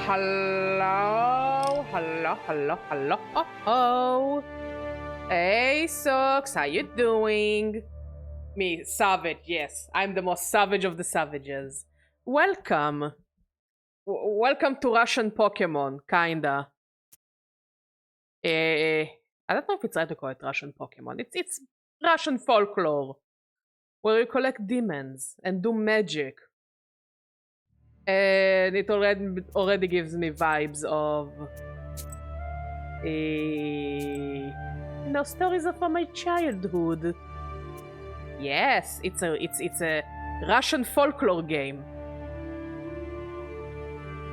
Hello, hello, hello, hello. Oh. Hey, Socks, how you doing? Me, savage, yes. I'm the most savage of the savages. Welcome. Welcome to Russian Pokemon, kinda. I don't know if it's right to call it Russian Pokemon. It's Russian folklore, where you collect demons and do magic. And it already gives me vibes of stories of my childhood. Yes, it's a Russian folklore game.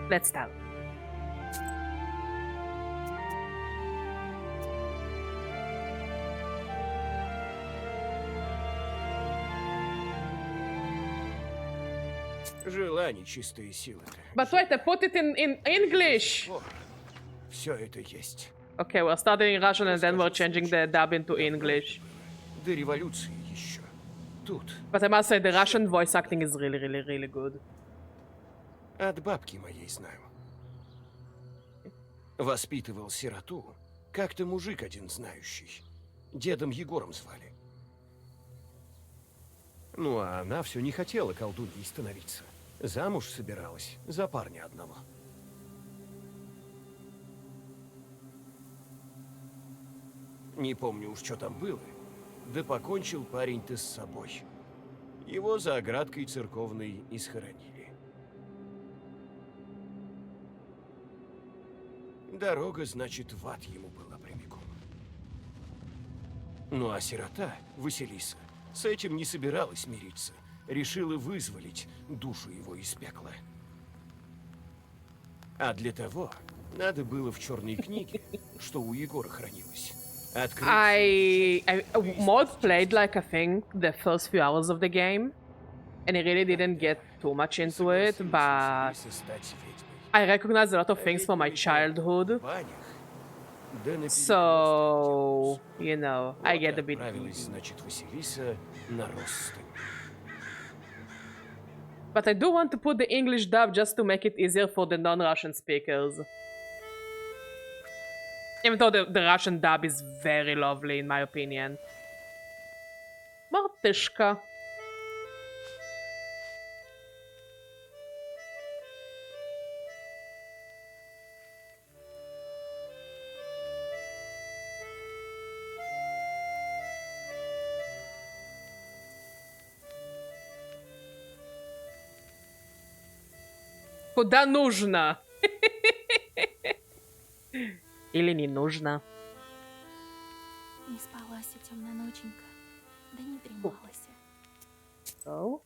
Let's start. Жила нечистые силы-то. But wait, I put it in English. Все это есть. Okay, we're starting in Russian and then we're changing the dub into English. До революции еще. Тут. But I must say the Russian voice acting is really, really, really good. От бабки моей знаю. Воспитывал сироту. Как-то мужик один знающий. Дедом Егором звали. Ну, а она все не хотела колдуньей становиться. Замуж собиралась за парня одного. Не помню уж, что там было. Да покончил парень-то с собой. Его за оградкой церковной и схоронили. Дорога, значит, в ад ему была прямиком. Ну а сирота, Василиса, с этим не собиралась мириться. Решила вызволить душу его из пекла. А для того надо было в черной книге, что у Егора хранилось, I Mauled played like I think the first few hours of the game, and I really didn't get too much into it, but I recognize a lot of things from my childhood, so you know I get a bit. Значит, Василиса на Росту. But I do want to put the English dub just to make it easier for the non-Russian speakers. Even though the Russian dub is very lovely in my opinion. Martyszka. Куда нужно? Или не нужно? Не спалась темная ноченька, да не дремалась. So,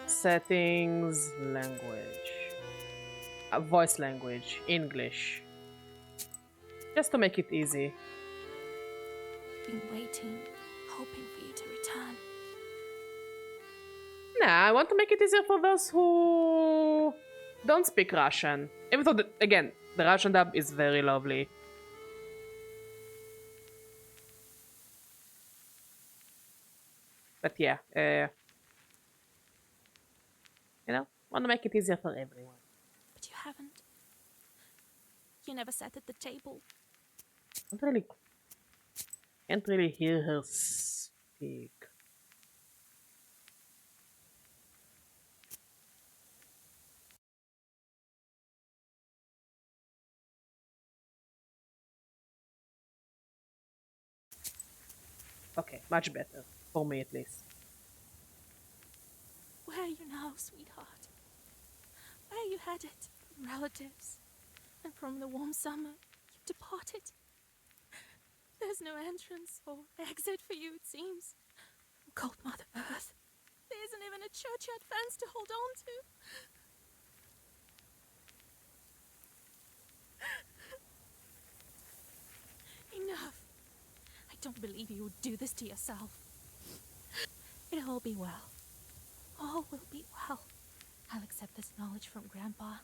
settings, language, voice language, English. Just to make it easy. Been waiting, hoping for you to return. Nah, I want to make it easier for those who don't speak Russian. Even though, again, the Russian dub is very lovely. But yeah, you know, want to make it easier for everyone. But you haven't. You never sat at the table. Can't really hear her speak. Okay, much better. For me at least. Where are you now, sweetheart? Where you headed? From relatives. And from the warm summer, you departed. There's no entrance or exit for you, it seems. Cold Mother Earth. There isn't even a churchyard fence to hold on to. Enough. I don't believe you would do this to yourself. It'll all be well. All will be well. I'll accept this knowledge from Grandpa,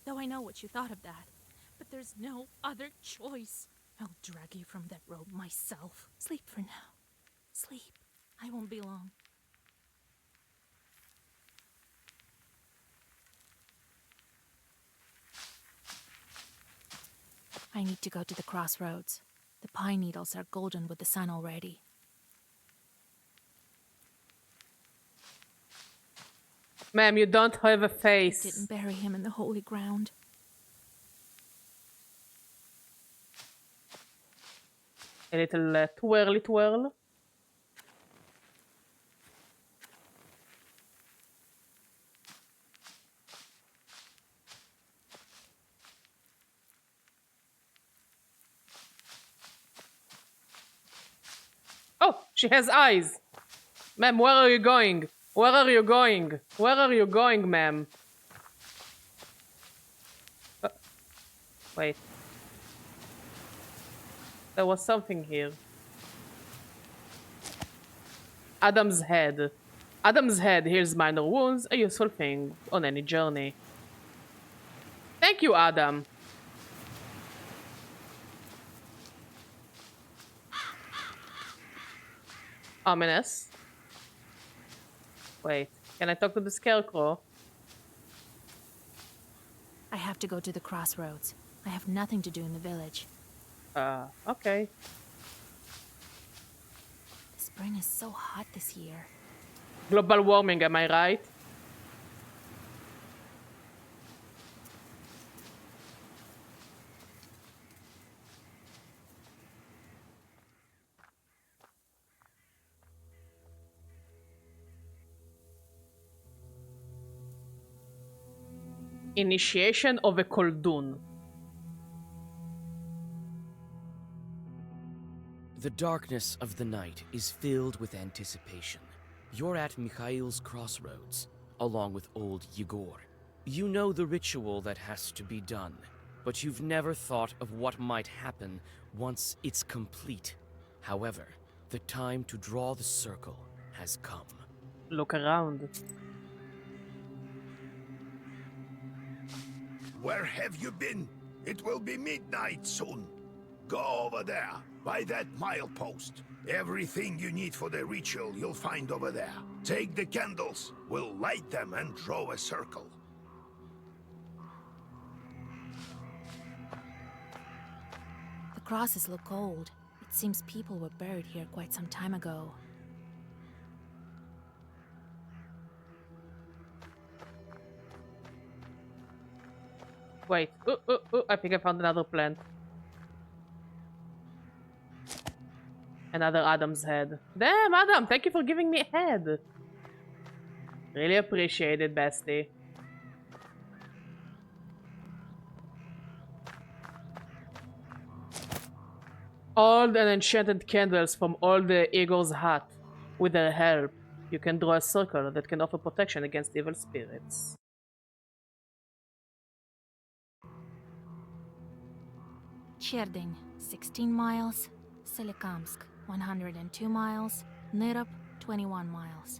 though I know what you thought of that. But there's no other choice. I'll drag you from that road myself. Sleep for now. Sleep. I won't be long. I need to go to the crossroads. The pine needles are golden with the sun already. Ma'am, you don't have a I face. didn't bury him in the holy ground. A little twirly twirl. Oh, she has eyes. Ma'am, where are you going? Where are you going? Where are you going, ma'am? Wait. There was something here. Adam's head. Adam's head heals minor wounds, a useful thing on any journey. Thank you, Adam. Ominous. Wait, can I talk to the scarecrow? I have to go to the crossroads. I have nothing to do in the village. Okay. The spring is so hot this year. Global warming, am I right? Initiation of a Koldun. The darkness of the night is filled with anticipation. You're at Mikhail's crossroads, along with old Yegor. You know the ritual that has to be done, but you've never thought of what might happen once it's complete. However, the time to draw the circle has come. Look around. Where have you been? It will be midnight soon. Go over there, by that milepost. Everything you need for the ritual you'll find over there. Take the candles, we'll light them and draw a circle. The crosses look old. It seems people were buried here quite some time ago. Wait. I think I found another plant. Another Adam's head. Damn, Adam, thank you for giving me a head. Really appreciate it, bestie. Old and enchanted candles from old Eagle's hut. With their help, you can draw a circle that can offer protection against evil spirits. Cherding, 16 miles. Solikamsk, 102 miles. Nirop, 21 miles.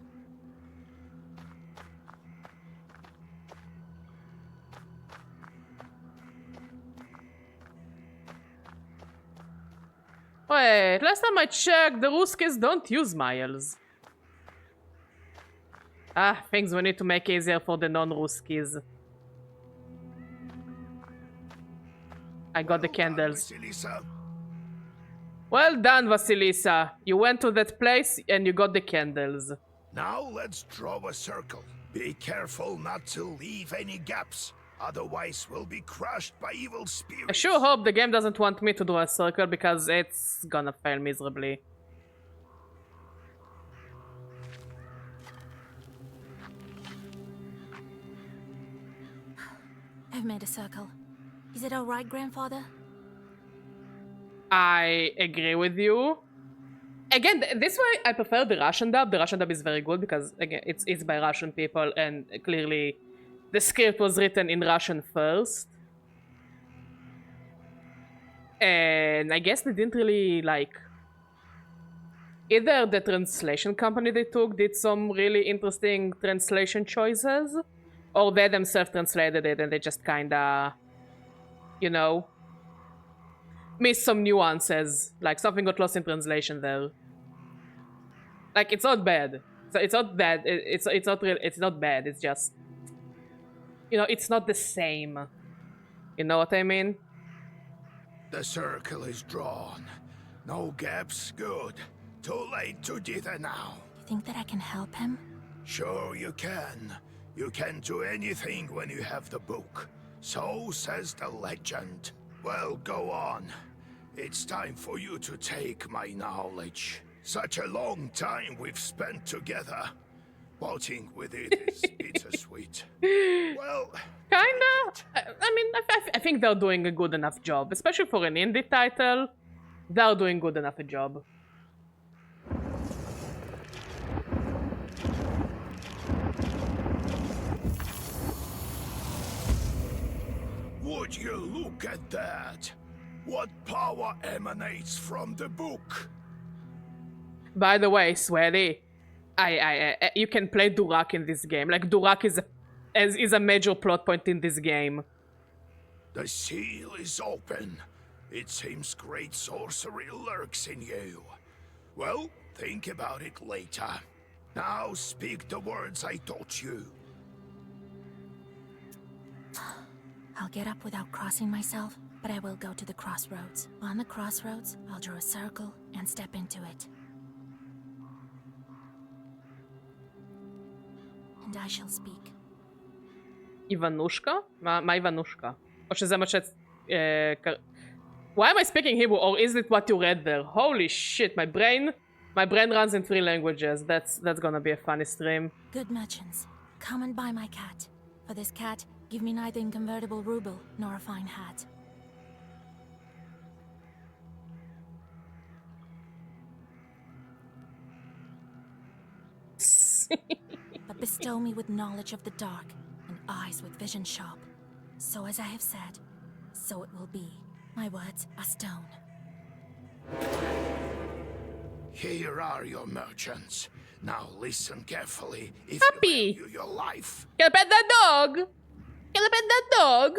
Wait, last time I checked, the Ruskis don't use miles. Ah, things we need to make easier for the non-Ruskis. I got the candles. Vasilisa. Well done, Vasilisa. You went to that place and you got the candles. Now let's draw a circle. Be careful not to leave any gaps. Otherwise, we'll be crushed by evil spirits. I sure hope the game doesn't want me to draw a circle because it's gonna fail miserably. I've made a circle. Is it alright, Grandfather? I agree with you. Again, this way I prefer the Russian dub. The Russian dub is very good because, again, it's by Russian people and clearly the script was written in Russian first. And I guess they didn't really, like... Either the translation company they took did some really interesting translation choices, or they themselves translated it and they just kinda... You know... missed some nuances. Like, something got lost in translation there. Like, it's not bad. It's not bad. It's not real. It's not bad. It's just... You know, it's not the same. You know what I mean? The circle is drawn. No gaps, good. Too late to dither now. You think that I can help him? Sure you can. You can do anything when you have the book. So says the legend. Well, go on. It's time for you to take my knowledge. Such a long time we've spent together. Parting with it is bittersweet. Well, Kinda. I mean, I think they're doing a good enough job, especially for an indie title. They're doing good enough a job. would you look at that? What power emanates from the book? By the way, Sweaty, you can play Durak in this game. Like, Durak is a major plot point in this game. The seal is open. It seems great sorcery lurks in you. Well, think about it later. Now speak the words I taught you. I'll get up without crossing myself, but I will go to the crossroads. On the crossroads, I'll draw a circle and step into it. And I shall speak. Ivanushka? Ma Ivanushka. או שזה מה ש... Why am I speaking Hebrew? Or is it what you read there? Holy shit, my brain runs in 3 languages. That's gonna be a funny stream. Good merchants, come and buy my cat. For this cat, give me neither inconvertible ruble nor a fine hat. But bestow me with knowledge of the dark and eyes with vision sharp. So as I have said, so it will be. My words are stone. Here are your merchants. Now listen carefully. If Happy. you value your life, Can I pet that dog? Can I pet that dog?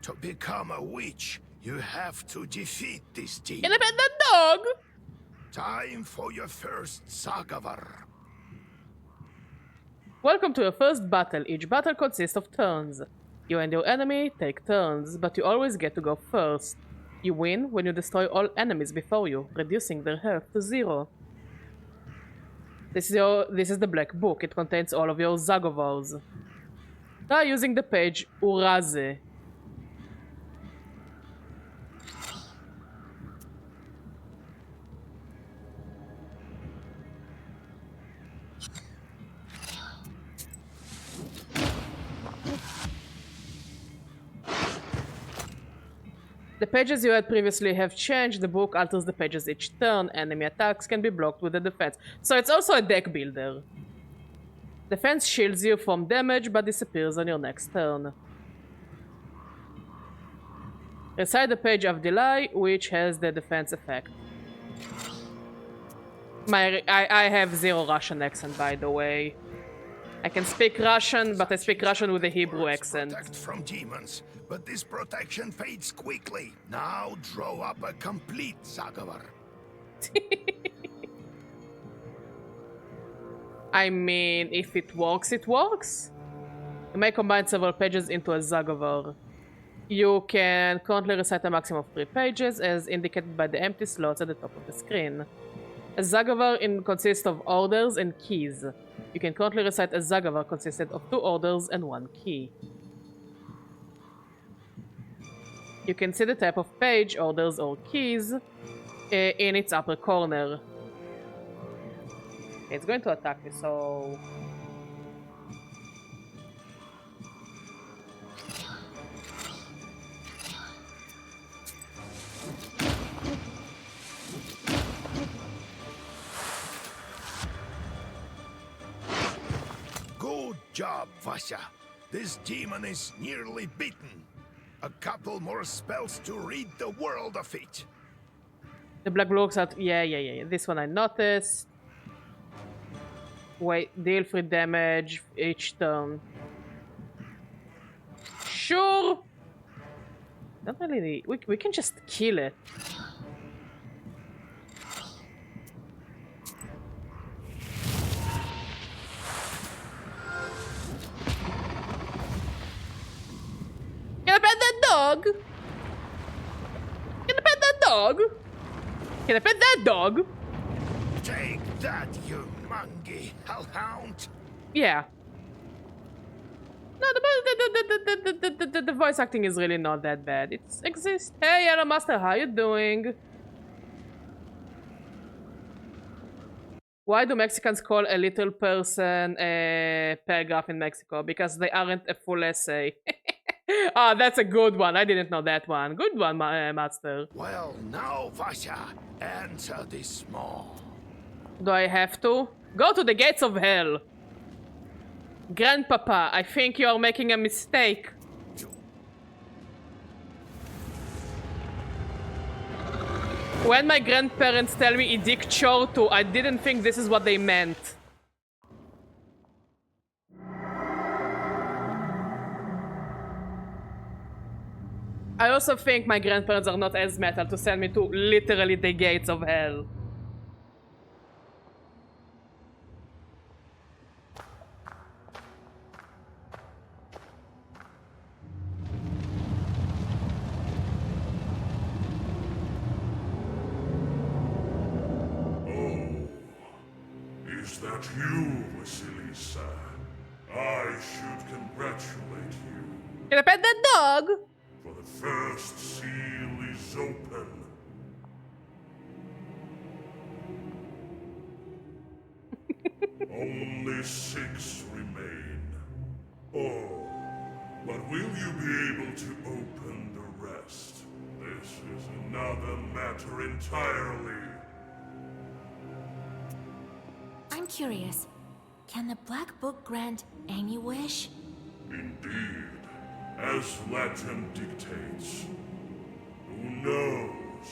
to become a witch, you have to defeat this demon. Can I pet that dog? Time for your first Zagavar. Welcome to your first battle. Each battle consists of turns. You and your enemy take turns, but you always get to go first. You win when you destroy all enemies before you, reducing their health to 0. This is the Black Book. It contains all of your Zagovars. Try using the page Uraze. The pages you had previously have changed. The book alters the pages each turn. Enemy attacks can be blocked with a defense. So it's also a deck builder. Defense shields you from damage but disappears on your next turn. Recite the page of Delay, which has the defense effect. I have 0 Russian accent, by the way. I can speak Russian, but I speak Russian with a Hebrew accent. Protect from demons, but this protection fades quickly. Now draw up a complete Zagavar. I mean, if it works, it works. You may combine several pages into a Zagavar. You can currently recite a maximum of 3 pages, as indicated by the empty slots at the top of the screen. A Zagavar consists of orders and keys. You can currently recite a Zagavar consisted of 2 orders and 1 key. You can see the type of page, orders, or keys in its upper corner. It's going to attack me, so... Good job, Vasya. This demon is nearly beaten. A couple more spells to rid the world of it. The black blocks out. Yeah. This one I noticed. Wait, deal 3 damage each turn. Sure. Not really need. We can just kill it. Can I pet that dog? Can I pet that dog? Can I pet that dog? Take that, you monkey hellhound. Yeah. No, the voice acting is really not that bad. It exists. Hey, Yellow Master, how you doing? Why do Mexicans call a little person a paragraph in Mexico? Because they aren't a full essay. Ah, that's a good one. I didn't know that one. Good one, Master. Well, now, Vasha, answer this maw. Do I have to? Go to the gates of hell. Grandpapa, I think you are making a mistake. When my grandparents tell me idik chortu, I didn't think this is what they meant. I also think my grandparents are not as metal to send me to literally the gates of hell. Is that you, Vasilisa? I should congratulate you, Can I pet that dog? for the first seal is open. Only 6 remain. Oh, but will you be able to open the rest? This is another matter entirely. I'm curious. Can the Black Book grant any wish? Indeed, as legend dictates. Who knows?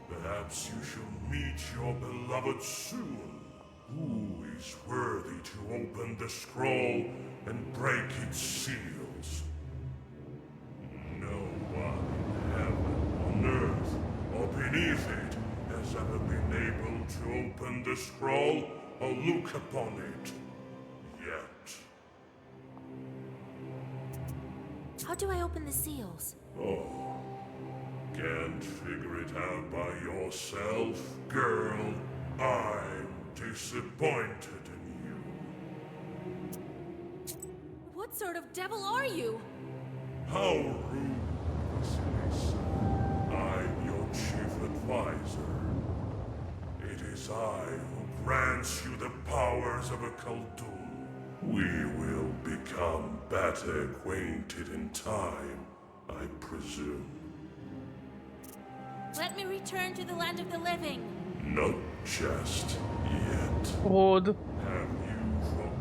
Perhaps you shall meet your beloved soon. Who is worthy to open the scroll and break its seals? No one in heaven, on earth, or beneath it has ever been able to open the scroll or look upon it. Yet. How do I open the seals? Oh, can't figure it out by yourself, girl? I'm disappointed in you. What sort of devil are you? How rude, Vasilisa. I'm your chief advisor. It is I who grants you the powers of a Khaldun. We will become better acquainted in time, I presume. Let me return to the land of the living. Not just yet. Rude. Have you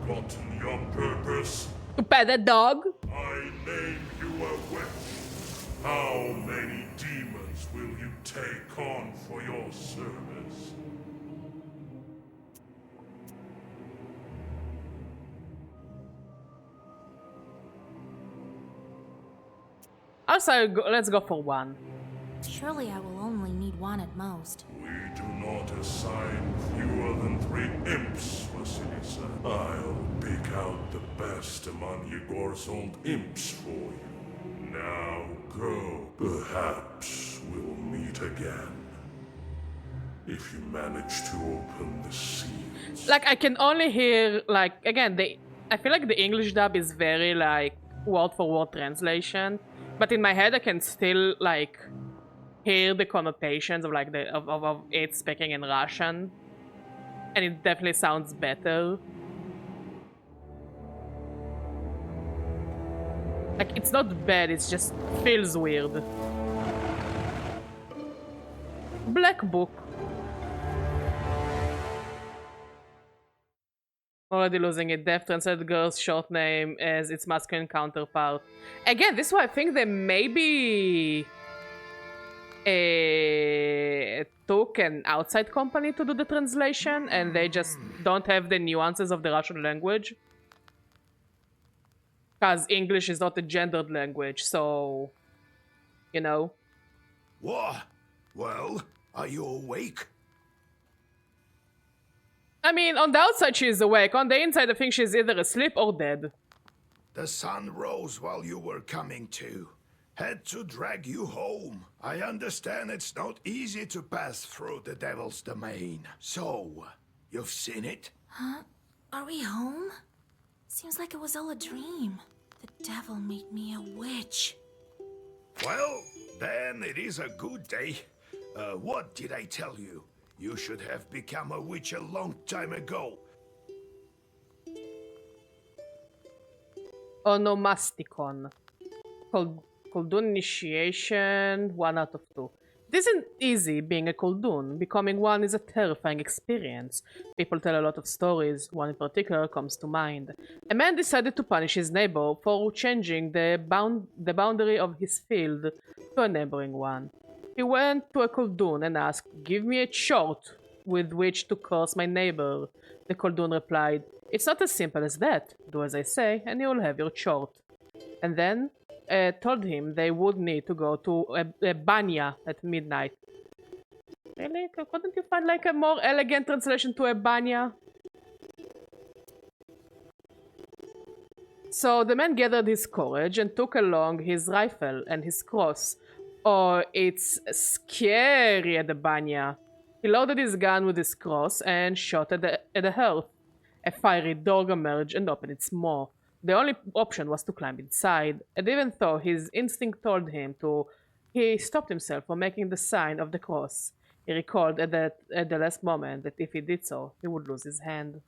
forgotten your purpose? To pet that dog? I name you a witch. How many demons will you take on for your service? Also, let's go for one. Surely I will only need one at most. We do not assign fewer than 3 imps, Vasilisa. I'll pick out the best among Yegor's old imps for you. Now go. Perhaps we'll meet again. If you manage to open the seals. Like, I can only hear, like, again, I feel like the English dub is very, like, word-for-word translation. But in my head, I can still, like, hear the connotations of, like, of it speaking in Russian. And it definitely sounds better. Like, it's not bad, it just feels weird. Black Book. Already losing it. Deaf translated girl's short name as its masculine counterpart. Again, this is why I think they maybe took an outside company to do the translation and they just don't have the nuances of the Russian language. Because English is not a gendered language, so, you know. What? Well, are you awake? I mean, on the outside she is awake. On the inside I think she's either asleep or dead. The sun rose while you were coming to. Had to drag you home. I understand it's not easy to pass through the devil's domain. So, you've seen it? Huh? Are we home? Seems like it was all a dream. The devil made me a witch. Well, then it is a good day. What did I tell you? You should have become a witch a long time ago. Onomasticon. Koldun initiation, 1 out of 2. It isn't easy being a Koldun. Becoming one is a terrifying experience. People tell a lot of stories. One in particular comes to mind. A man decided to punish his neighbor for changing the boundary of his field to a neighboring one. He went to a Koldun and asked, "Give me a short with which to curse my neighbor." The Koldun replied, "It's not as simple as that. Do as I say, and you'll have your short." And then told him they would need to go to a banya at midnight. Really? Couldn't you find like a more elegant translation to a banya? So the man gathered his courage and took along his rifle and his cross. Oh, it's scary at the banya. He loaded his gun with his cross and shot at the hearth. A fiery dog emerged and opened its maw. The only option was to climb inside, and even though his instinct told him to, he stopped himself from making the sign of the cross. He recalled at the last moment that if he did so, he would lose his hand.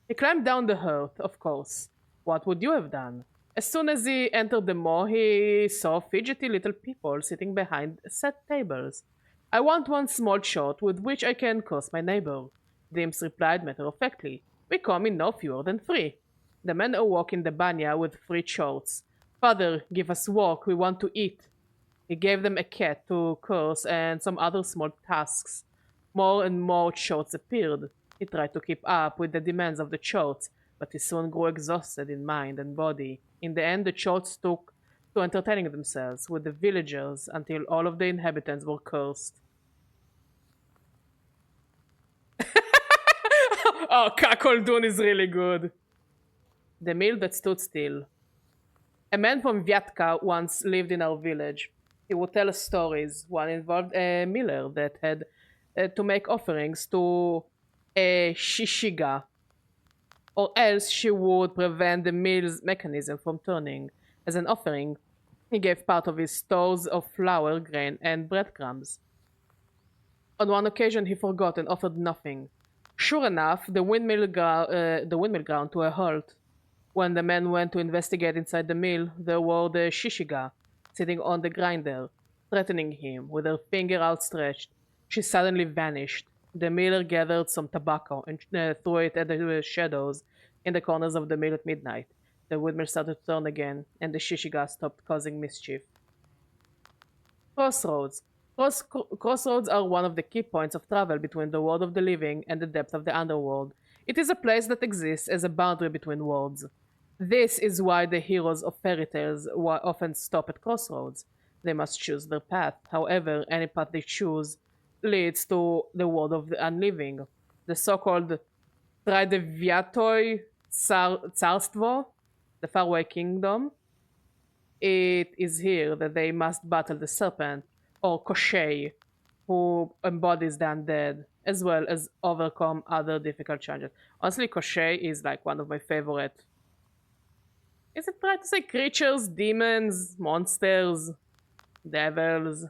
He climbed down the hearth, of course. What would you have done? As soon as he entered the maw, he saw fidgety little people sitting behind set tables. "I want one small shot with which I can curse my neighbor." The imps replied matter-of-factly, "We come in no fewer than 3. The men awoke in the banya with 3 shorts. "Father, give us work, we want to eat." He gave them a cat to curse and some other small tasks. More and more shorts appeared. He tried to keep up with the demands of the shorts, but he soon grew exhausted in mind and body. In the end, the shorts took to entertaining themselves with the villagers until all of the inhabitants were cursed. Oh, Kakoldun is really good. The mill that stood still. A man from Vyatka once lived in our village. He would tell us stories. One involved a miller that had to make offerings to a shishiga, or else she would prevent the mill's mechanism from turning. As an offering, he gave part of his stores of flour, grain, and breadcrumbs. On one occasion, he forgot and offered nothing. Sure enough, the windmill ground to a halt. When the men went to investigate inside the mill, there were the shishiga, sitting on the grinder, threatening him with her finger outstretched. She suddenly vanished. The miller gathered some tobacco and threw it at the shadows in the corners of the mill at midnight. The windmill started to turn again, and the shishiga stopped causing mischief. Crossroads. Crossroads are one of the key points of travel between the world of the living and the depth of the underworld. It is a place that exists as a boundary between worlds. This is why the heroes of fairy tales often stop at crossroads. They must choose their path. However, any path they choose leads to the world of the unliving. The so-called Tradeviatoi Tsarstvo, the faraway kingdom. It is here that they must battle the serpent, or Koshei, who embodies the undead, as well as overcome other difficult challenges. Honestly, Koshei is like one of my favorite. Is it right to say creatures, demons, monsters, devils?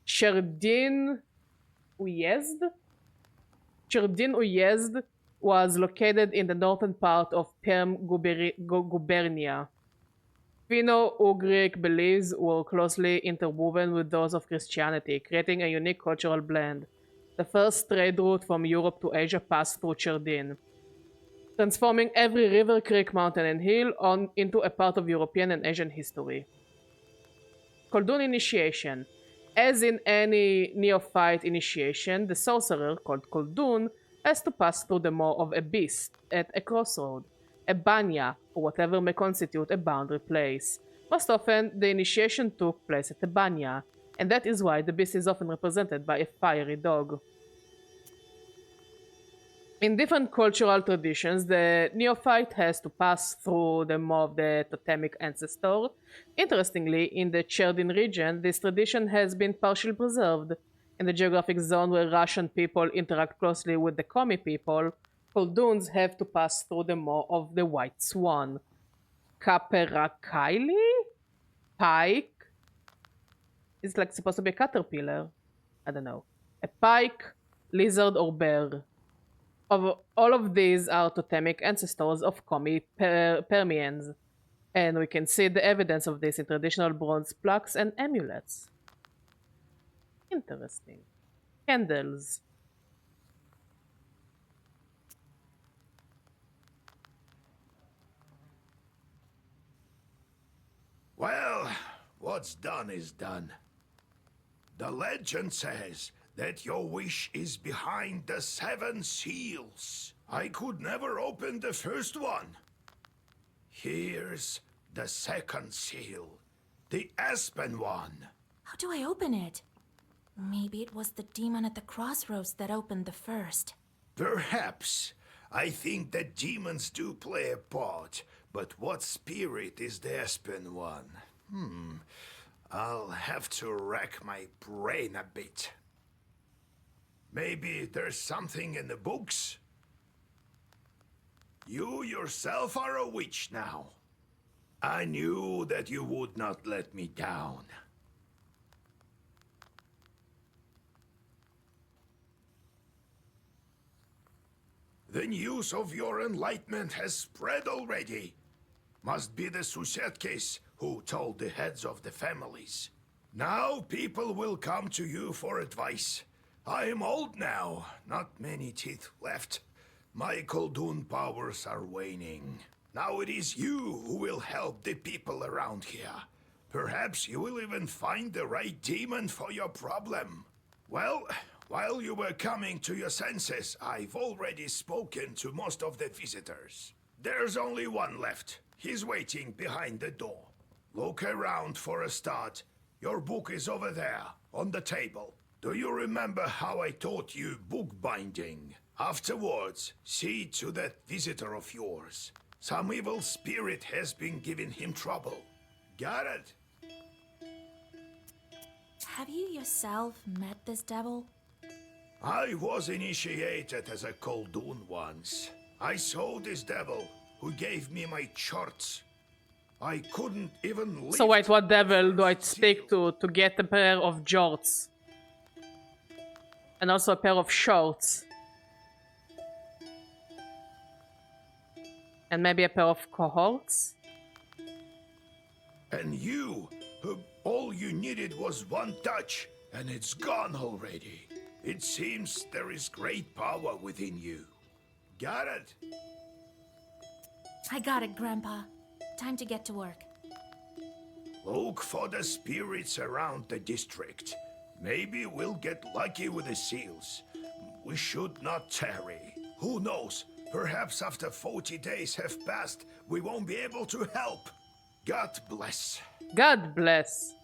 Sherdin Uyezd? Sherdin Uyezd was located in the northern part of Perm Gubernia. Finno-Ugric beliefs were closely interwoven with those of Christianity, creating a unique cultural blend. The first trade route from Europe to Asia passed through Cherdin, transforming every river, creek, mountain, and hill into a part of European and Asian history. Koldun initiation. As in any neophyte initiation, the sorcerer, called Koldun, has to pass through the maw of a beast at a crossroad, a banya, or whatever may constitute a boundary place. Most often, the initiation took place at a banya, and that is why the beast is often represented by a fiery dog. In different cultural traditions, the neophyte has to pass through the maw of the totemic ancestor. Interestingly, in the Cherdin region, this tradition has been partially preserved. In the geographic zone where Russian people interact closely with the Komi people, Kolduns have to pass through the maw of the white swan. Kaperakaili? Pike? It's like supposed to be a caterpillar. I don't know. A pike, lizard, or bear. All of these are totemic ancestors of Komi Permians, and we can see the evidence of this in traditional bronze plaques and amulets. Interesting. Candles. Well, what's done is done. The legend says that your wish is behind the 7 seals. I could never open the first one. Here's the second seal, the aspen one. How do I open it? Maybe it was the demon at the crossroads that opened the first. Perhaps. I think that demons do play a part, but what spirit is the aspen one? I'll have to rack my brain a bit. Maybe there's something in the books? You yourself are a witch now. I knew that you would not let me down. The news of your enlightenment has spread already. Must be the Susetkes who told the heads of the families. Now people will come to you for advice. I am old now, not many teeth left. My Koldun powers are waning. Now it is you who will help the people around here. Perhaps you will even find the right demon for your problem. Well, while you were coming to your senses, I've already spoken to most of the visitors. There's only one left. He's waiting behind the door. Look around for a start. Your book is over there, on the table. Do you remember how I taught you bookbinding? Afterwards, see to that visitor of yours. Some evil spirit has been giving him trouble. Got it? Have you yourself met this devil? I was initiated as a Koldun once. I saw this devil, who gave me my charts. I couldn't even lift. So wait, what devil do I speak to get a pair of jorts? And also a pair of shorts. And maybe a pair of cohorts? And you, all you needed was one touch, and it's gone already. It seems there is great power within you. Got it? I got it, Grandpa. Time to get to work. Look for the spirits around the district. Maybe we'll get lucky with the seals. We should not tarry. Who knows? Perhaps after 40 days have passed, we won't be able to help. God bless. God bless.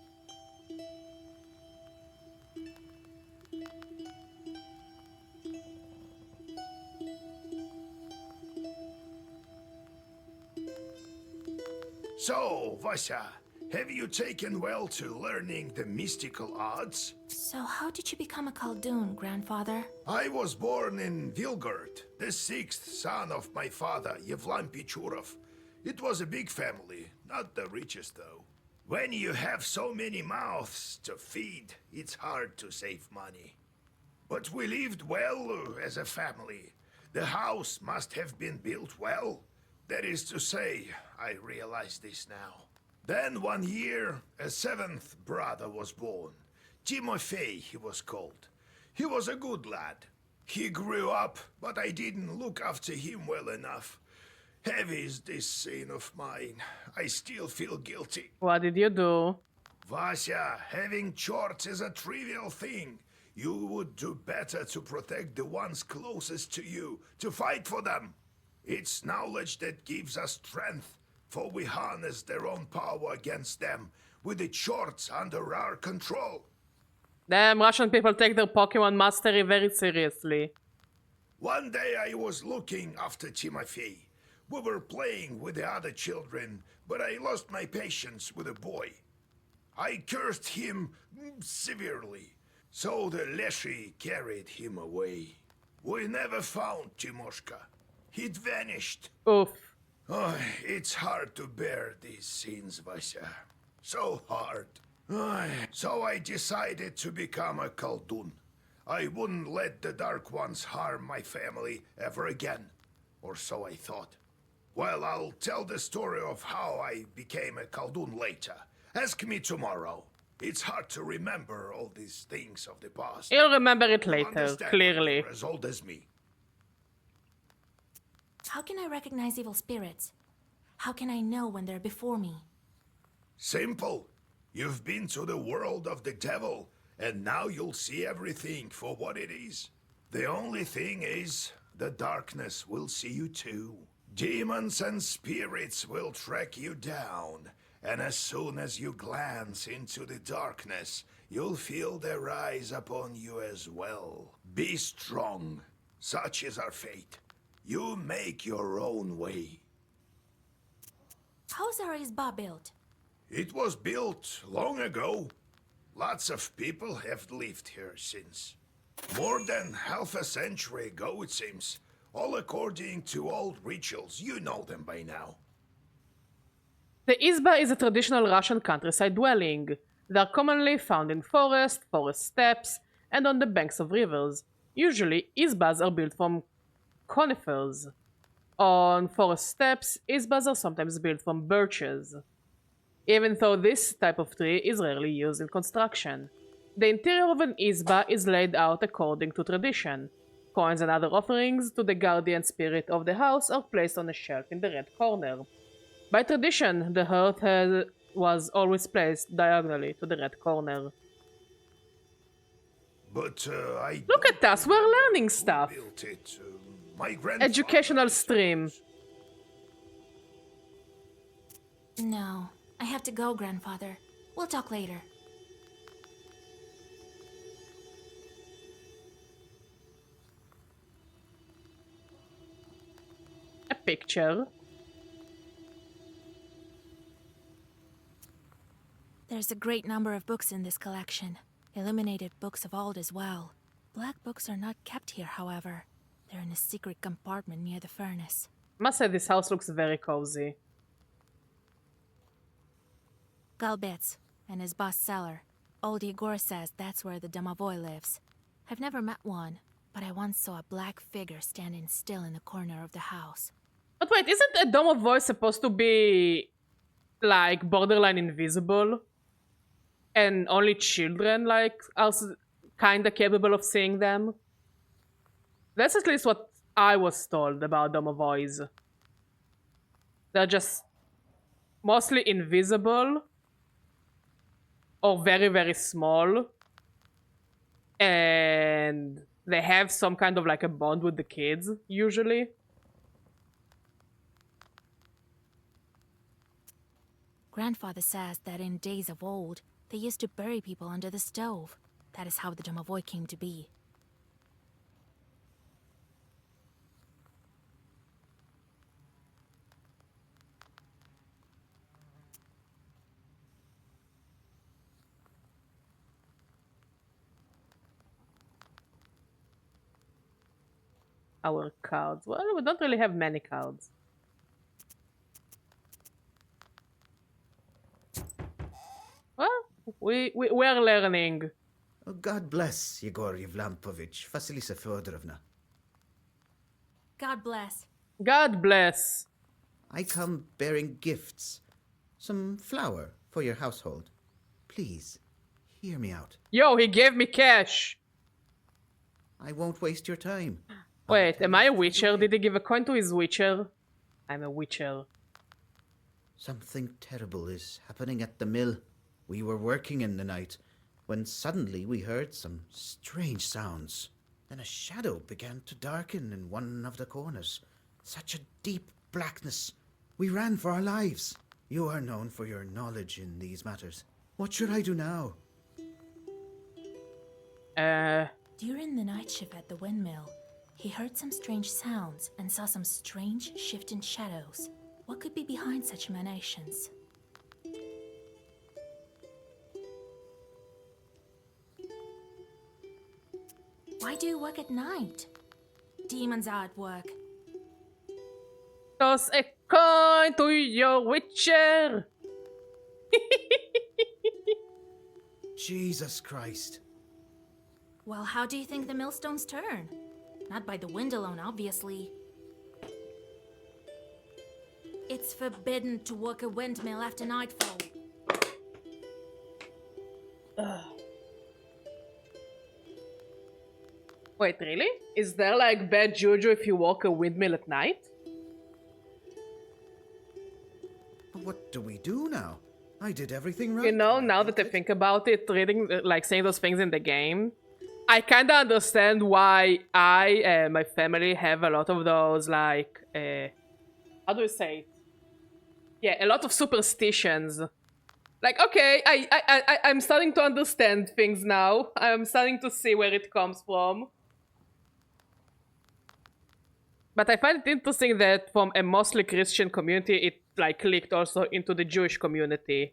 So, Vasya, have you taken well to learning the mystical arts? So how did you become a Khaldun, Grandfather? I was born in Vilgard, the 6th son of my father, Yevlam Pichurov. It was a big family, not the richest though. When you have so many mouths to feed, it's hard to save money. But we lived well as a family. The house must have been built well. That is to say, I realize this now. Then one year, a 7th brother was born. Timofey, he was called. He was a good lad. He grew up, but I didn't look after him well enough. Heavy is this sin of mine. I still feel guilty. What did you do? Vasya, having chorts is a trivial thing. You would do better to protect the ones closest to you, to fight for them. It's knowledge that gives us strength, for we harness their own power against them, with the chorts under our control. Damn, Russian people take their Pokemon mastery very seriously. One day I was looking after Timothy. We were playing with the other children, but I lost my patience with the boy. I cursed him severely, so the Leshy carried him away. We never found Timoshka. He'd vanished. Oof. Oh, it's hard to bear these scenes, Vasya. So hard. So I decided to become a Khaldun. I wouldn't let the Dark Ones harm my family ever again. Or so I thought. Well, I'll tell the story of how I became a Khaldun later. Ask me tomorrow. It's hard to remember all these things of the past. You'll remember it You'll later, understand when clearly. you're as old as me. How can I recognize evil spirits? How can I know when they're before me? Simple. You've been to the world of the devil, and now you'll see everything for what it is. The only thing is, the darkness will see you too. Demons and spirits will track you down, and as soon as you glance into the darkness, you'll feel their eyes upon you as well. Be strong. Such is our fate. You make your own way. How's our Izba built? It was built long ago. Lots of people have lived here since. More than half a century ago, it seems. All according to old rituals. You know them by now. The Izba is a traditional Russian countryside dwelling. They are commonly found in forests, forest steppes, and on the banks of rivers. Usually, Izbas are built from conifers. On forest steppes, Izbas are sometimes built from birches. Even though this type of tree is rarely used in construction. The interior of an Izba is laid out according to tradition. Coins and other offerings to the guardian spirit of the house are placed on a shelf in the red corner. By tradition, the hearth was always placed diagonally to the red corner. But I Look don't at us, we're remember learning who stuff. built it. My grandfather. Educational stream. No, I have to go, Grandfather. We'll talk later. A picture. There's a great number of books in this collection. Illuminated books of old as well. Black books are not kept here, however. They're in a secret compartment near the furnace. Must say this house looks very cozy. Galbets, and his boss cellar. Old Igor says that's where the domovoi lives. I've never met one, but I once saw a black figure standing still in the corner of the house. But wait, isn't a dome of voice supposed to be like borderline invisible? And only children like are kinda capable of seeing them? That's at least what I was told about domovois. They're just mostly invisible or very, very small. And they have some kind of like a bond with the kids, usually. Grandfather says that in days of old, they used to bury people under the stove. That is how the domovoi came to be. Our cards. Well, we don't really have many cards. Well, we're learning. Oh, God bless Yegor Yevlampovich, Vasilisa Fyodorovna. God bless. God bless. I come bearing gifts. Some flour for your household. Please, hear me out. Yo, he gave me cash. I won't waste your time. Wait, am I a witcher? Did he give a coin to his witcher? I'm a witcher. Something terrible is happening at the mill. We were working in the night, when suddenly we heard some strange sounds. Then a shadow began to darken in one of the corners. Such a deep blackness. We ran for our lives. You are known for your knowledge in these matters. What should I do now? During the night shift at the windmill, He heard some strange sounds and saw some strange shifting shadows. What could be behind such emanations? Why do you work at night? Demons are at work. Toss a coin to your witcher! Jesus Christ. Well, how do you think the millstones turn? Not by the wind alone, obviously. It's forbidden to work a windmill after nightfall. Wait, really? Is there like bad juju if you walk a windmill at night? What do we do now? I did everything right. You know, when now built that I it. think about it, reading, like, saying those things in the game, I kinda understand why I and my family have a lot of those, like, how do I say it? Yeah, a lot of superstitions. Like, okay, I'm starting to understand things now. I'm starting to see where it comes from. But I find it interesting that from a mostly Christian community, it, like, clicked also into the Jewish community.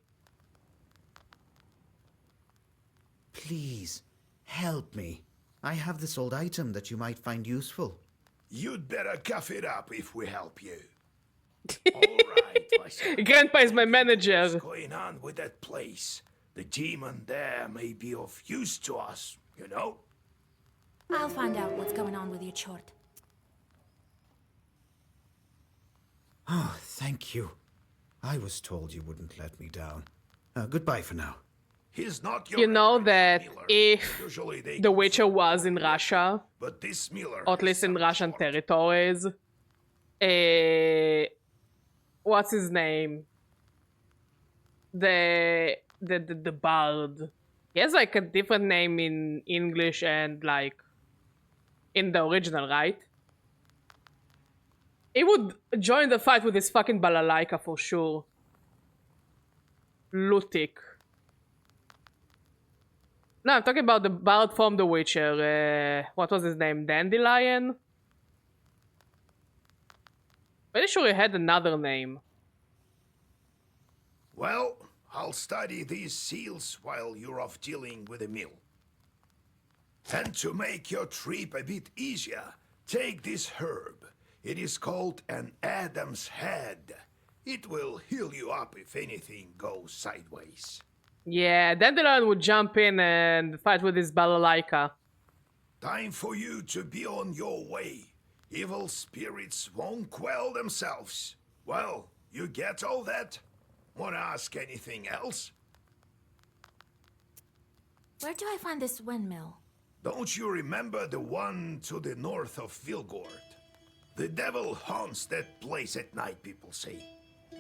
Please, help me. I have this old item that you might find useful. You'd better cough it up if we help you. All right, Vasilisa. Grandpa is my manager. What's going on with that place? The demon there may be of use to us, you know? I'll find out what's going on with your chort. Oh, thank you. I was told you wouldn't let me down. Goodbye for now. He's not your You know average that miller. if Usually they The come Witcher from was in Mongolia, Russia, but this miller or at has least in some Russian sort. territories, what's his name? The bard. He has like a different name in English and like in the original, right? He would join the fight with his fucking balalaika for sure. Lutik. No, I'm talking about the bard from The Witcher. What was his name? Dandelion? Pretty sure he had another name. Well, I'll study these seals while you're off dealing with the mill. And to make your trip a bit easier, take this herb. It is called an Adam's head. It will heal you up if anything goes sideways. Yeah, Dandelion would jump in and fight with his balalaika. Time for you to be on your way. Evil spirits won't quell themselves. Well, you get all that? Wanna ask anything else? Where do I find this windmill? Don't you remember the one to the north of Vilgord? The devil haunts that place at night, people say.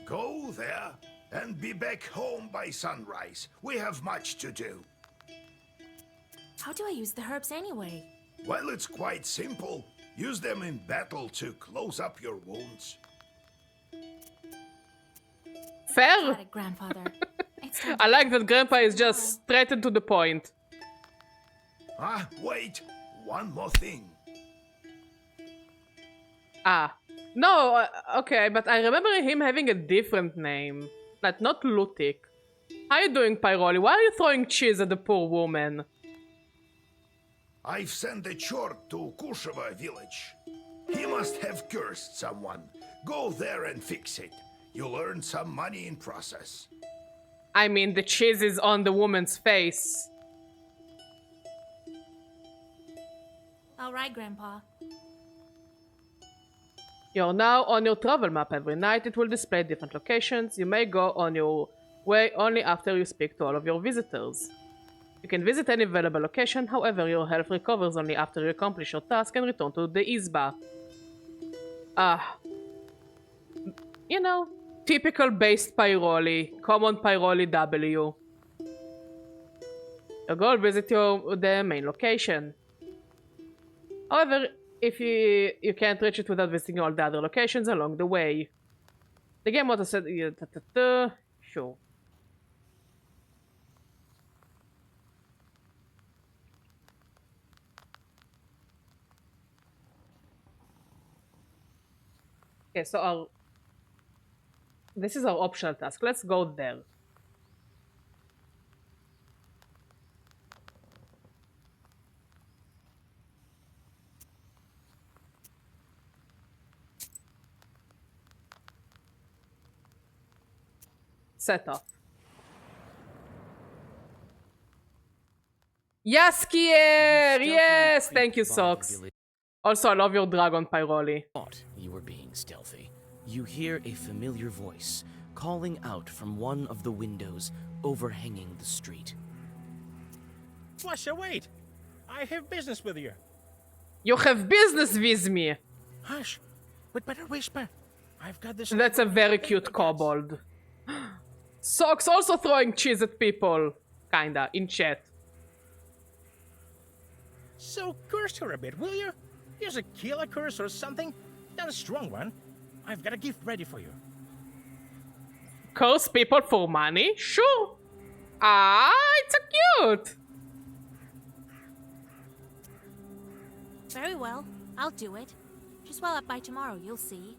Go there and be back home by sunrise. We have much to do. How do I use the herbs anyway? Well, it's quite simple. Use them in battle to close up your wounds. Fair? Got it, grandfather. It's time I to like that Grandpa is just straight and to the point. Ah, wait. One more thing. Ah. No, okay, but I remember him having a different name. Like, not Lutik. How you doing, Pyroli? Why are you throwing cheese at the poor woman? I've sent a chort to Kusheva village. He must have cursed someone. Go there and fix it. You'll earn some money in process. I mean, the cheese is on the woman's face. All right, Grandpa. You're now on your travel map. Every night it will display different locations. You may go on your way only after you speak to all of your visitors. You can visit any available location, however your health recovers only after you accomplish your task and return to the Izba. You know, typical based Pyroli, common Pyroli W. Your goal, visit the main location. However, if you can't reach it without visiting all the other locations along the way. The game auto said, sure. Okay, so this is our optional task. Let's go there. Set off. Yes, Kier! Yes! Thank you, Socks. Also, I love your dragon, Pyroli. Thought you were being stealthy. You hear a familiar voice calling out from one of the windows overhanging the street. Flusha, wait! I have business with you. You have business with me! Hush! We'd better whisper. I've got this. That's a very cute kobold. Socks also throwing cheese at people. Kinda, in chat. So curse her a bit, will you? Use a killer curse or something. Not a strong one. I've got a gift ready for you. Curse people for money? Sure. Ah, it's so cute. Very well, I'll do it. Just well up by tomorrow, you'll see.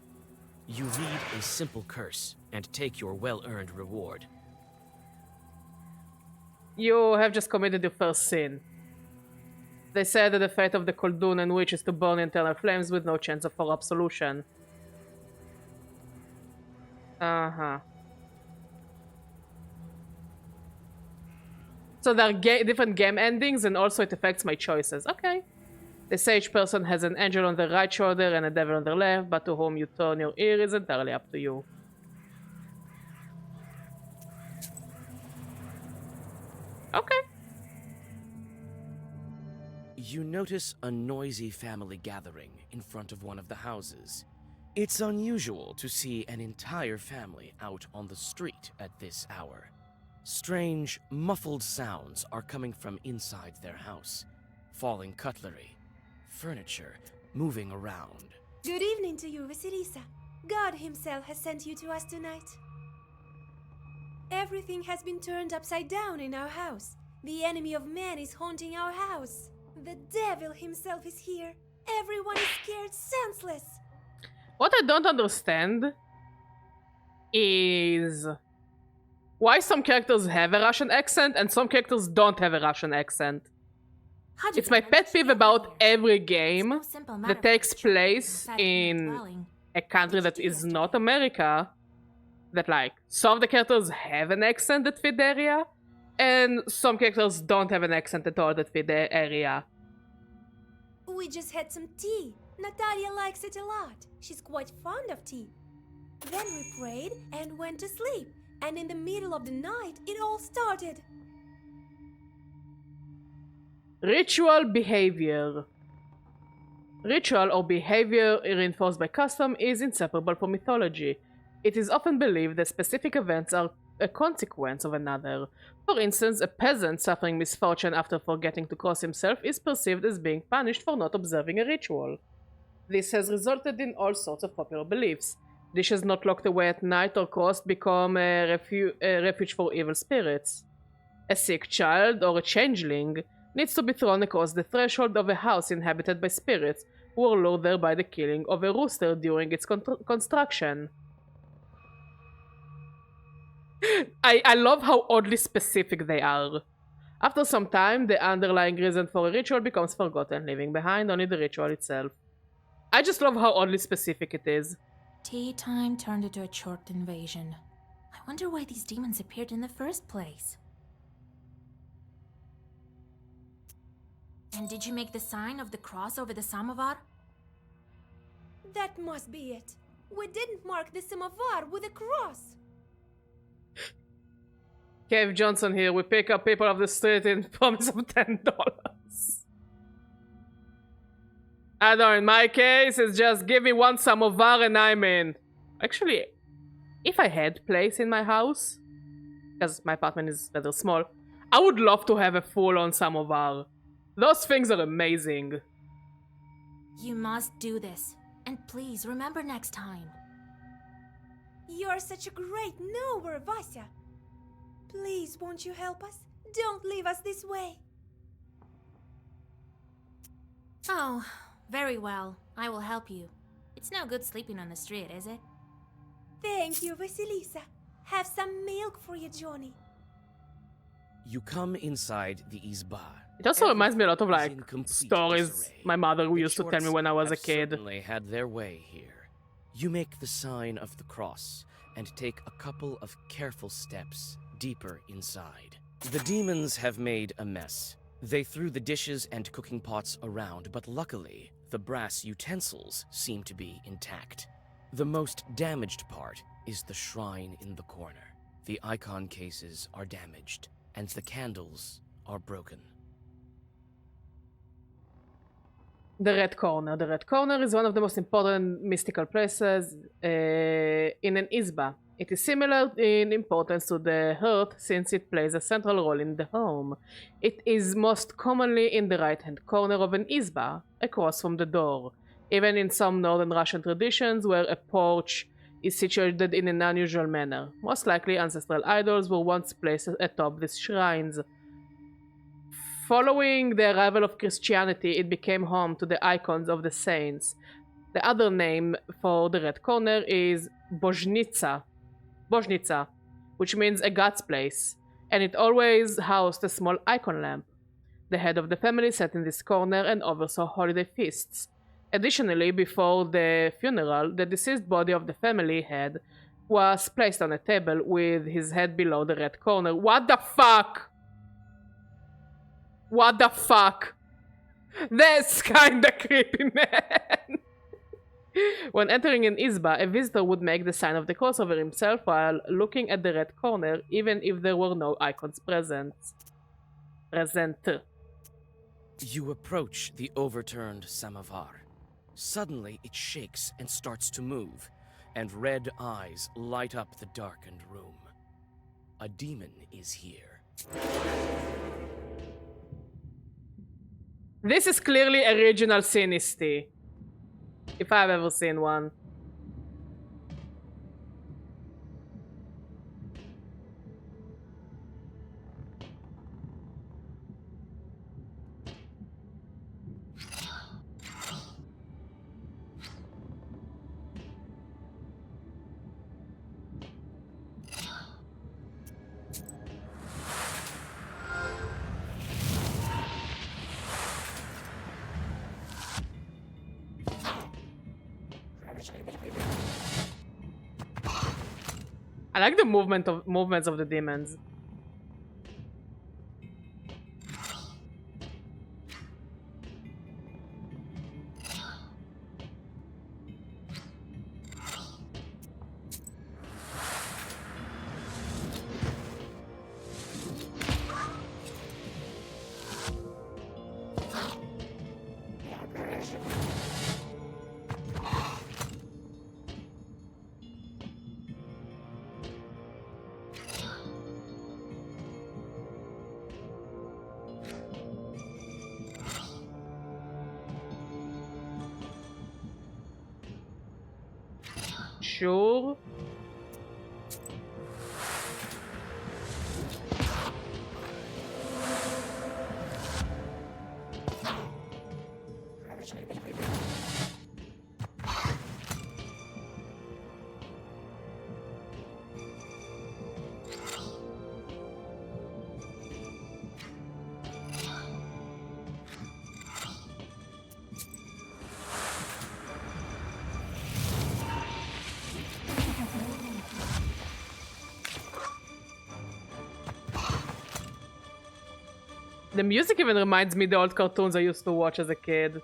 You read a simple curse and take your well-earned reward. You have just committed your first sin. They said that the fate of the Koldunan witch is to burn in eternal flames with no chance for absolution. Uh-huh. So there are different game endings and also it affects my choices. Okay. They say each person has an angel on their right shoulder and a devil on their left, but to whom you turn your ear is entirely up to you. Okay. You notice a noisy family gathering in front of one of the houses. It's unusual to see an entire family out on the street at this hour. Strange, muffled sounds are coming from inside their house. Falling cutlery, furniture moving around. Good evening to you, Vasilisa. God himself has sent you to us tonight. Everything has been turned upside down in our house. The enemy of man is haunting our house. The devil himself is here. Everyone is scared senseless. What I don't understand is why some characters have a Russian accent and some characters don't have a Russian accent. It's my pet peeve about every game that takes place in a country that is not America. That like, some of the characters have an accent that fit the area, and some characters don't have an accent at all that fit the area. We just had some tea. Natalia likes it a lot. She's quite fond of tea. Then we prayed and went to sleep. And in the middle of the night, it all started. Ritual behavior. Ritual or behavior reinforced by custom is inseparable from mythology. It is often believed that specific events are a consequence of another. For instance, a peasant suffering misfortune after forgetting to cross himself is perceived as being punished for not observing a ritual. This has resulted in all sorts of popular beliefs. Dishes not locked away at night or crossed become a refuge for evil spirits. A sick child or a changeling needs to be thrown across the threshold of a house inhabited by spirits who were lured there by the killing of a rooster during its construction. I love how oddly specific they are. After some time, the underlying reason for a ritual becomes forgotten, leaving behind only the ritual itself. I just love how oddly specific it is. Tea time turned into a short invasion. I wonder why these demons appeared in the first place. And did you make the sign of the cross over the samovar? That must be it. We didn't mark the samovar with a cross. Cave Johnson here. We pick up people off the street in promise of $10. I don't know, in my case, it's just give me one samovar and I'm in. Actually, if I had place in my house, because my apartment is rather small, I would love to have a full-on samovar. Those things are amazing. You must do this. And please remember next time. You're such a great knower, Vasya. Please, won't you help us? Don't leave us this way. Oh, very well. I will help you. It's It's no good sleeping on the street, is it? Thank you, Vasilisa. Have some milk for you, Johnny. You come inside the izba. It also reminds me a lot of Everything like is in complete stories disarray. my mother The used to tell me when I was a have kid. Certainly had their way here. You make the sign of the cross and take a couple of careful steps deeper inside. The demons have made a mess. They threw the dishes and cooking pots around, but luckily, the brass utensils seem to be intact. The most damaged part is the shrine in the corner. The icon cases are damaged, and the candles are broken. The Red Corner. The Red Corner is one of the most important mystical places in an Izba. It is similar in importance to the hearth since it plays a central role in the home. It is most commonly in the right-hand corner of an Izba, across from the door. Even in some northern Russian traditions where a porch is situated in an unusual manner. Most likely ancestral idols were once placed atop these shrines. Following the arrival of Christianity, it became home to the icons of the saints. The other name for the Red Corner is Bozhnitsa, which means a god's place, and it always housed a small icon lamp. The head of the family sat in this corner and oversaw holiday feasts. Additionally, before the funeral, the deceased body of the family head was placed on a table with his head below the Red Corner. What the fuck? What the fuck? That's kinda creepy, man. When entering an Izba, a visitor would make the sign of the cross over himself while looking at the Red Corner, even if there were no icons present. You approach the overturned samovar. Suddenly, it shakes and starts to move, and red eyes light up the darkened room. A demon is here. This is clearly original Sinisty, if I've ever seen one. I like the movements of the demons. Sure. The music even reminds me of the old cartoons I used to watch as a kid.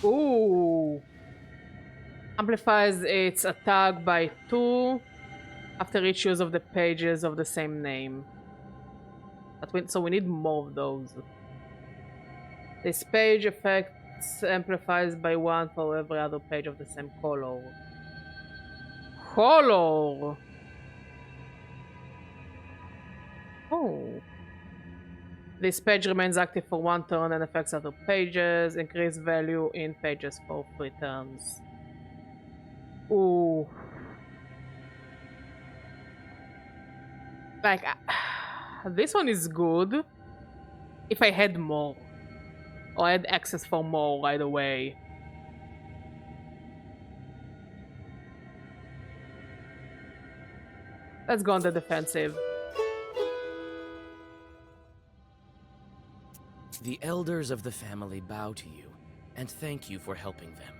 Ooh. Amplifies its attack by 2 after each use of the pages of the same name. So we need more of those. This page effect amplifies by 1 for every other page of the same color. Oh. This page remains active for 1 turn and affects other pages. Increase value in pages for 3 turns. Ooh. Like, this one is good if I had more. Or I had access for more right away. Let's go on the defensive. The elders of the family bow to you and thank you for helping them.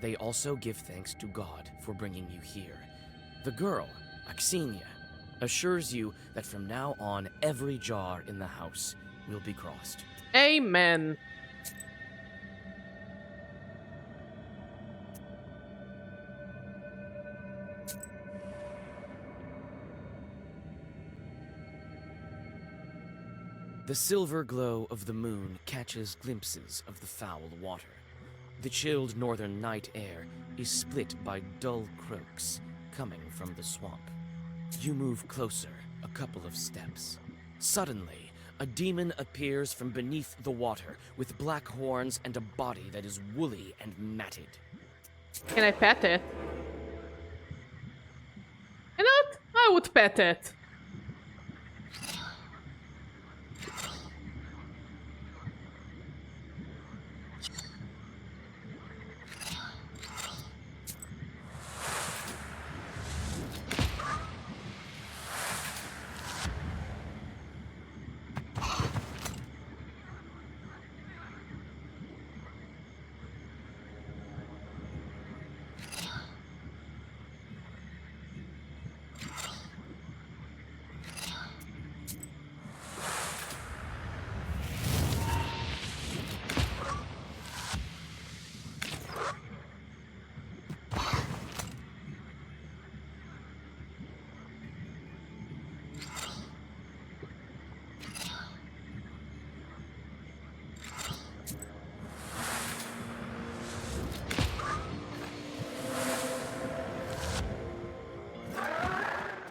They also give thanks to God for bringing you here. The girl, Axinia, assures you that from now on every jar in the house will be crossed. Amen. The silver glow of the moon catches glimpses of the foul water. The chilled northern night air is split by dull croaks coming from the swamp. You move closer, a couple of steps. Suddenly, a demon appears from beneath the water with black horns and a body that is woolly and matted. Can I pet it? You know what? I would pet it.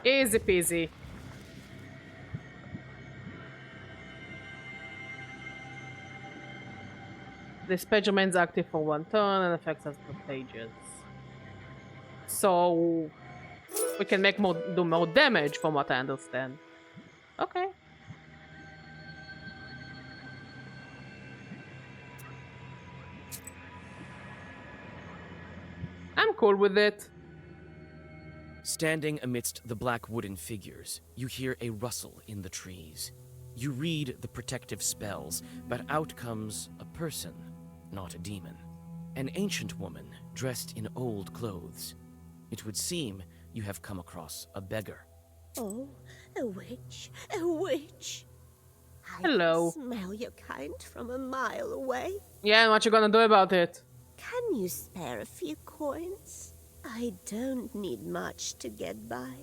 Easy peasy. This page remains active for 1 turn and affects us the pages. So we can do more damage from what I understand. Okay. I'm cool with it. Standing amidst the black wooden figures, you hear a rustle in the trees. You read the protective spells, but out comes a person, not a demon. An ancient woman dressed in old clothes. It would seem you have come across a beggar. Oh, a witch, a witch. Hello. I can smell your kind from a mile away. Yeah, and what you gonna do about it? Can you spare a few coins? I don't need much to get by.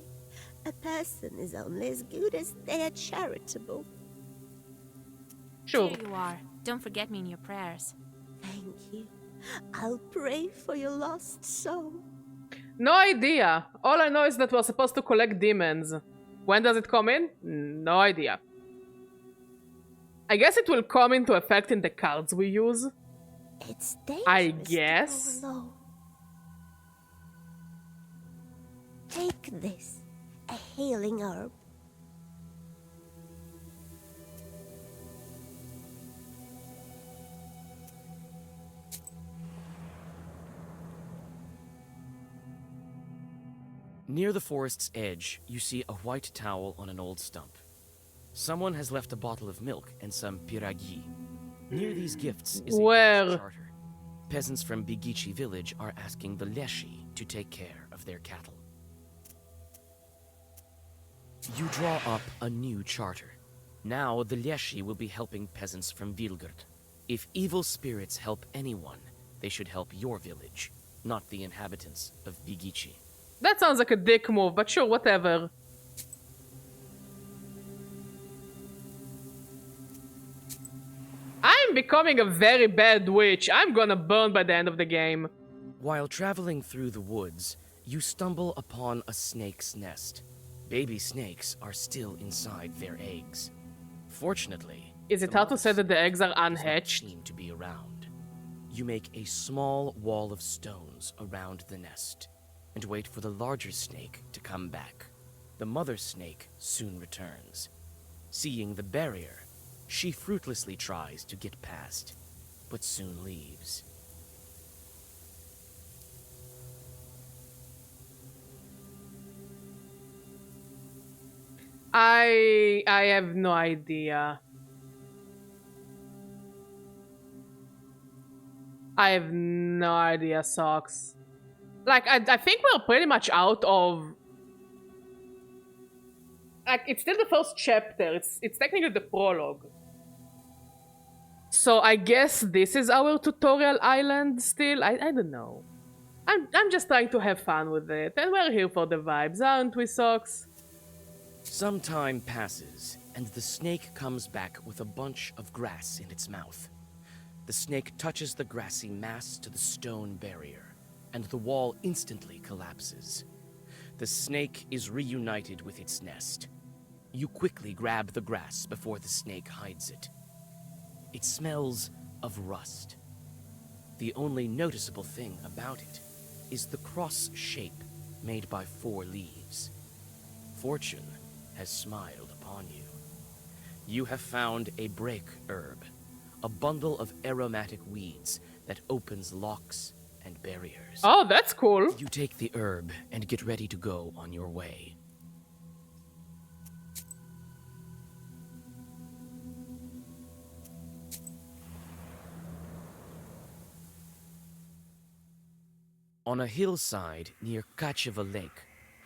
A person is only as good as they are charitable. Sure. Here you are. Don't forget me in your prayers. Thank you. I'll pray for your lost soul. No idea. All I know is that we're supposed to collect demons. When does it come in? No idea. I guess it will come into effect in the cards we use. It's dangerous I to guess. go alone. Take this, a healing herb. Near the forest's edge, you see a white towel on an old stump. Someone has left a bottle of milk and some piragi. Near these gifts is a Where? huge charter. Peasants from Bigici village are asking the Leshi to take care of their cattle. You draw up a new charter. Now the Leshi will be helping peasants from Vilgard. If evil spirits help anyone, they should help your village, not the inhabitants of Bigici. That sounds like a dick move, but sure, whatever. I'm becoming a very bad witch. I'm gonna burn by the end of the game. While traveling through the woods, you stumble upon a snake's nest. Baby snakes are still inside their eggs. Fortunately, Is it the hard to mother say that the snake eggs are does not unhatched? seem to be around. You make a small wall of stones around the nest and wait for the larger snake to come back. The mother snake soon returns. Seeing the barrier, she fruitlessly tries to get past, but soon leaves. I have no idea. I have no idea, Socks. Like, I think we're pretty much out of... Like, it's still the first chapter. It's technically the prologue. So I guess this is our tutorial island still? I don't know. I'm just trying to have fun with it. And we're here for the vibes, aren't we, Socks? Some time passes, and the snake comes back with a bunch of grass in its mouth. The snake touches the grassy mass to the stone barrier, and the wall instantly collapses. The snake is reunited with its nest. You quickly grab the grass before the snake hides it. It smells of rust. The only noticeable thing about it is the cross shape made by 4 leaves. Fortune has smiled upon you. You have found a break herb, a bundle of aromatic weeds that opens locks and barriers. Oh, that's cool. You take the herb and get ready to go on your way. On a hillside near Kacheva Lake,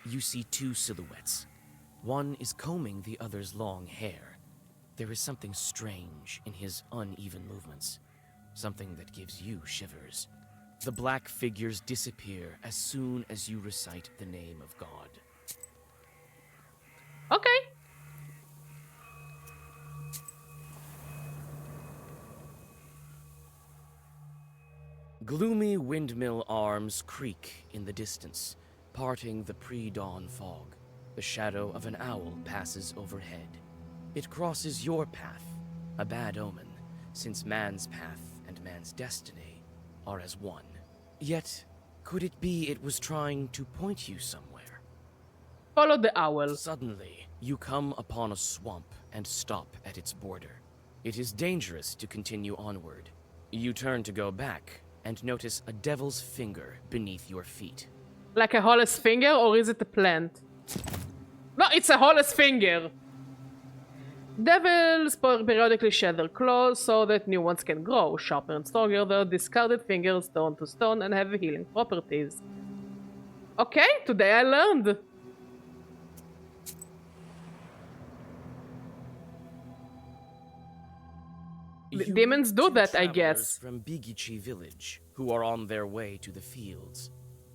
you see 2 silhouettes. One is combing the other's long hair. There is something strange in his uneven movements, something that gives you shivers. The black figures disappear as soon as you recite the name of God. Okay. Gloomy windmill arms creak in the distance, parting the pre-dawn fog. The shadow of an owl passes overhead. It crosses your path, a bad omen, since man's path and man's destiny are as one. Yet, could it be it was trying to point you somewhere? Follow the owl. Suddenly, you come upon a swamp and stop at its border. It is dangerous to continue onward. You turn to go back and notice a devil's finger beneath your feet. Like a Hollis finger, or is it a plant? No, it's a Hollis finger! Devils periodically shed their claws so that new ones can grow. Sharper and stronger, their discarded fingers turn to stone and have healing properties. Okay, today I learned. Demons do that, I guess. From Bigichi village, who are on their way to the fields.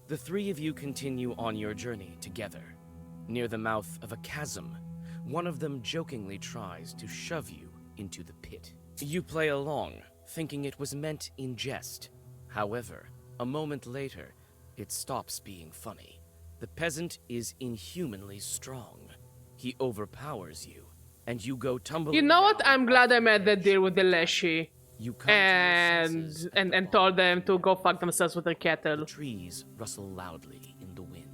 The 3 of you continue on your journey together. Near the mouth of a chasm, one of them jokingly tries to shove you into the pit. You play along, thinking it was meant in jest. However, a moment later, it stops being funny. The peasant is inhumanly strong. He overpowers you, and you go tumbling. You know what? down I'm glad off I made the that edge. deal with the Leshy. You come to your senses at the And told bottom them to go fuck themselves with their cattle. The trees rustle loudly in the wind.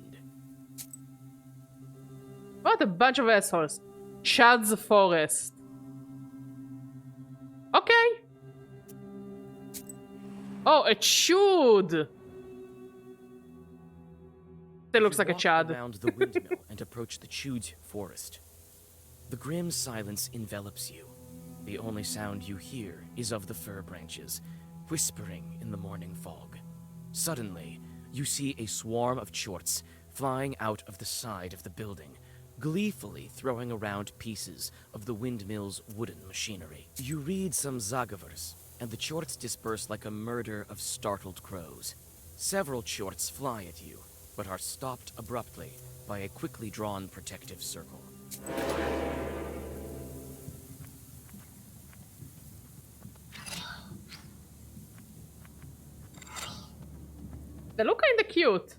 What a bunch of assholes. Chad's forest. Okay. Oh, a chud. It looks like a walk chad. around the windmill and approach the chewed forest. The grim silence envelops you. The only sound you hear is of the fir branches, whispering in the morning fog. Suddenly, you see a swarm of chorts flying out of the side of the building, gleefully throwing around pieces of the windmill's wooden machinery. You read some zagavers, and the chorts disperse like a murder of startled crows. Several chorts fly at you, but are stopped abruptly by a quickly drawn protective circle. They look kinda cute.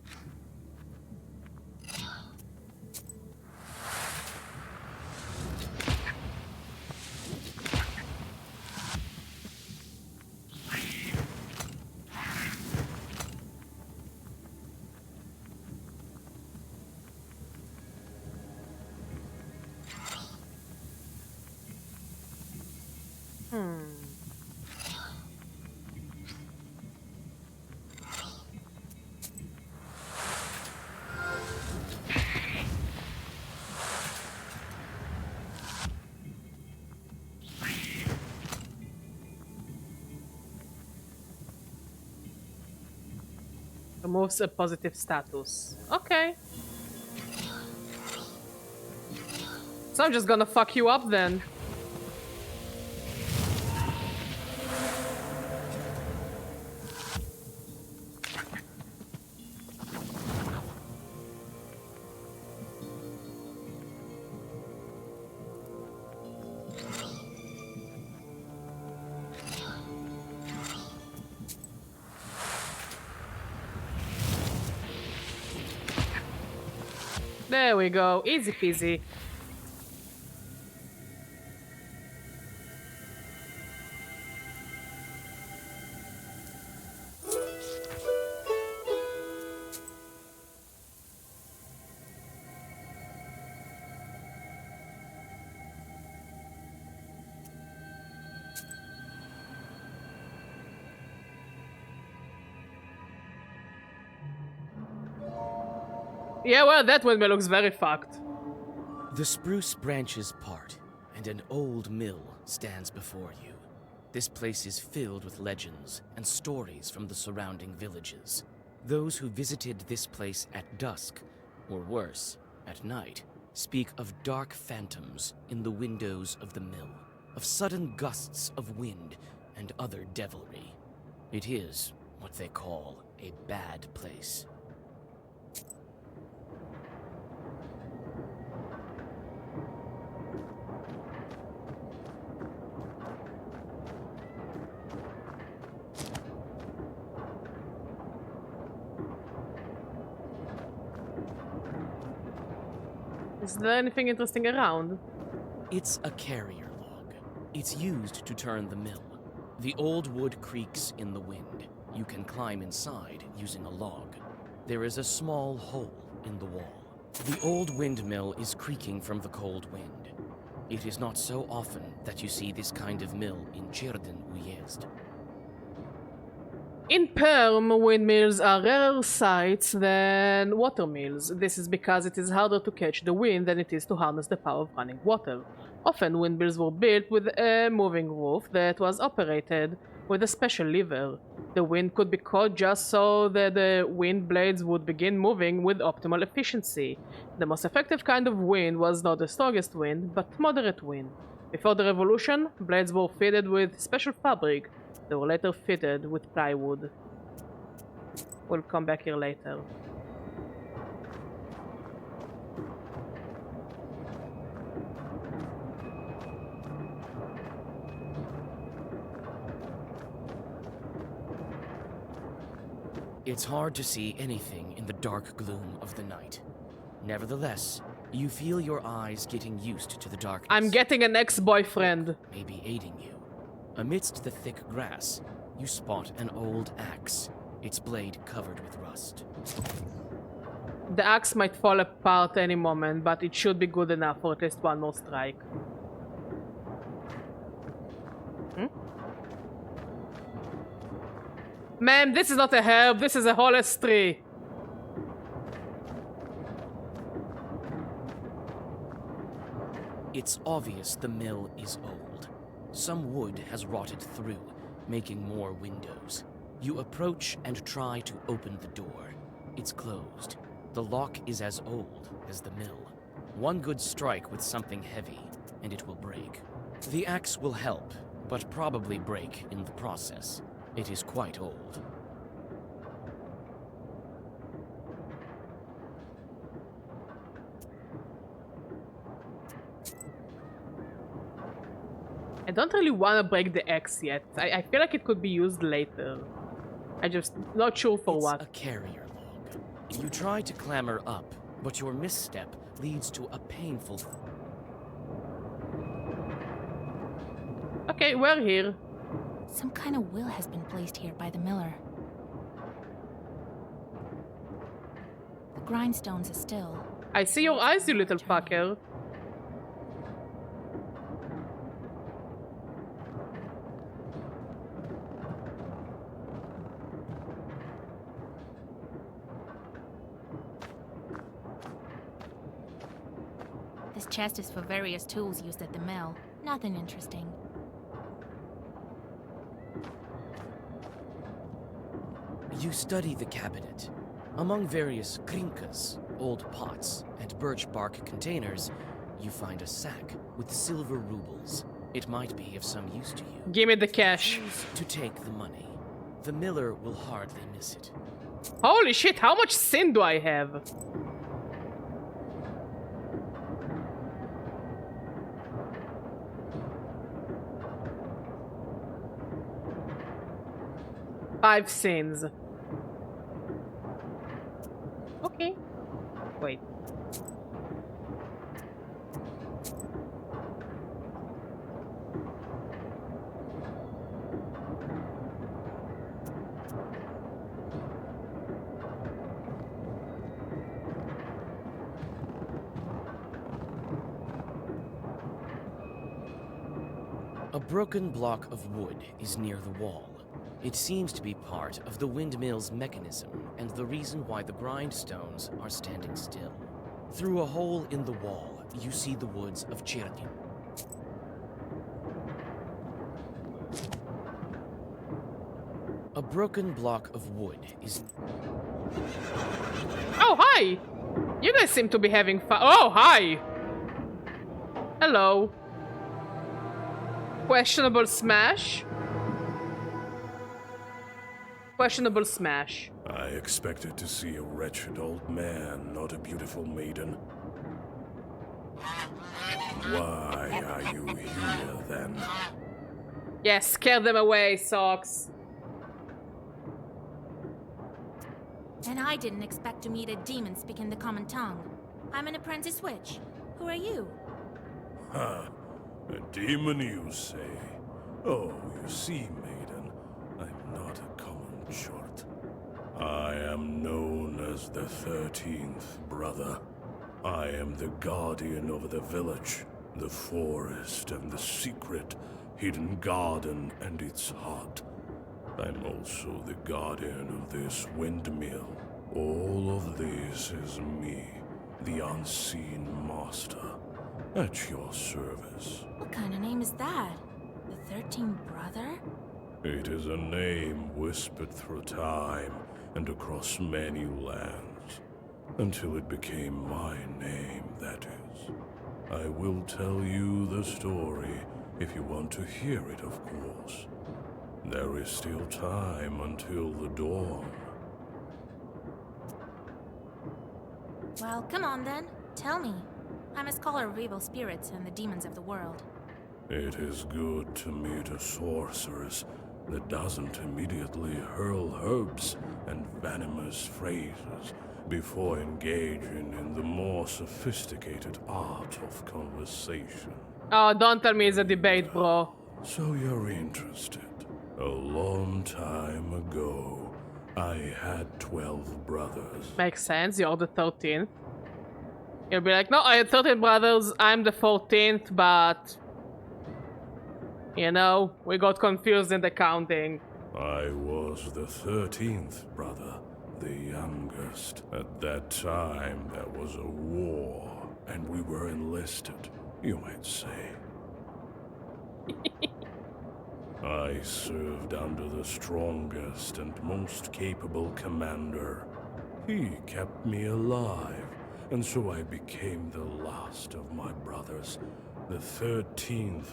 Removes a positive status. Okay. So I'm just gonna fuck you up then. There we go. Easy peasy. Yeah, well, that windmill looks very fucked. The spruce branches part, and an old mill stands before you. This place is filled with legends and stories from the surrounding villages. Those who visited this place at dusk, or worse, at night, speak of dark phantoms in the windows of the mill, of sudden gusts of wind and other devilry. It is what they call a bad place. Is there anything interesting around? It's a carrier log. It's used to turn the mill. The old wood creaks in the wind. You can climb inside using a log. There is a small hole in the wall. The old windmill is creaking from the cold wind. It is not so often that you see this kind of mill in Cirden Uyezd. In Perm, windmills are rarer sights than water mills. This is because it is harder to catch the wind than it is to harness the power of running water. Often, windmills were built with a moving roof that was operated with a special lever. The wind could be caught just so that the wind blades would begin moving with optimal efficiency. The most effective kind of wind was not the strongest wind, but moderate wind. Before the revolution, blades were fitted with special fabric. They were later fitted with plywood. We'll come back here later. It's hard to see anything in the dark gloom of the night. Nevertheless, you feel your eyes getting used to the darkness. I'm getting an ex-boyfriend. Maybe aiding you. Amidst the thick grass, you spot an old axe, its blade covered with rust. The axe might fall apart any moment, but it should be good enough for at least one more strike. Ma'am, this is not a herb, this is a hollis tree. It's obvious the mill is old. Some wood has rotted through, making more windows. You approach and try to open the door. It's closed. The lock is as old as the mill. One good strike with something heavy, and it will break. The axe will help, but probably break in the process. It is quite old. I don't really want to break the axe yet. I feel like it could be used later. I'm just not sure for what. It's a carrier log. You try to clamber up, but your misstep leads to a painful... Okay, we're here. Some kind of will has been placed here by the miller. The grindstones are still. I see your eyes, you little fucker. This chest is for various tools used at the mill. Nothing interesting. You study the cabinet. Among various krinkas, old pots, and birch bark containers, you find a sack with silver rubles. It might be of some use to you. Give me the cash. Choose to take the money. The miller will hardly miss it. Holy shit, how much sin do I have? Five sins. Okay. Wait. A broken block of wood is near the wall. It seems to be part of the windmill's mechanism and the reason why the grindstones are standing still. Through a hole in the wall, you see the woods of Cherkin. A broken block of wood is... Oh, hi! You guys seem to be having fun. Oh, hi! Hello. Questionable smash? Questionable smash. I expected to see a wretched old man, not a beautiful maiden. Why are you here, then? Yes, scare them away, Socks. And I didn't expect to meet a demon speaking the common tongue. I'm an apprentice witch. Who are you? Huh. A demon, you say? Oh, you see, maiden, I'm not a common short. I am known as the 13th brother. I am the guardian of the village, the forest, and the secret hidden garden and its heart. I'm also the guardian of this windmill. All of this is me, the unseen master, at your service. What kind of name is that? The 13th brother? It is a name whispered through time and across many lands, until it became my name, that is. I will tell you the story if you want to hear it, of course. There is still time until the dawn. Well, come on then. Tell me. I'm a scholar of evil spirits and the demons of the world. It is good to meet a sorceress that doesn't immediately hurl herbs and venomous phrases before engaging in the more sophisticated art of conversation. Oh, don't tell me it's a debate, bro. So you're interested. A long time ago, I had 12 brothers. Makes sense, you're the 13th. You'll be like, no, I had 13 brothers, I'm the 14th, but... You know, we got confused in the counting. I was the 13th brother, the youngest. At that time, there was a war, and we were enlisted, you might say. I served under the strongest and most capable commander. He kept me alive, and so I became the last of my brothers, the 13th,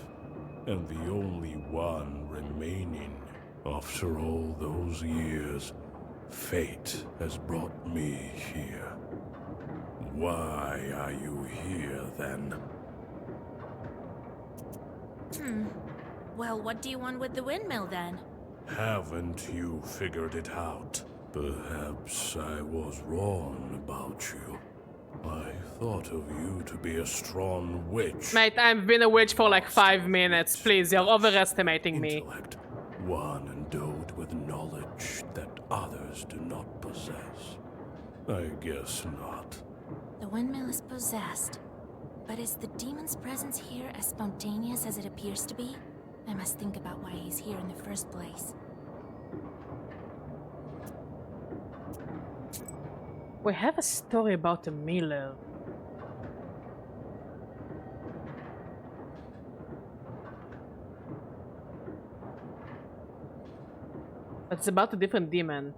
and the only one remaining. After all those years, fate has brought me here. Why are you here, then? Well, what do you want with the windmill then? Haven't you figured it out? Perhaps I was wrong about you. I thought of you to be a strong witch. Mate, I've been a witch for like 5 minutes. Please, you're overestimating me. Intellect, one endowed with knowledge that others do not possess. I guess not. The windmill is possessed. But is the demon's presence here as spontaneous as it appears to be? I must think about why he's here in the first place. We have a story about a miller. But it's about a different demon.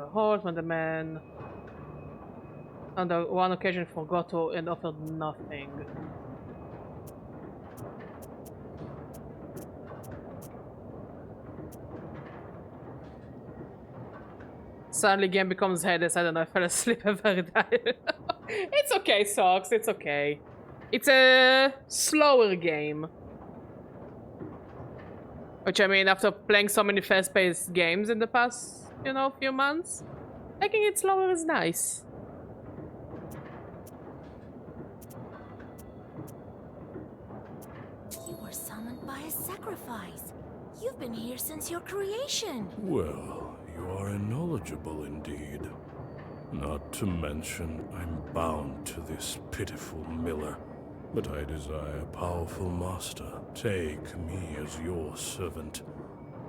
horse when the man on the one occasion forgot to and offered nothing. Suddenly game becomes headless. I don't know, I fell asleep every time. It's okay, Socks, it's okay. It's a slower game. Which I mean, after playing so many fast-paced games in the past, you know, few months, taking it slower is nice. You were summoned by a sacrifice. You've been here since your creation. Well, you are knowledgeable indeed. Not to mention, I'm bound to this pitiful miller. But I desire a powerful master. Take me as your servant.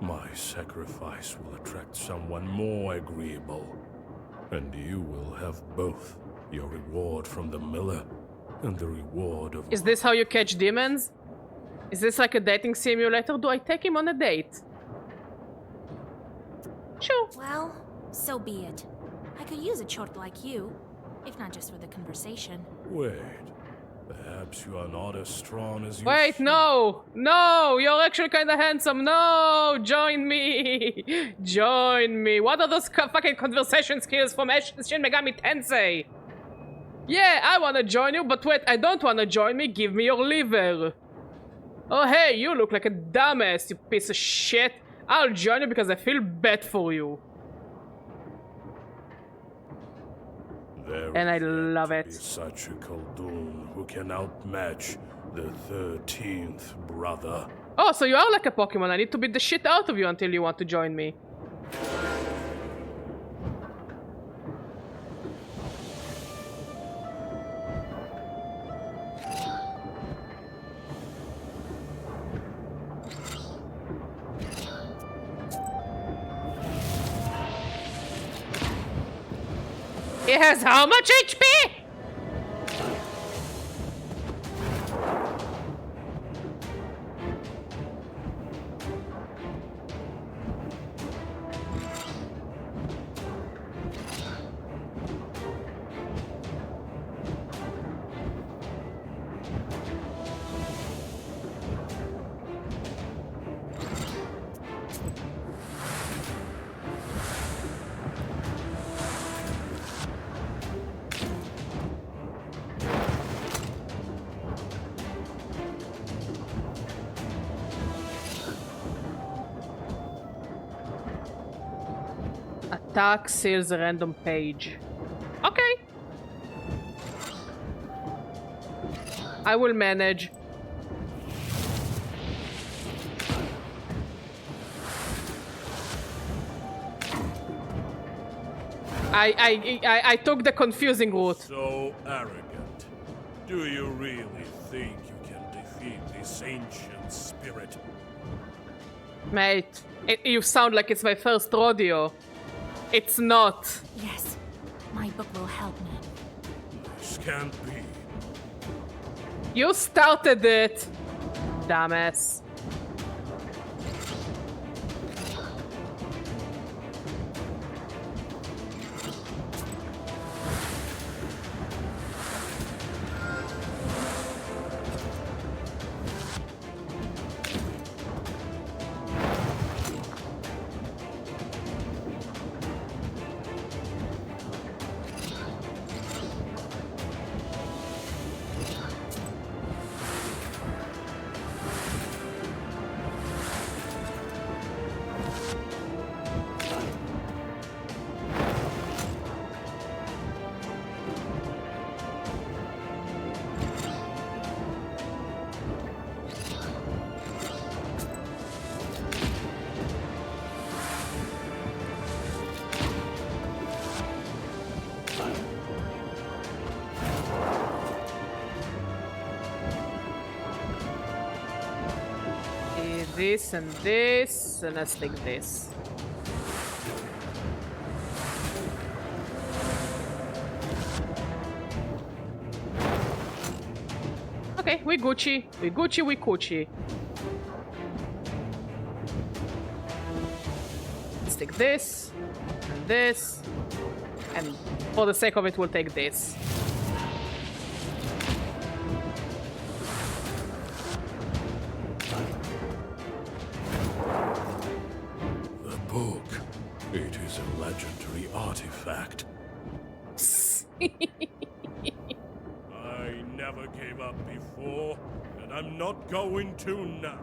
My sacrifice will attract someone more agreeable. And you will have both. Your reward from the miller and the reward of... Is this how you catch demons? Is this like a dating simulator? Do I take him on a date? Sure. Well, so be it. I could use a chort like you, if not just for the conversation. Wait. Perhaps you are not as strong as you... Wait, no! No! You're actually kinda handsome! No! Join me! Join me! What are those fucking conversation skills from Shin Megami Tensei? Yeah, I wanna join you, but wait, I don't wanna join me. Give me your liver. Oh, hey, you look like a dumbass, you piece of shit. I'll join you because I feel bad for you. And I love it. Such a Khaldun who can outmatch the 13th brother. Oh, so you are like a Pokemon. I need to beat the shit out of you until you want to join me. It has how much HP? Attack seals a random page. Okay. I will manage. I took the confusing route. So arrogant. Do you really think you can defeat this ancient spirit? Mate, you sound like it's my first rodeo. It's not. Yes, my book will help me. This can't be. You started it, dumbass. This and this, and let's take this. Okay, we Gucci, we Gucci, we Gucci. Let's take this. And this. And for the sake of it, we'll take this. The book. It is a legendary artifact. I never gave up before, and I'm not going to now.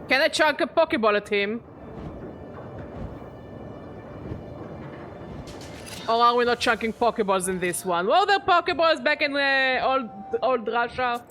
Can I chunk a Pokeball at him? Or are we not chunking Pokeballs in this one? Well, there are Pokeballs back in old Russia.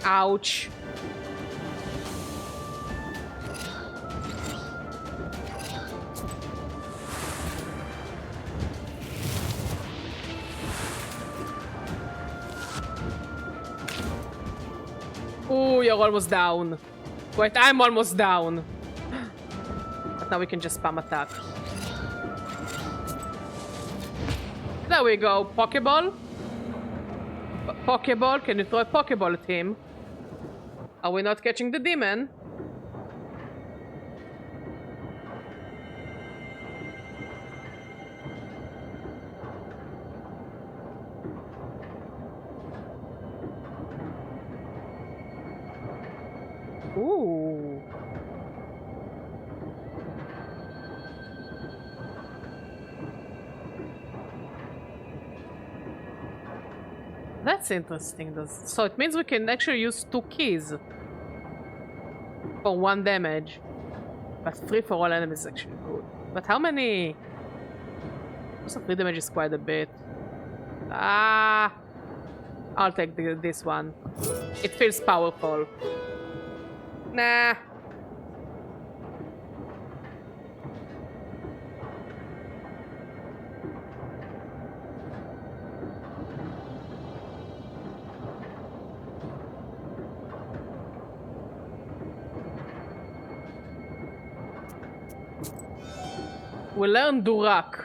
Ouch. Ooh, you're almost down. Wait, I'm almost down. But now we can just spam attack. There we go. Pokeball. Pokeball, can you throw a Pokeball at him? Are we not catching the demon? Ooh. That's interesting. So it means we can actually use 2 keys for 1 damage. But 3 for all enemies is actually good. But how many? Also 3 damage is quite a bit. Ah, I'll take this one. It feels powerful. Nah. We learn Durak.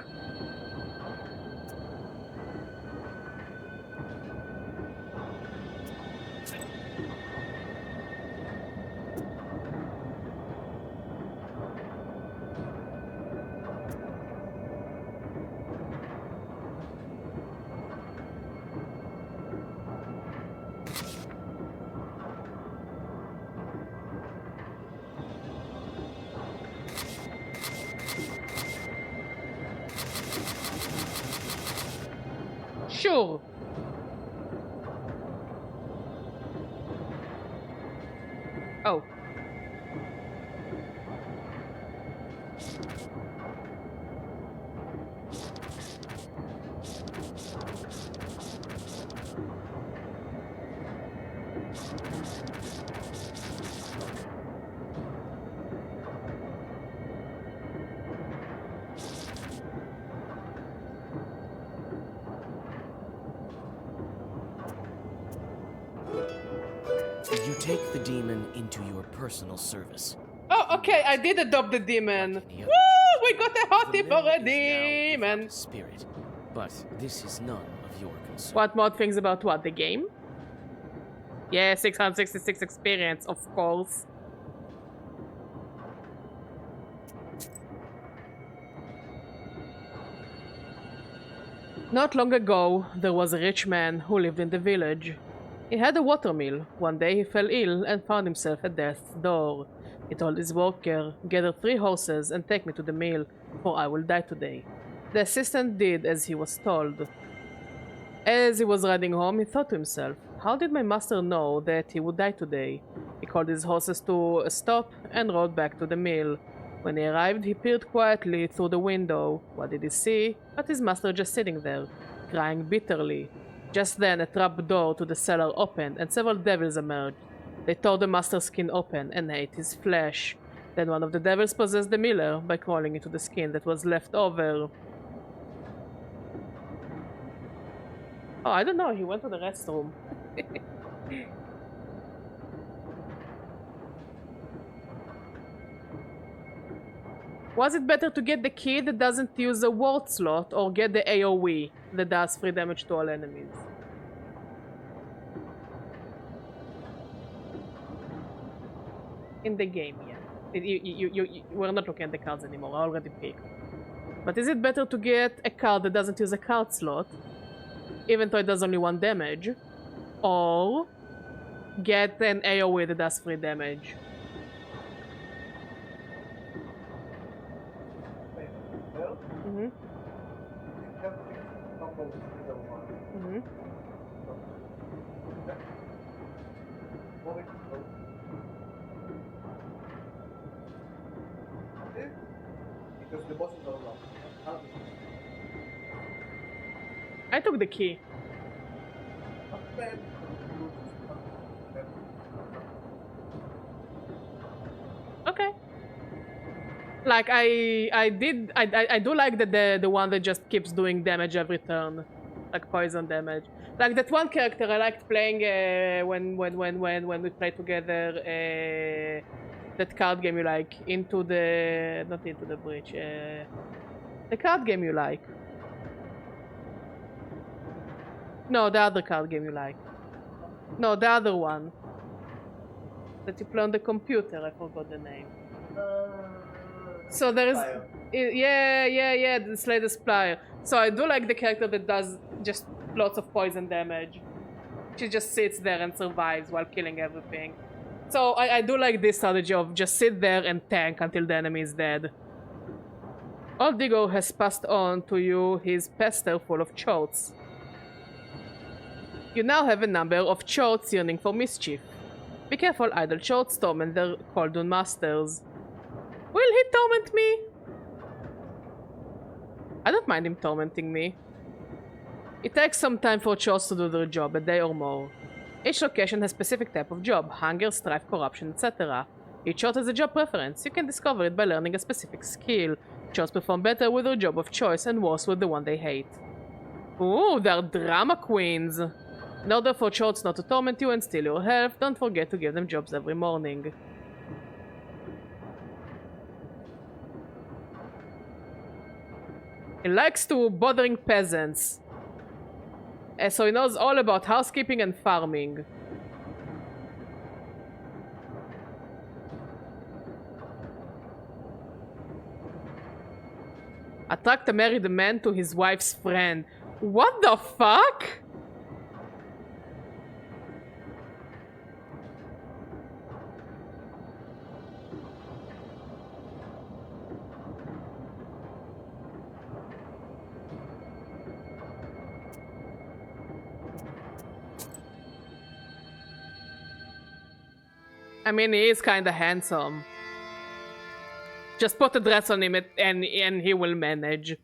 Sure. Oh. You take the demon into your personal service. Oh, okay, I did adopt the demon. Woo! We got a hottie for a demon. Spirit, but this is none of your concern. What more things about what? The game? Yeah, 666 experience, of course. Not long ago, there was a rich man who lived in the village. He had a watermill. One day he fell ill and found himself at death's door. He told his worker, "Gather 3 horses and take me to the mill, for I will die today." The assistant did as he was told. As he was riding home, he thought to himself, "How did my master know that he would die today?" He called his horses to a stop and rode back to the mill. When he arrived, he peered quietly through the window. What did he see? But his master just sitting there, crying bitterly. Just then, a trap door to the cellar opened, and several devils emerged. They tore the master's skin open and ate his flesh. Then one of the devils possessed the miller by crawling into the skin that was left over. Oh, I don't know. He went to the restroom. Was it better to get the key that doesn't use a ward slot or get the AoE that does 3 damage to all enemies? In the game, yeah. We're not looking at the cards anymore. I already picked. But is it better to get a card that doesn't use a card slot, even though it does only 1 damage, or get an AoE that does 3 damage? Mm-hmm. Mm-hmm. I took the key. Okay. Like I do like the one that just keeps doing damage every turn, like poison damage. Like that one character I liked playing when we played together. That card game you like, not Into the Breach. The card game you like. No, the other card game you like. No, the other one that you play on the computer. I forgot the name. So there is, yeah, the Slay the Spire. So I do like the character that does just lots of poison damage. She just sits there and survives while killing everything. So I do like this strategy of just sit there and tank until the enemy is dead. Old Digger has passed on to you his pester full of chotes. You now have a number of chotes yearning for mischief. Be careful, idle chotes torment their Koldun masters. Will he torment me? I don't mind him tormenting me. It takes some time for chotes to do their job, a day or more. Each location has a specific type of job, hunger, strife, corruption, etc. Each chote has a job preference. You can discover it by learning a specific skill. Chotes perform better with their job of choice and worse with the one they hate. Ooh, they're drama queens. In order for chotes not to torment you and steal your health, don't forget to give them jobs every morning. He likes to bothering peasants. So he knows all about housekeeping and farming. Attract a married man to his wife's friend. What the fuck? I mean, he is kinda handsome. Just put a dress on him and he will manage.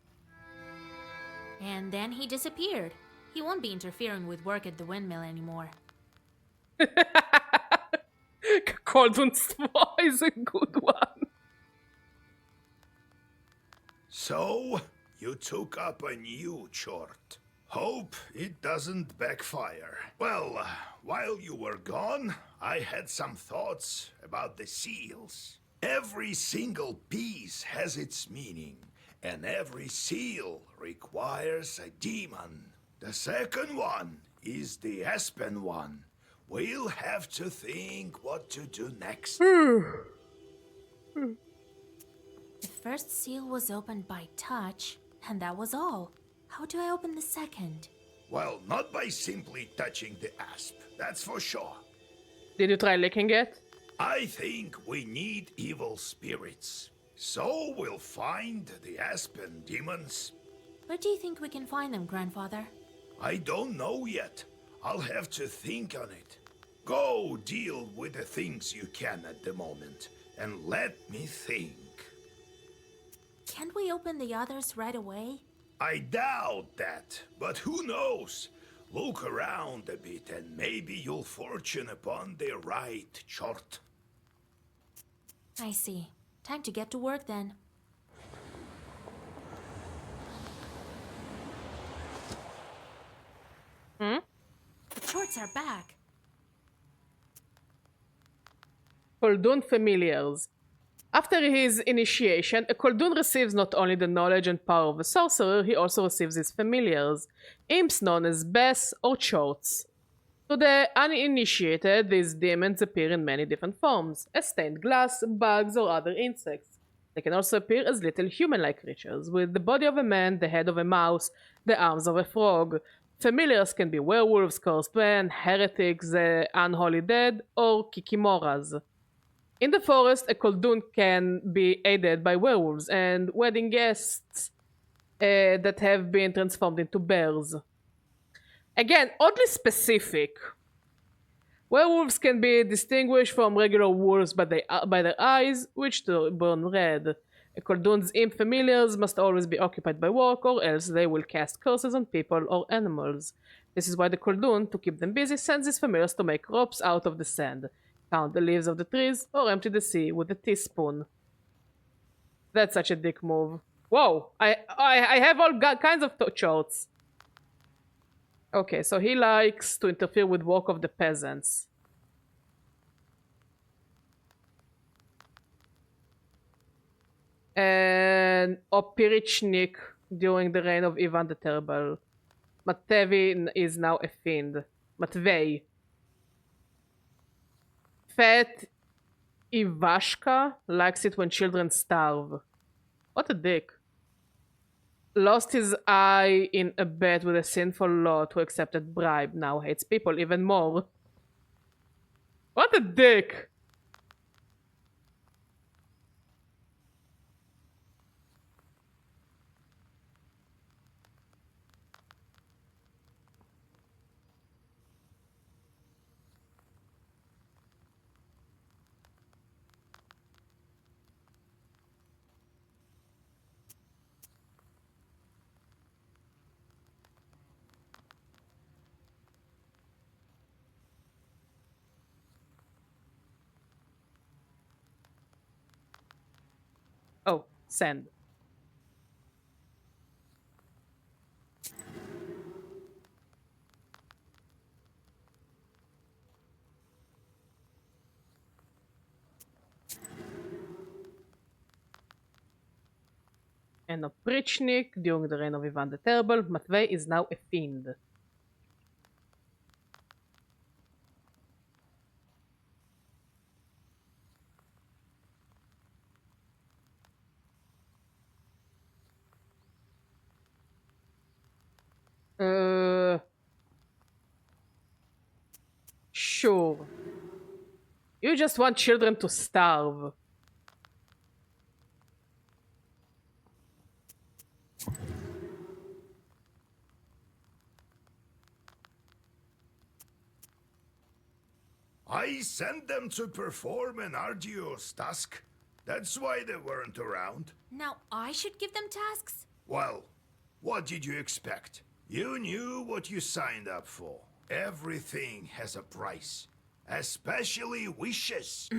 And then he disappeared. He won't be interfering with work at the windmill anymore. Koldun's is a good one. So, you took up a new chort. Hope it doesn't backfire. Well, while you were gone, I had some thoughts about the seals. Every single piece has its meaning, and every seal requires a demon. The second one is the Aspen one. We'll have to think what to do next. The first seal was opened by touch, and that was all. How do I open the second? Well, not by simply touching the asp, that's for sure. Did you try licking it? I think we need evil spirits. So we'll find the Aspen demons. Where do you think we can find them, Grandfather? I don't know yet. I'll have to think on it. Go deal with the things you can at the moment, and let me think. Can't we open the others right away? I doubt that, but who knows? Look around a bit and maybe you'll fortune upon the right chart. I see. Time to get to work then. hiccups are back. Koldun familiars. After his initiation, a Koldun receives not only the knowledge and power of a sorcerer, he also receives his familiars, imps known as Bess or Chorts. To the uninitiated, these demons appear in many different forms, as stained glass, bugs, or other insects. They can also appear as little human-like creatures, with the body of a man, the head of a mouse, the arms of a frog. Familiars can be werewolves, cursed men, heretics, the unholy dead, or kikimoras. In the forest, a Koldun can be aided by werewolves and wedding guests that have been transformed into bears. Again, oddly specific. Werewolves can be distinguished from regular wolves by their eyes, which burn red. A Koldun's imp familiars must always be occupied by work, or else they will cast curses on people or animals. This is why the Koldun, to keep them busy, sends his familiars to make ropes out of the sand, count the leaves of the trees, or empty the sea with a teaspoon. That's such a dick move. Whoa! I have all kinds of charts. Okay, so he likes to interfere with work of the peasants. And Opirichnik during the reign of Ivan the Terrible. Matvey is now a fiend. Matvey. Fat Ivashka likes it when children starve. What a dick. Lost his eye in a bet with a sinful lot who accepted bribe, now hates people even more. What a dick! Oh, send. And Oprichnik, during the reign of Ivan the Terrible, Matvey is now a fiend. Sure. You just want children to starve. I sent them to perform an arduous task. That's why they weren't around. Now I should give them tasks? Well, what did you expect? You knew what you signed up for. Everything has a price, especially wishes.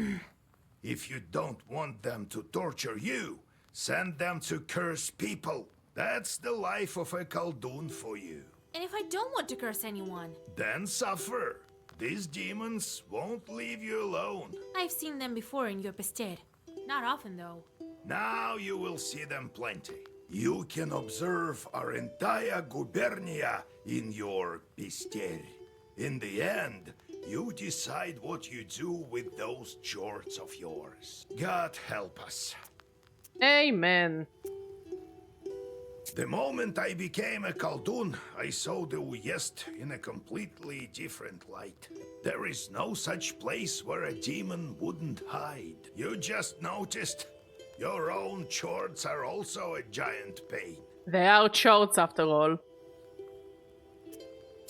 If you don't want them to torture you, send them to curse people. That's the life of a Khaldun for you. And if I don't want to curse anyone? Then suffer. These demons won't leave you alone. I've seen them before in your Pester. Not often, though. Now you will see them plenty. You can observe our entire gubernia in your Pester. In the end, you decide what you do with those chorts of yours. God help us. Amen. The moment I became a Khaldun, I saw the Uyest in a completely different light. There is no such place where a demon wouldn't hide. You just noticed? Your own chorts are also a giant pain. They are charts after all.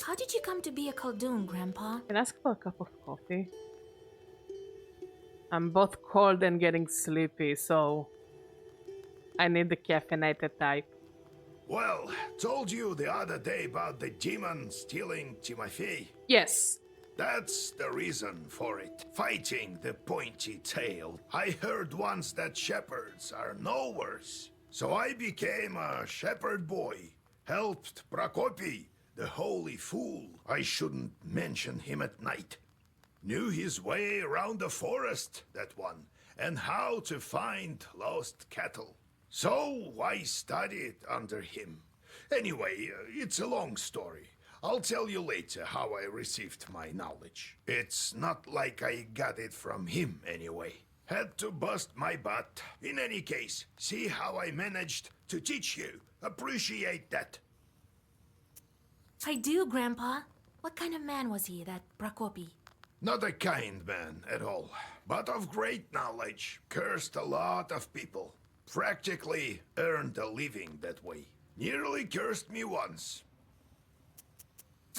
How did you come to be a Khaldun, Grandpa? Can I ask for a cup of coffee? I'm both cold and getting sleepy, so I need the caffeinated type. Well, told you the other day about the demon stealing Timofey. Yes. That's the reason for it. Fighting the pointy tail. I heard once that shepherds are no worse. So I became a shepherd boy. Helped Prokopy, the holy fool, I shouldn't mention him at night. Knew his way around the forest, that one, and how to find lost cattle. So I studied under him. Anyway, it's a long story. I'll tell you later how I received my knowledge. It's not like I got it from him anyway. Had to bust my butt. In any case, see how I managed to teach you. Appreciate that. I do, Grandpa. What kind of man was he, that Prokopi? Not a kind man at all, but of great knowledge. Cursed a lot of people. Practically earned a living that way. Nearly cursed me once.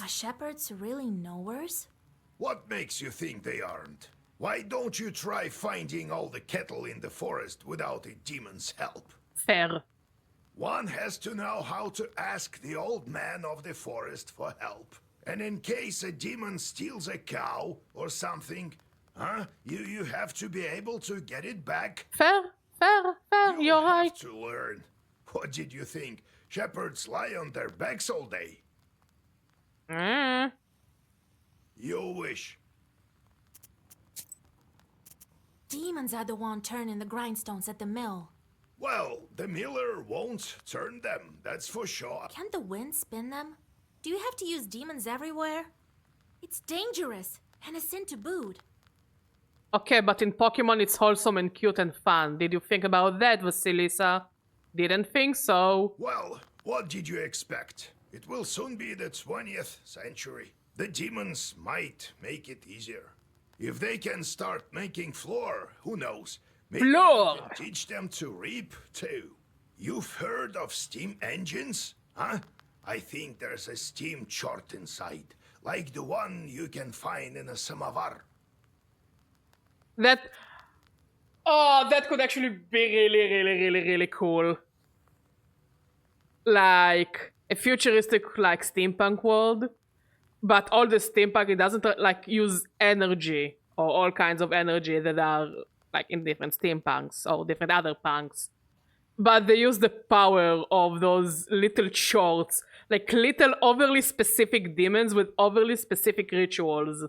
Are shepherds really knowers? What makes you think they aren't? Why don't you try finding all the cattle in the forest without a demon's help? Fair. One has to know how to ask the old man of the forest for help. And in case a demon steals a cow or something, you have to be able to get it back. Fair. You're have right. to learn. What did you think? Shepherds lie on their backs all day. You wish. Demons are the one turning the grindstones at the mill. Well, the miller won't turn them, that's for sure. Can't the wind spin them? Do you have to use demons everywhere? It's dangerous, and a sin to boot. Okay, but in Pokemon it's wholesome and cute and fun. Did you think about that, Vasilisa? Didn't think so. Well, what did you expect? It will soon be the 20th century. The demons might make it easier. If they can start making floor, who knows? Maybe Floor! we can teach them to reap, too. You've heard of steam engines? Huh? I think there's a steam chart inside, like the one you can find in a samovar. That could actually be really cool. Like a futuristic, like steampunk world, but all the steampunk, it doesn't like use energy or all kinds of energy that are like in different steampunks or different other punks, but they use the power of those little shorts, like little overly specific demons with overly specific rituals.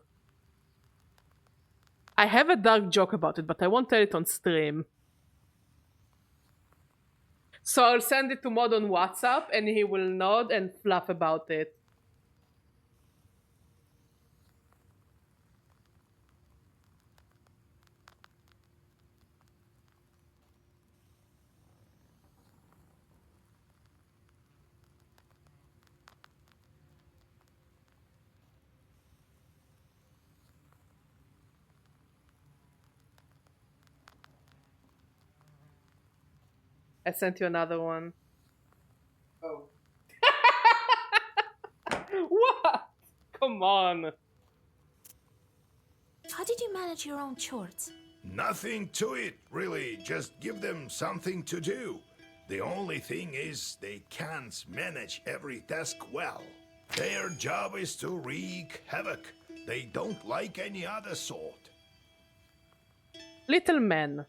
I have a dark joke about it, but I won't tell it on stream. So I'll send it to Mod on WhatsApp and he will nod and fluff about it. I sent you another one. Oh. What? Come on. How did you manage your own chores? Nothing to it, really. Just give them something to do. The only thing is they can't manage every task well. Their job is to wreak havoc. They don't like any other sort. Little man.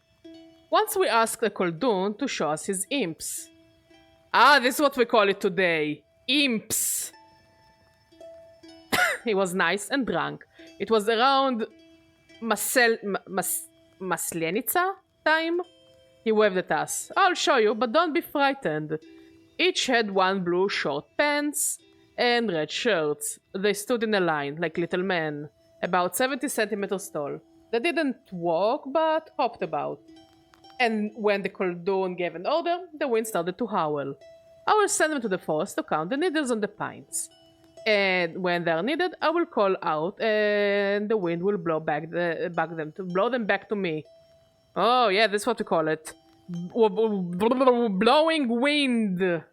Once we asked a Koldun to show us his imps. Ah, this is what we call it today. Imps. He was nice and drunk. It was around Maslenica time. He waved at us. I'll show you, but don't be frightened. Each had one blue short pants and red shirts. They stood in a line, like little men, about 70 centimeters tall. They didn't walk, but hopped about. And when the Koldun gave an order, the wind started to howl. I will send them to the forest to count the needles on the pines. And when they are needed, I will call out and the wind will blow blow them back to me. Oh yeah, that's what we call it. Blowing wind.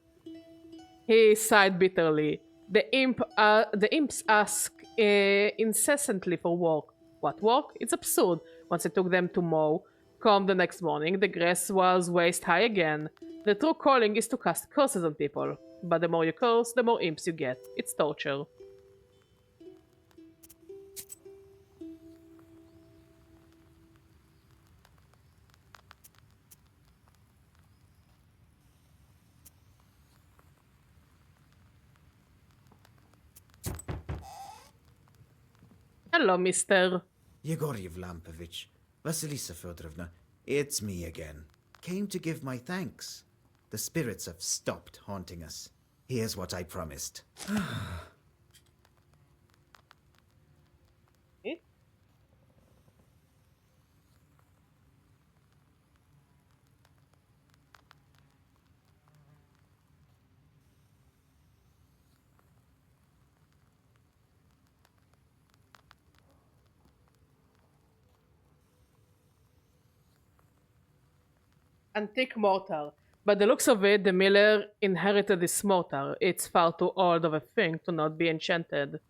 He sighed bitterly. The imps ask incessantly for work. What work? It's absurd. Once I took them to mow, come the next morning, the grass was waist high again. The true calling is to cast curses on people. But the more you curse, the more imps you get. It's torture. Hello, mister. Yegor Yevlampovich, Vasilisa Fedorovna, it's me again. Came to give my thanks. The spirits have stopped haunting us. Here's what I promised. Eh? Antique mortar. By the looks of it, the miller inherited this mortar. It's far too old of a thing to not be enchanted.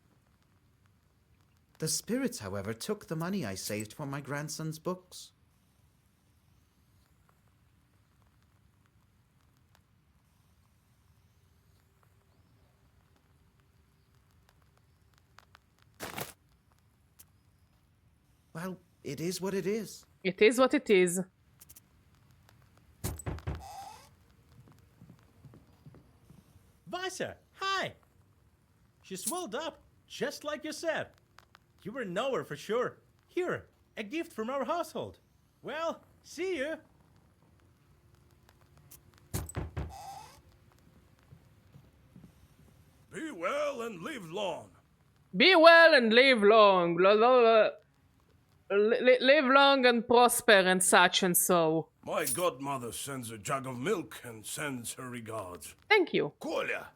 The spirits, however, took the money I saved for my grandson's books. Well, it is what it is. It is what it is. Vasa, hi! She swelled up, just like you said. You were nowhere for sure. Here, a gift from our household. Well, see you. Be well and live long. Be well and live long. Live long and prosper and such and so. My godmother sends a jug of milk and sends her regards. Thank you. Kolya,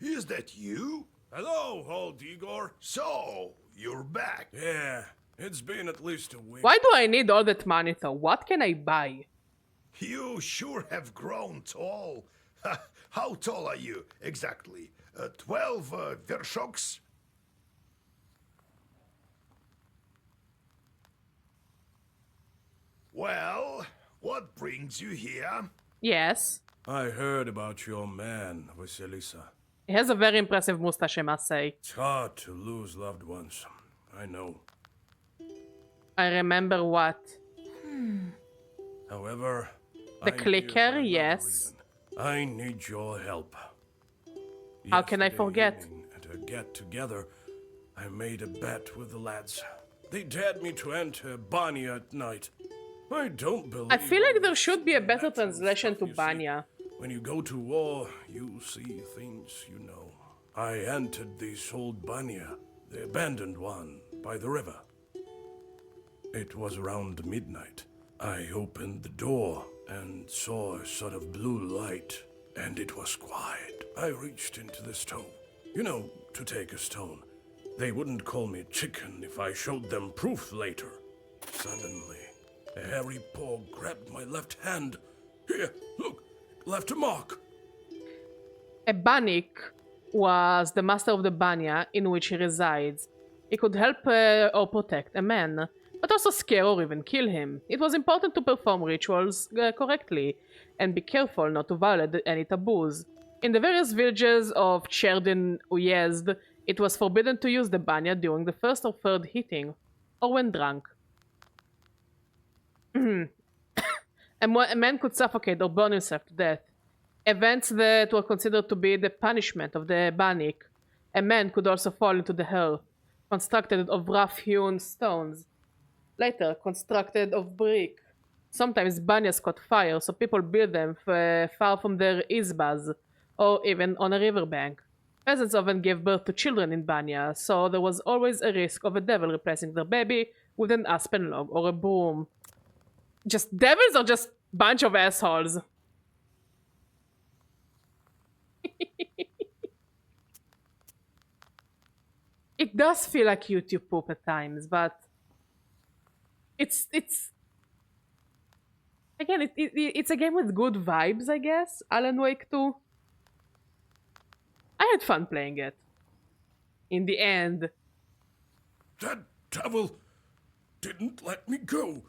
is that you? Hello, old Igor. So, you're back. Yeah, it's been at least a week. Why do I need all that money though? What can I buy? You sure have grown tall. How tall are you, exactly? 12 vershoks? Well, what brings you here? Yes. I heard about your man, Vasilisa. He has a very impressive mustache, I must say. It's hard to lose loved ones. I know. I remember what? However, The I'm here clicker, for another yes. reason. I need your help. How can I Yesterday forget? evening, at a get-together, I made a bet with the lads. They dared me to enter Banya at night. I don't believe. I feel like all there this should be a better supernatural translation stuff to you see. Banya. When you go to war, you see things you know. I entered this old Banya, the abandoned one, by the river. It was around midnight. I opened the door and saw a sort of blue light, and it was quiet. I reached into the stove. You know, to take a stone. They wouldn't call me chicken if I showed them proof later. Suddenly, a hairy paw grabbed my left hand. Here, look, left a mark. A Banik was the master of the Banya in which he resides. He could help or protect a man, but also scare or even kill him. It was important to perform rituals correctly and be careful not to violate any taboos. In the various villages of Cherdin Uyezd, it was forbidden to use the Banya during the first or third hitting, or when drunk. A man could suffocate or burn himself to death. Events that were considered to be the punishment of the Banik. A man could also fall into the hell, constructed of rough-hewn stones, later constructed of brick. Sometimes banyas caught fire, so people built them far from their izbas, or even on a riverbank. Peasants often gave birth to children in banya, so there was always a risk of a devil replacing their baby with an aspen log or a broom. Just devils or just bunch of assholes? It does feel like YouTube poop at times, but it's again it's a game with good vibes, I guess. Alan Wake 2. I had fun playing it. In the end. That devil didn't let me go.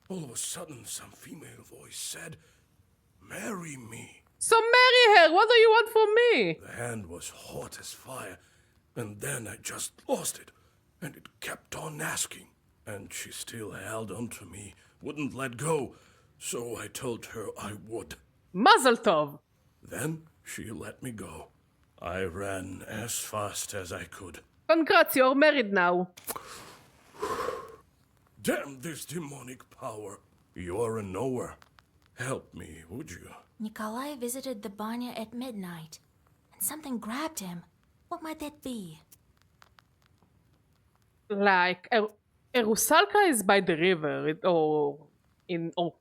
All of a sudden, some female voice said, "Marry me." So marry her! What do you want from me? The hand was hot as fire, and then I just lost it, and it kept on asking. And she still held on to me, wouldn't let go, so I told her I would. Mazel tov! Then she let me go. I ran as fast as I could. Congrats, you're married now. Damn this demonic power. You're a knower. Help me, would you? Nikolai visited the banya at midnight, and something grabbed him. What might that be? Like, a rusalka is by the river, or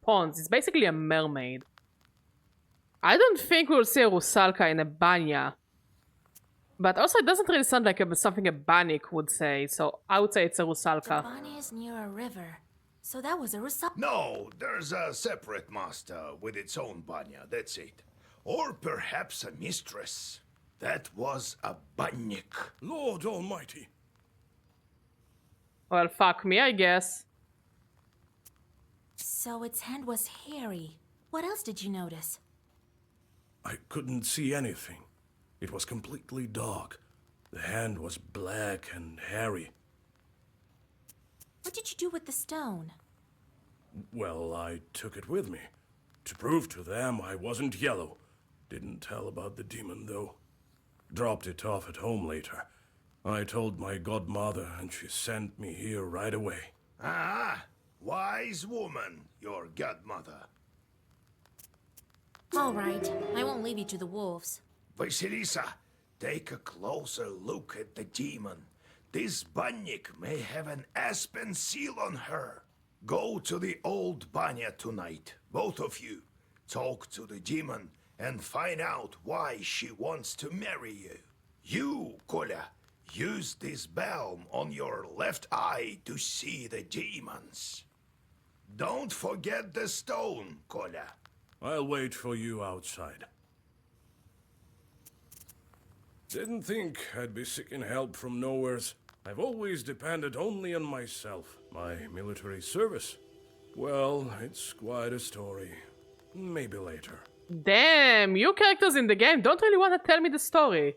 ponds. It's basically a mermaid. I don't think we'll see a rusalka in a banya. But also, it doesn't really sound like something a banik would say, so I would say it's a The rusalka. banya is near a river, so that was a rusal. No, there's a separate master with its own banya, that's it. Or perhaps a mistress. That was a bannik. Lord Almighty. Well, fuck me, I guess. So its hand was hairy. What else did you notice? I couldn't see anything. It was completely dark. The hand was black and hairy. What did you do with the stone? Well, I took it with me. To prove to them I wasn't yellow. Didn't tell about the demon, though. Dropped it off at home later. I told my godmother, and she sent me here right away. Ah, wise woman, your godmother. All right, I won't leave you to the wolves. Vasilisa, take a closer look at the demon. This bannik may have an aspen seal on her. Go to the old banya tonight, both of you. Talk to the demon and find out why she wants to marry you. You, Kolya, use this balm on your left eye to see the demons. Don't forget the stone, Kolya. I'll wait for you outside. Didn't think I'd be seeking help from nowheres. I've always depended only on myself. My military service. Well, it's quite a story. Maybe later. Damn, you characters in the game don't really want to tell me the story.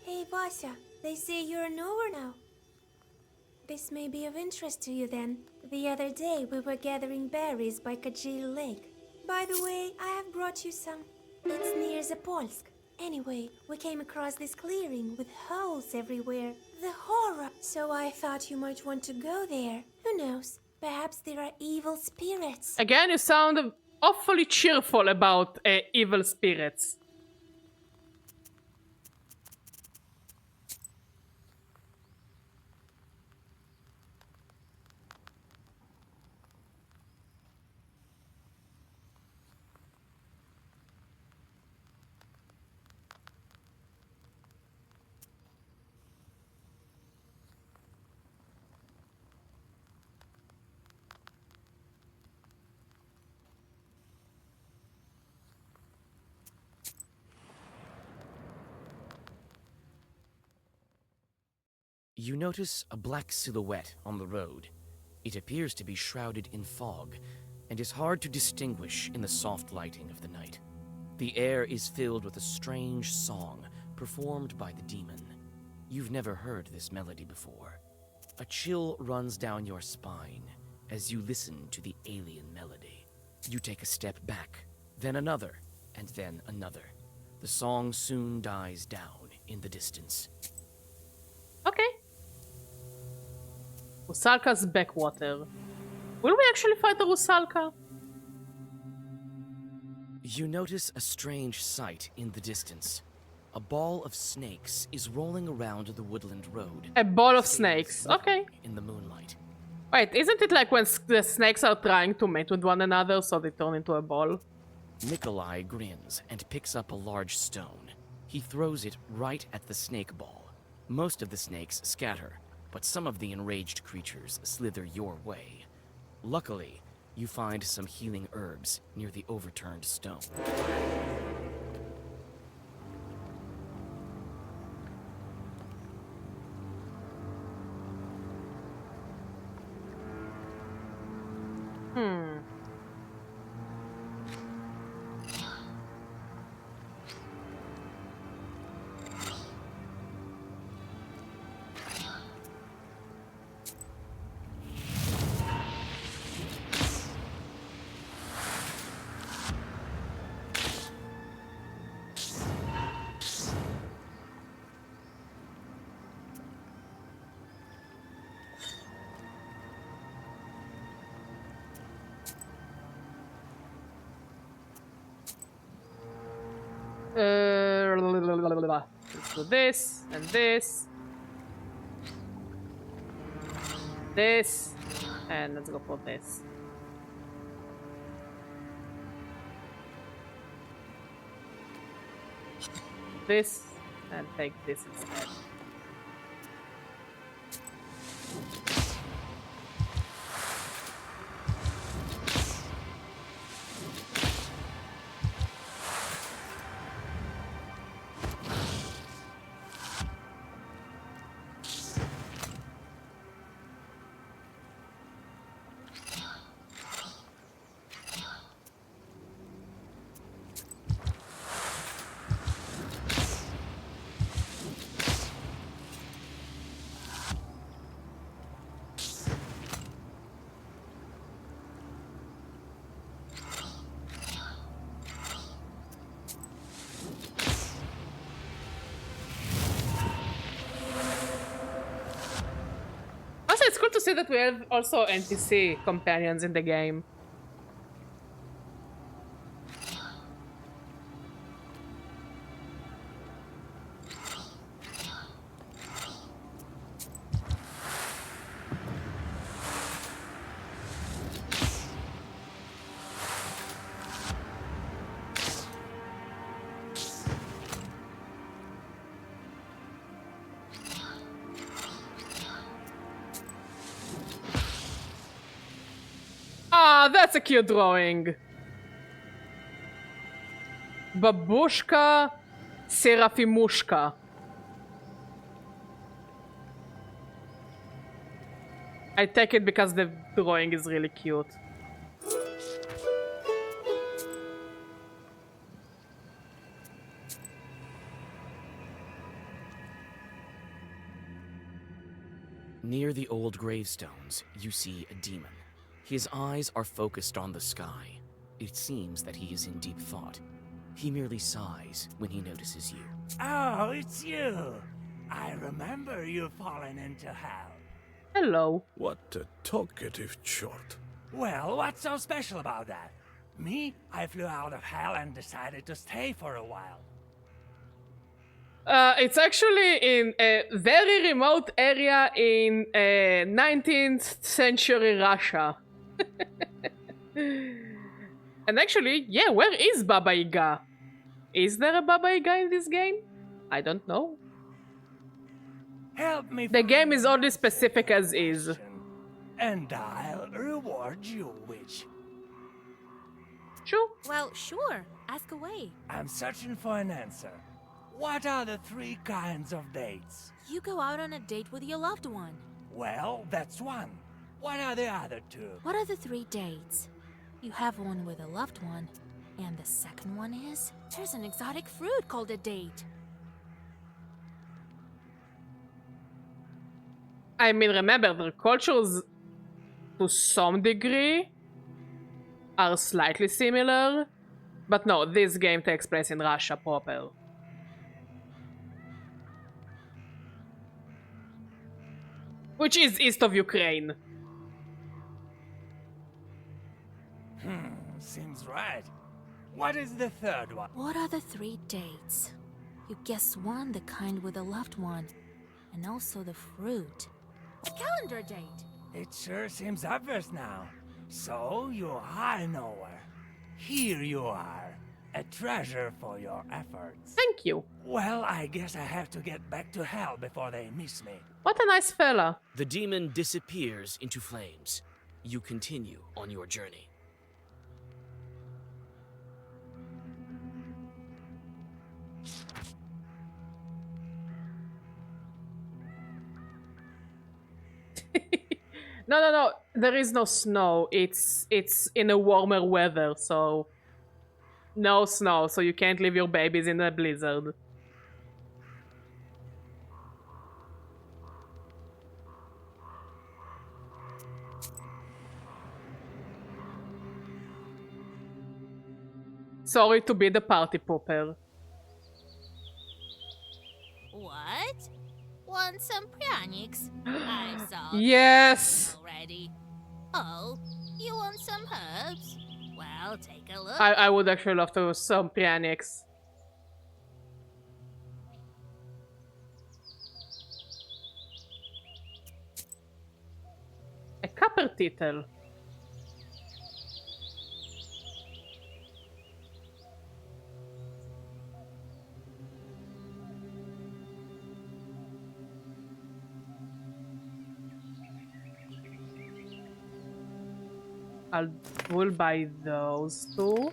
Hey, Vasya, they say you're a knower now. This may be of interest to you then. The other day we were gathering berries by Kajil Lake. By the way, I have brought you some. It's near Zapolsk. Anyway, we came across this clearing with holes everywhere. The horror! So I thought you might want to go there. Who knows? Perhaps there are evil spirits. Again, you sound awfully cheerful about evil spirits. You notice a black silhouette on the road. It appears to be shrouded in fog, and is hard to distinguish in the soft lighting of the night. The air is filled with a strange song performed by the demon. You've never heard this melody before. A chill runs down your spine as you listen to the alien melody. You take a step back, then another, and then another. The song soon dies down in the distance. Okay. Rusalka's backwater. Will we actually fight the Rusalka? You notice a strange sight in the distance. A ball of snakes is rolling around the woodland road. A ball of snakes. Okay. In the moonlight. Wait, isn't it like when the snakes are trying to mate with one another so they turn into a ball? Nikolai grins and picks up a large stone. He throws it right at the snake ball. Most of the snakes scatter, but some of the enraged creatures slither your way. Luckily, you find some healing herbs near the overturned stone. Let's do this and this. This. And let's go for this. This. And take this instead. Also, it's cool to see that we have also NPC companions in the game. Ah, that's a cute drawing. Babushka Serafimushka. I take it because the drawing is really cute. Near the old gravestones, you see a demon. His eyes are focused on the sky. It seems that he is in deep thought. He merely sighs when he notices you. Oh, it's you. I remember you falling into hell. Hello. What a talkative chort. Well, what's so special about that? Me, I flew out of hell and decided to stay for a while. It's actually in a very remote area in 19th century Russia. And actually, yeah, where is Baba Yaga? Is there a Baba Yaga in this game? I don't know. Help me. The game is only specific as is. And I'll reward you, witch. Sure. Well, sure. Ask away. I'm searching for an answer. What are the 3 kinds of dates? You go out on a date with your loved one. Well, that's one. What are the other 2? What are the 3 dates? You have one with a loved one. And the second one is? There's an exotic fruit called a date. I mean, remember, their cultures, to some degree, are slightly similar. But no, this game takes place in Russia proper. Which is east of Ukraine. Seems right. What is the third one? What are the 3 dates? You guessed one, the kind with a loved one. And also the fruit. A calendar date. It sure seems obvious now. So you are nowhere. Here you are. A treasure for your efforts. Thank you. Well, I guess I have to get back to hell before they miss me. What a nice fella. The demon disappears into flames. You continue on your journey. No. There is no snow. It's in a warmer weather, so no snow. So you can't leave your babies in a blizzard. Sorry to be the party pooper. What? Want some pranics? I saw Yes! already. Oh, you want some herbs? Well, take a look. I would actually love to some pianics. Kappertitel. We'll buy those two.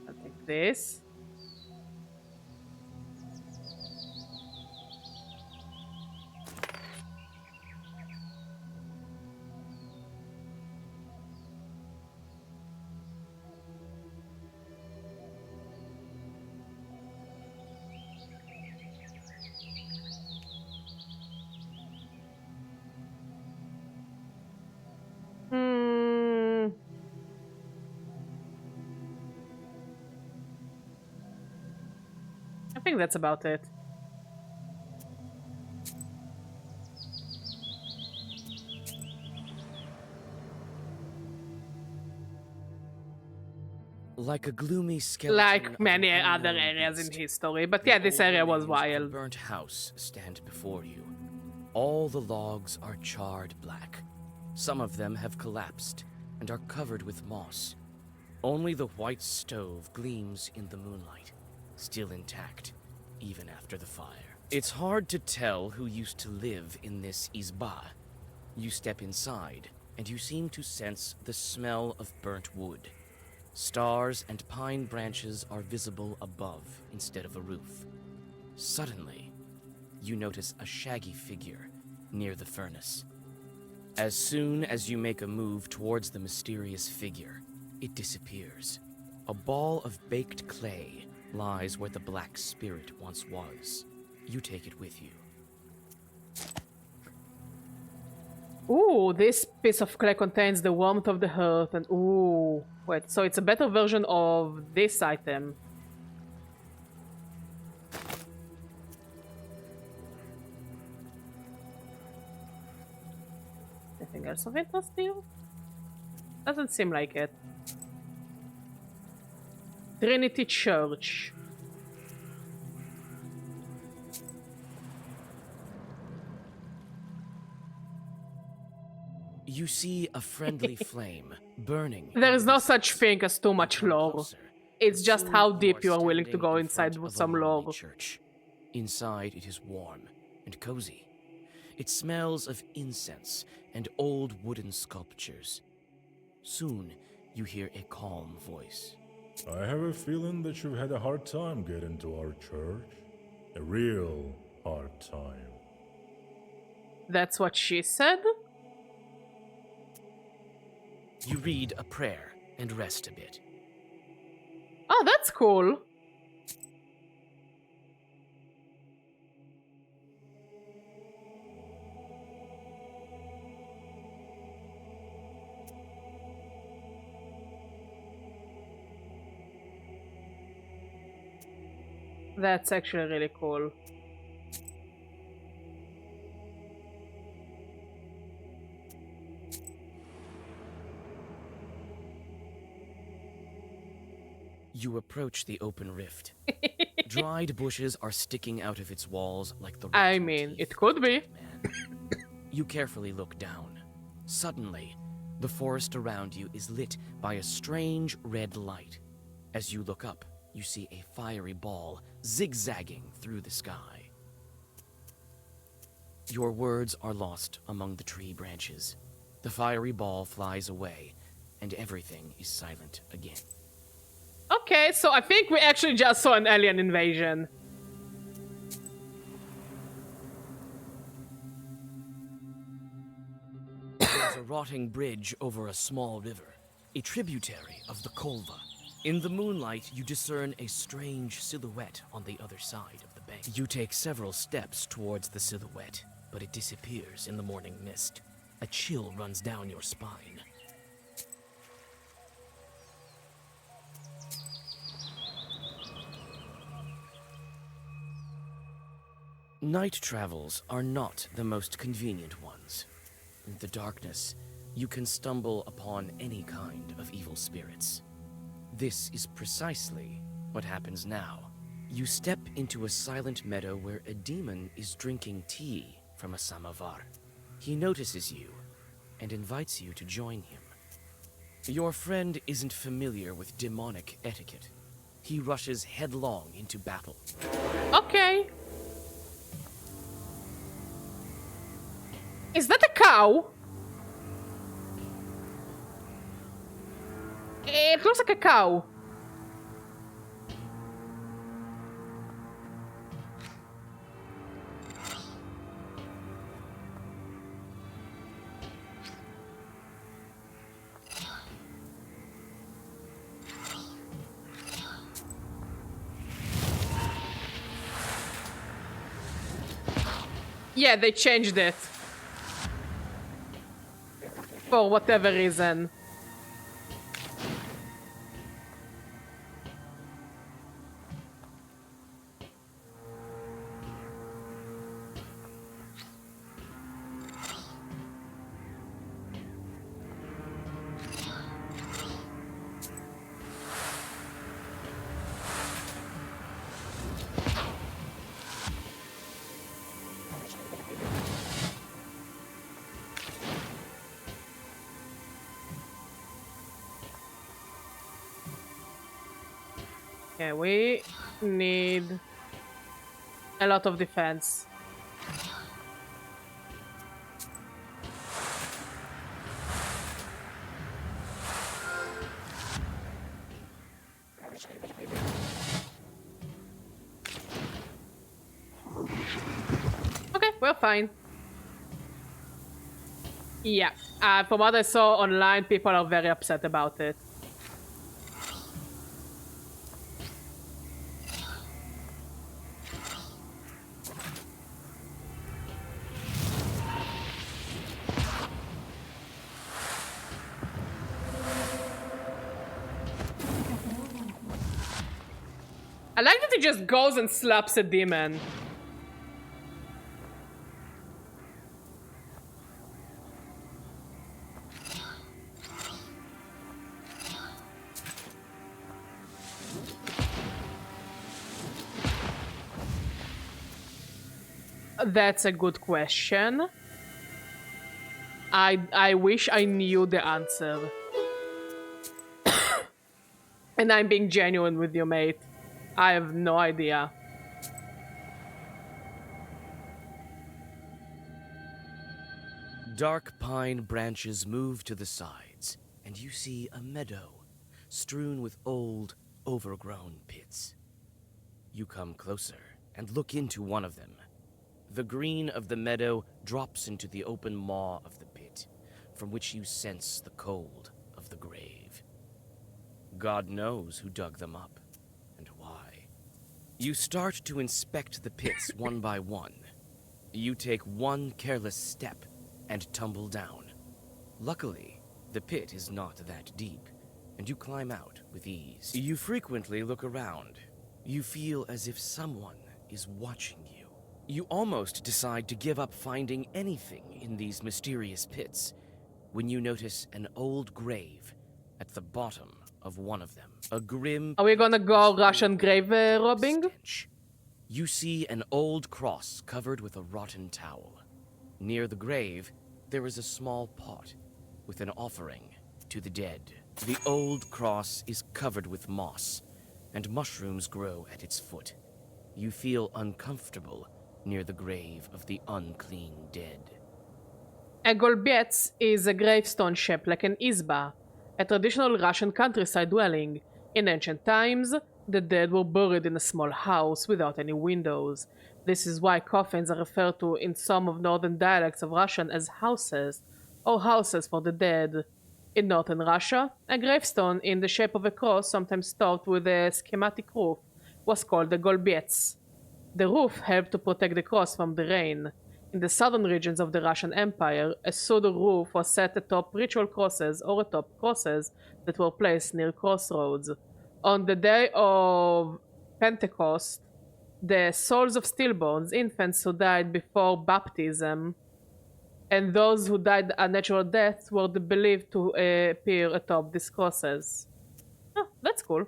I'll take this. I think that's about it. Like a gloomy skeleton. Like many other areas in history, but yeah, this area was wild. A burnt house stand before you. All the logs are charred black. Some of them have collapsed and are covered with moss. Only the white stove gleams in the moonlight, still intact, even after the fire. It's hard to tell who used to live in this izba. You step inside, and you seem to sense the smell of burnt wood. Stars and pine branches are visible above instead of a roof. Suddenly, you notice a shaggy figure near the furnace. As soon as you make a move towards the mysterious figure, it disappears. A ball of baked clay lies where the black spirit once was. You take it with you. Ooh, this piece of clay contains the warmth of the hearth and ooh. Wait, so it's a better version of this item. Anything else of interest here? Doesn't seem like it. Trinity Church. You see a friendly flame burning. There is no such thing as too much lore. It's just how deep you are willing to go inside with some lore. Church. Inside it is warm and cozy. It smells of incense and old wooden sculptures. Soon you hear a calm voice. I have a feeling that you've had a hard time getting to our church. A real hard time. That's what she said? You read a prayer and rest a bit. Oh, that's cool. That's actually really cool. You approach the open rift. Dried bushes are sticking out of its walls like the I mean, it could be. You carefully look down. Suddenly, the forest around you is lit by a strange red light. As you look up, you see a fiery ball zigzagging through the sky. Your words are lost among the tree branches. The fiery ball flies away, and everything is silent again. Okay, so I think we actually just saw an alien invasion. There's a rotting bridge over a small river, a tributary of the Kolva. In the moonlight, you discern a strange silhouette on the other side of the bank. You take several steps towards the silhouette, but it disappears in the morning mist. A chill runs down your spine. Night travels are not the most convenient ones. In the darkness, you can stumble upon any kind of evil spirits. This is precisely what happens now. You step into a silent meadow where a demon is drinking tea from a samovar. He notices you and invites you to join him. Your friend isn't familiar with demonic etiquette. He rushes headlong into battle. Okay. Is that a cow? It looks like a cow. Yeah, they changed it. For whatever reason. Okay, we need a lot of defense. Okay, we're fine. Yeah, from what I saw online, people are very upset about it. I like that he just goes and slaps a demon. That's a good question. I wish I knew the answer. And I'm being genuine with you, mate. I have no idea. Dark pine branches move to the sides, and you see a meadow strewn with old, overgrown pits. You come closer and look into one of them. The green of the meadow drops into the open maw of the pit, from which you sense the cold of the grave. God knows who dug them up, and why. You start to inspect the pits one by one. You take one careless step and tumble down. Luckily, the pit is not that deep, and you climb out with ease. You frequently look around. You feel as if someone is watching you. You almost decide to give up finding anything in these mysterious pits when you notice an old grave at the bottom of one of them. A grim... Are we gonna go Russian grave robbing? Stench. You see an old cross covered with a rotten towel. Near the grave, there is a small pot with an offering to the dead. The old cross is covered with moss, and mushrooms grow at its foot. You feel uncomfortable near the grave of the unclean dead. A golbets is a gravestone shaped like an izba, a traditional Russian countryside dwelling. In ancient times, the dead were buried in a small house without any windows. This is why coffins are referred to in some of northern dialects of Russian as houses, or houses for the dead. In northern Russia, a gravestone in the shape of a cross, sometimes topped with a schematic roof, was called a golbets. The roof helped to protect the cross from the rain. In the southern regions of the Russian Empire, a pseudo roof was set atop ritual crosses or atop crosses that were placed near crossroads. On the day of Pentecost, the souls of stillborns, infants who died before baptism, and those who died unnatural deaths were believed to appear atop these crosses. Oh, that's cool.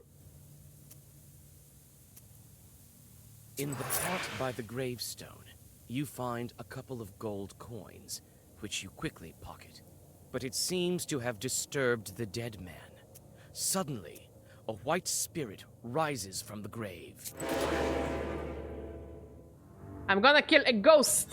In the pot by the gravestone, you find a couple of gold coins, which you quickly pocket. But it seems to have disturbed the dead man. Suddenly, a white spirit rises from the grave. I'm gonna kill a ghost!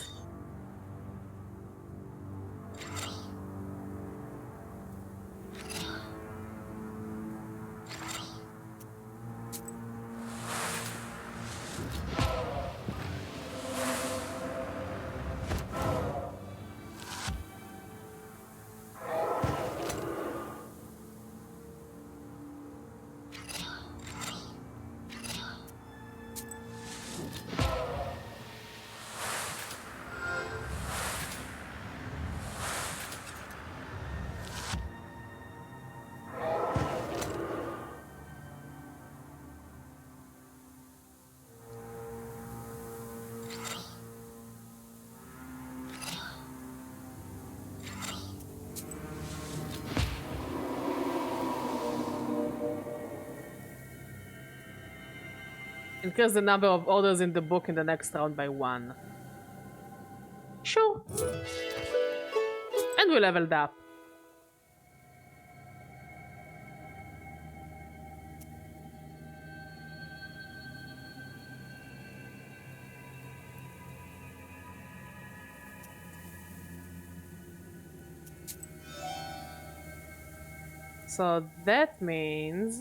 Increase the number of orders in the book in the next round by 1. Sure. And we leveled up. So that means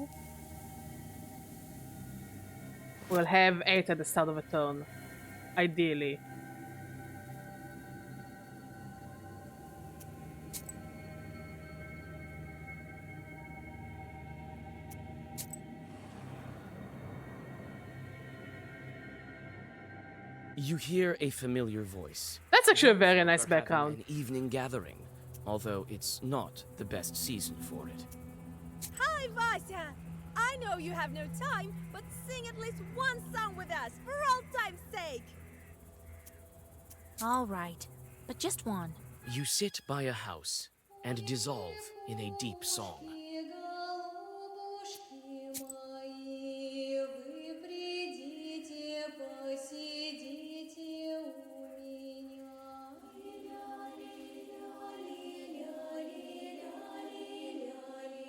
we'll have 8 at the start of a turn. Ideally. You hear a familiar voice. That's actually a very nice Folk are having background. An evening gathering, although it's not the best season for it. Hi, Vasya! I know you have no time, but sing at least one song with us, for old time's sake! All right, but just one. You sit by a house and dissolve in a deep song.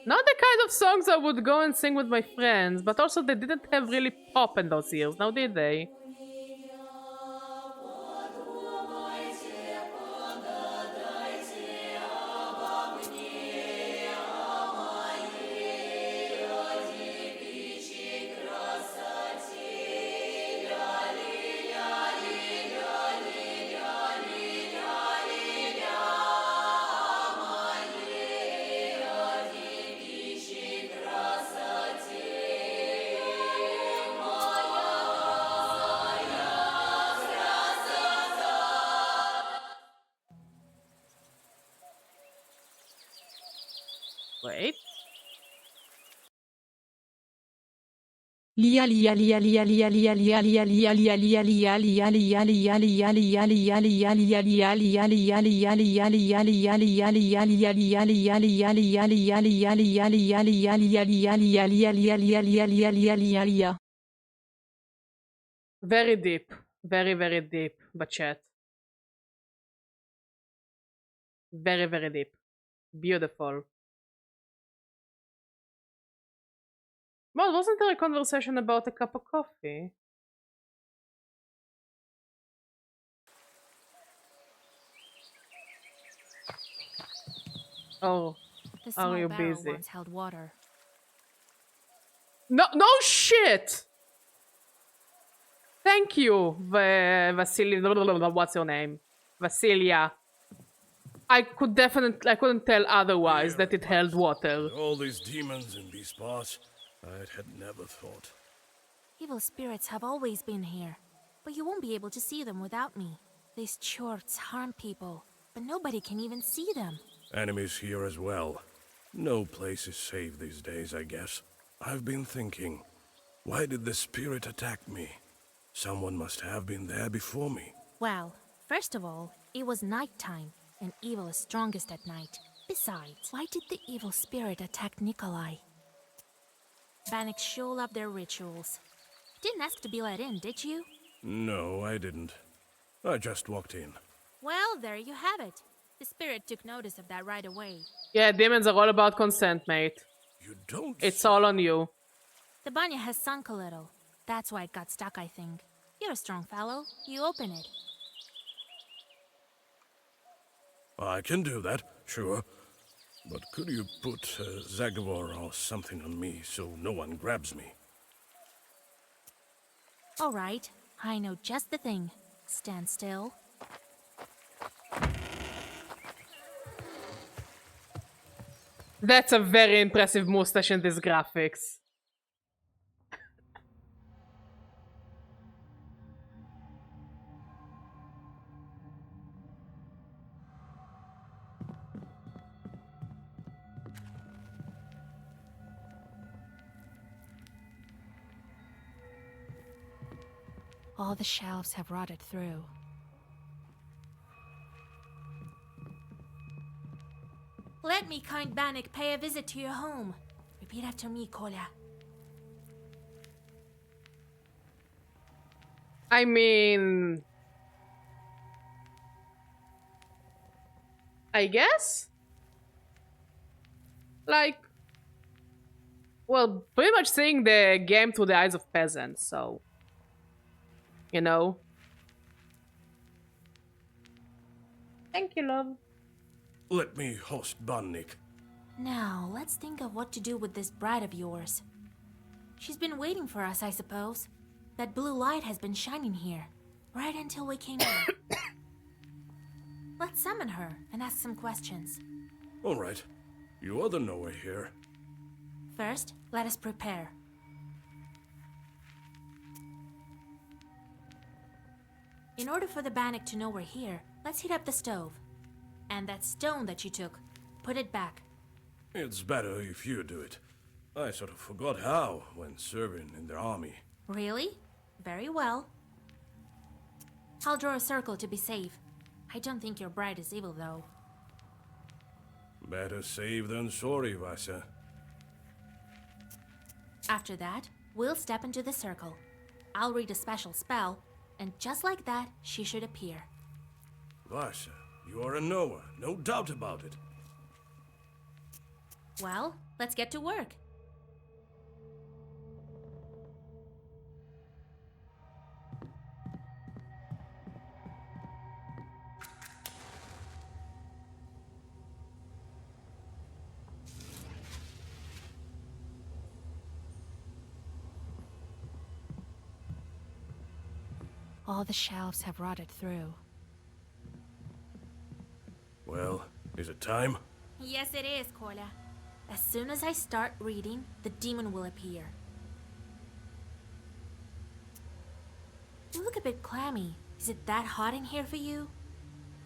Not the kind of songs I would go and sing with my friends, but also they didn't have really pop in those years, now did they? Wait. Very deep. Very, very deep, but chat. Very, very deep. Beautiful. Well, wasn't there a conversation about a cup of coffee? Oh, The are small you barrel busy? once held water. No, no shit! Thank you, Vasilisa. What's your name? Vasilia. I couldn't tell otherwise that it held water. All these demons in these parts, I had never thought. Evil spirits have always been here, but you won't be able to see them without me. These chorts harm people, but nobody can even see them. Enemies here as well. No place is safe these days, I guess. I've been thinking, why did the spirit attack me? Someone must have been there before me. Well, first of all, it was nighttime, and evil is strongest at night. Besides, why did the evil spirit attack Nikolai? Bannock sure love their rituals. Didn't ask to be let in, did you? No, I didn't. I just walked in. Well, there you have it. The spirit took notice of that right away. Yeah, demons are all about consent, mate. You don't. It's all on you. The banya has sunk a little. That's why it got stuck, I think. You're a strong fellow. You open it. I can do that, sure. But could you put Zagavor or something on me so no one grabs me? All right. I know just the thing. Stand still. That's a very impressive mustache in these graphics. All the shelves have rotted through. Let me, kind Bannock, pay a visit to your home. Repeat after me, Kolya. I mean... I guess? Like... Well, pretty much seeing the game through the eyes of peasants, so... You know? Thank you, love. Let me host Bannik. Now, let's think of what to do with this bride of yours. She's been waiting for us, I suppose. That blue light has been shining here, right until we came in. Let's summon her and ask some questions. All right. You are the knower here. First, let us prepare. In order for the Bannock to know we're here, let's heat up the stove. And that stone that you took, put it back. It's better if you do it. I sort of forgot how when serving in the army. Really? Very well. I'll draw a circle to be safe. I don't think your bride is evil, though. Better safe than sorry, Vasa. After that, we'll step into the circle. I'll read a special spell, and just like that, she should appear. Vasa, you are a knower, no doubt about it. Well, let's get to work. All the shelves have rotted through. Well, is it time? Yes, it is, Kolya. As soon as I start reading, the demon will appear. You look a bit clammy. Is it that hot in here for you?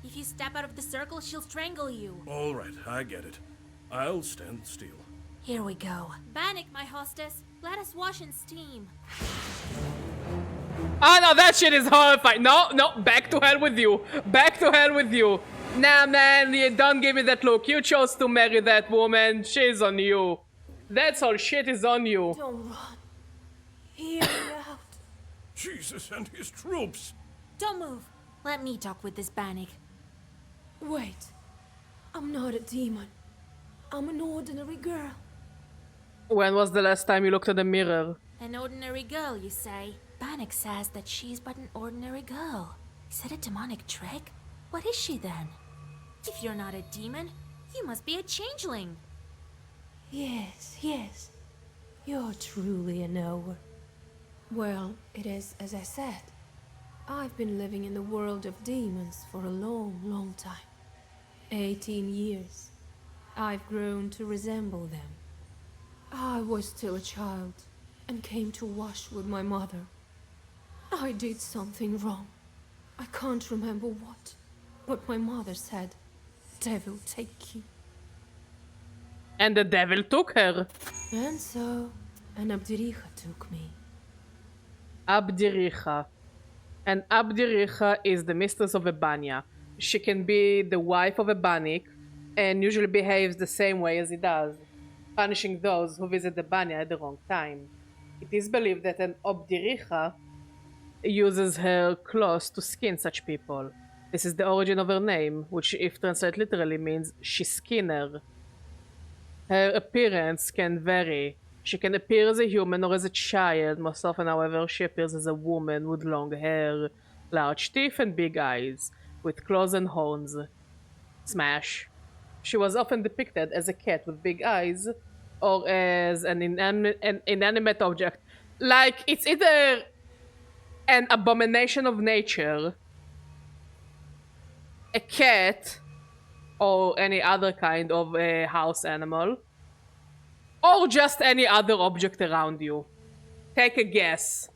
If you step out of the circle, she'll strangle you. All right, I get it. I'll stand still. Here we go. Bannock, my hostess. Let us wash and steam. Oh no, that shit is horrifying. No, back to hell with you. Back to hell with you. Nah, man, you don't give me that look. You chose to marry that woman. She's on you. That's all. Shit is on you. Don't run. Hear me out. Jesus and his troops! Don't move. Let me talk with this Bannock. Wait. I'm not a demon. I'm an ordinary girl. When was the last time you looked at the mirror? An ordinary girl, you say? Bannock says that she's but an ordinary girl. Is it a demonic trick? What is she then? If you're not a demon, you must be a changeling. Yes. You're truly a knower. Well, it is as I said. I've been living in the world of demons for a long time. 18 years. I've grown to resemble them. I was still a child and came to wash with my mother. I did something wrong. I can't remember what, but my mother said, "Devil take you." And the devil took her. And so, an Abdiricha took me. Abdiricha. And Abdiricha is the mistress of a banya. She can be the wife of a banik and usually behaves the same way as he does, punishing those who visit the banya at the wrong time. It is believed that an Abdiricha uses her claws to skin such people. This is the origin of her name, which, if translated literally, means she skinner. Her appearance can vary. She can appear as a human or as a child. Most often, however, she appears as a woman with long hair, large teeth, and big eyes, with claws and horns. Smash. She was often depicted as a cat with big eyes or as an inanimate object. Like, it's either an abomination of nature, a cat, or any other kind of a house animal, or just any other object around you. Take a guess.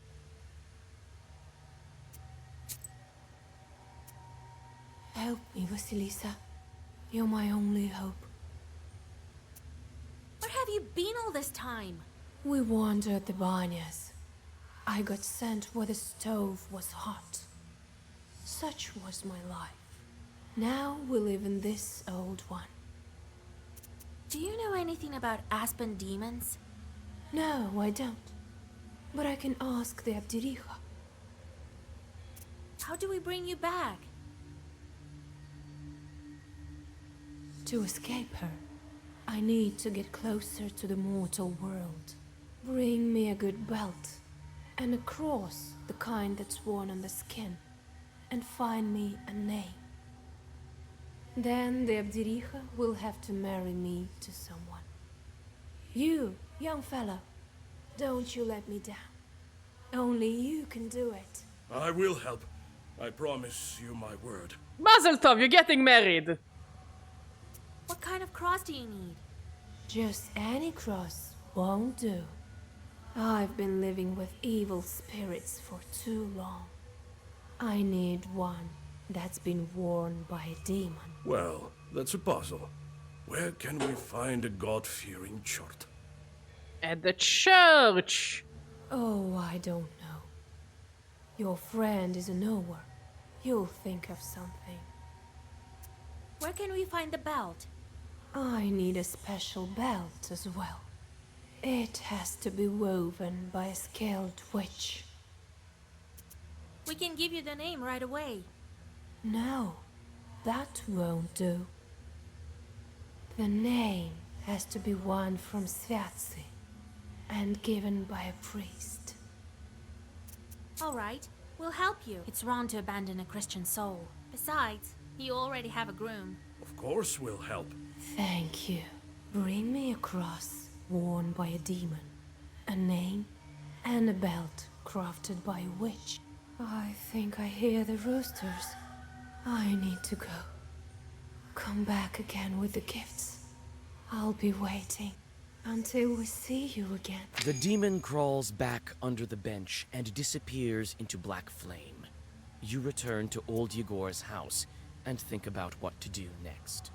Help me, Vasilisa. You're my only hope. Where have you been all this time? We wandered the banyas. I got sent where the stove was hot. Such was my life. Now we live in this old one. Do you know anything about aspen demons? No, I don't. But I can ask the Abdiricha. How do we bring you back? To escape her, I need to get closer to the mortal world. Bring me a good belt and a cross, the kind that's worn on the skin, and find me a name. Then the Abdiricha will have to marry me to someone. You, young fellow, don't you let me down. Only you can do it. I will help. I promise you my word. Mazel tov, you're getting married. What kind of cross do you need? Just any cross won't do. I've been living with evil spirits for too long. I need one that's been worn by a demon. Well, that's a puzzle. Where can we find a God-fearing chart? At the church. Oh, I don't know. Your friend is a knower. You'll think of something. Where can we find the belt? I need a special belt as well. It has to be woven by a skilled witch. We can give you the name right away. No, that won't do. The name has to be one from Sviatsi and given by a priest. All right, we'll help you. It's wrong to abandon a Christian soul. Besides, you already have a groom. Of course we'll help. Thank you. Bring me a cross worn by a demon, a name, and a belt crafted by a witch. I think I hear the roosters. I need to go. Come back again with the gifts. I'll be waiting until we see you again. The demon crawls back under the bench and disappears into black flame. You return to old Yegor's house and think about what to do next.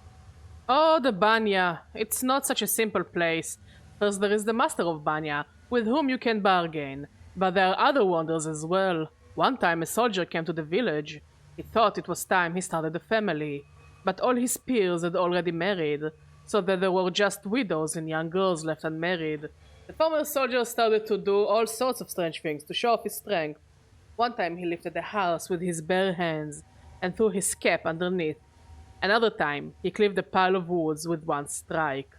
Oh, the Banya. It's not such a simple place. First, there is the master of Banya, with whom you can bargain. But there are other wonders as well. One time, a soldier came to the village. He thought it was time he started a family. But all his peers had already married, so that there were just widows and young girls left unmarried. The former soldier started to do all sorts of strange things to show off his strength. One time, he lifted a house with his bare hands and threw his cap underneath. Another time, he cleaved a pile of woods with one strike.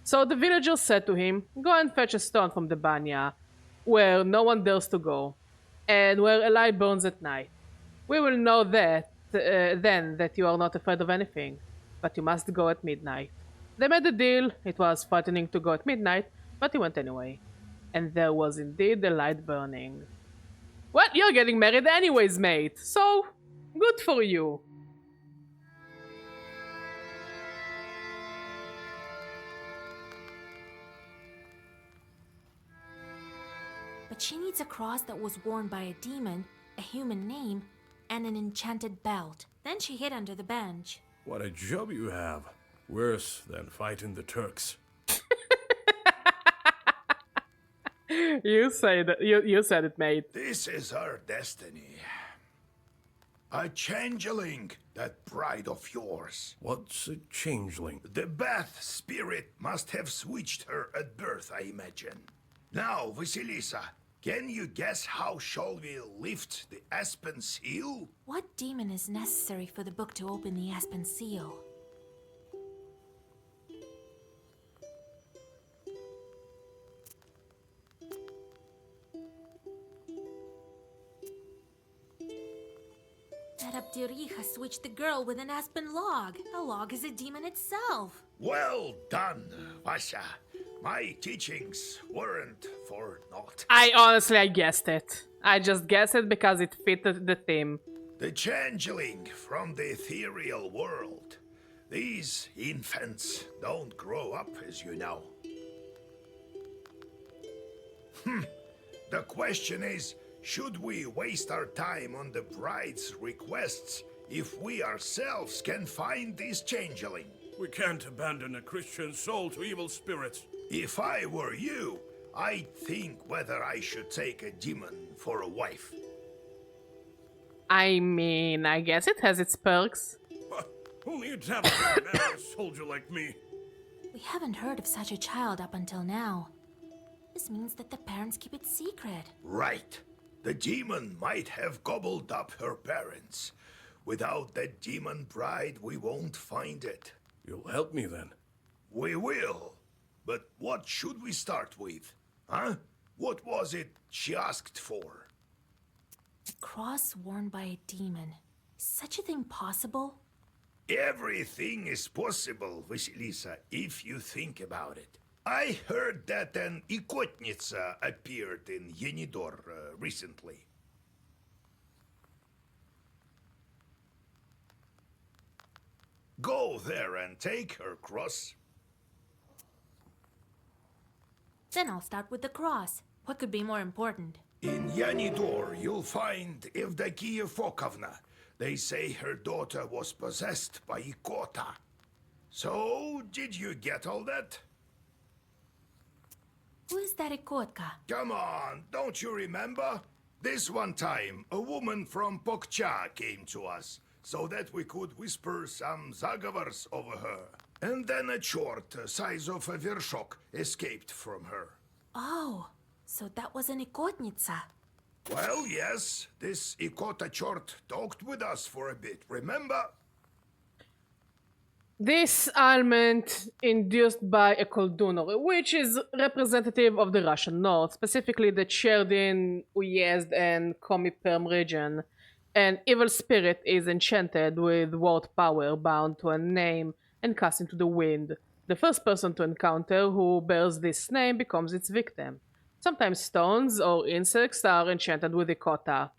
So the villagers said to him, "Go and fetch a stone from the banya, where no one dares to go, and where a light burns at night. We will know that then that you are not afraid of anything, but you must go at midnight." They made a deal. It was frightening to go at midnight, but he went anyway. And there was indeed a light burning. Well, you're getting married anyways, mate, so good for you. But she needs a cross that was worn by a demon, a human name, and an enchanted belt. Then she hid under the bench. What a job you have. Worse than fighting the Turks. You said it, mate. This is her destiny. A changeling, that bride of yours. What's a changeling? The Bath spirit must have switched her at birth, I imagine. Now, Vasilisa, Can you guess how shall we lift the aspen seal? What demon is necessary for the book to open the aspen seal? That Abdiri has switched the girl with an aspen log. A log is a demon itself. Well done, Vasha. My teachings weren't for naught. I guessed it. I just guessed it because it fit the theme. The changeling from the ethereal world. These infants don't grow up, as you know. The question is, should we waste our time on the bride's requests if we ourselves can find this changeling? We can't abandon a Christian soul to evil spirits. If I were you, I'd think whether I should take a demon for a wife. I mean, I guess it has its perks. Only a devil can marry a soldier like me. We haven't heard of such a child up until now. This means that the parents keep it secret. Right. The demon might have gobbled up her parents. Without that demon bride, we won't find it. You'll help me then? We will. But what should we start with? Huh? What was it she asked for? A cross worn by a demon. Is such a thing possible? Everything is possible, Vasilisa, if you think about it. I heard that an ikotnitsa appeared in Yenidor recently. Go there and take her cross. Then I'll start with the cross. What could be more important? In Yanidor, you'll find Evdokia Fokovna. They say her daughter was possessed by Ikota. So, did you get all that? Who is that Ikotka? Come on, don't you remember? This one time, a woman from Pokcha came to us, so that we could whisper some zagavars over her. And then a chort, size of a vershok, escaped from her. Oh, so that was an Ikotnitsa. Well, yes, this Ikota chort talked with us for a bit, remember? This ailment induced by a Koldunor, which is representative of the Russian North, specifically the Cherdin, Uyezd, and Komi Perm region. An evil spirit is enchanted with word power bound to a name and cast into the wind. The first person to encounter who bears this name becomes its victim. Sometimes stones or insects are enchanted with Ikota.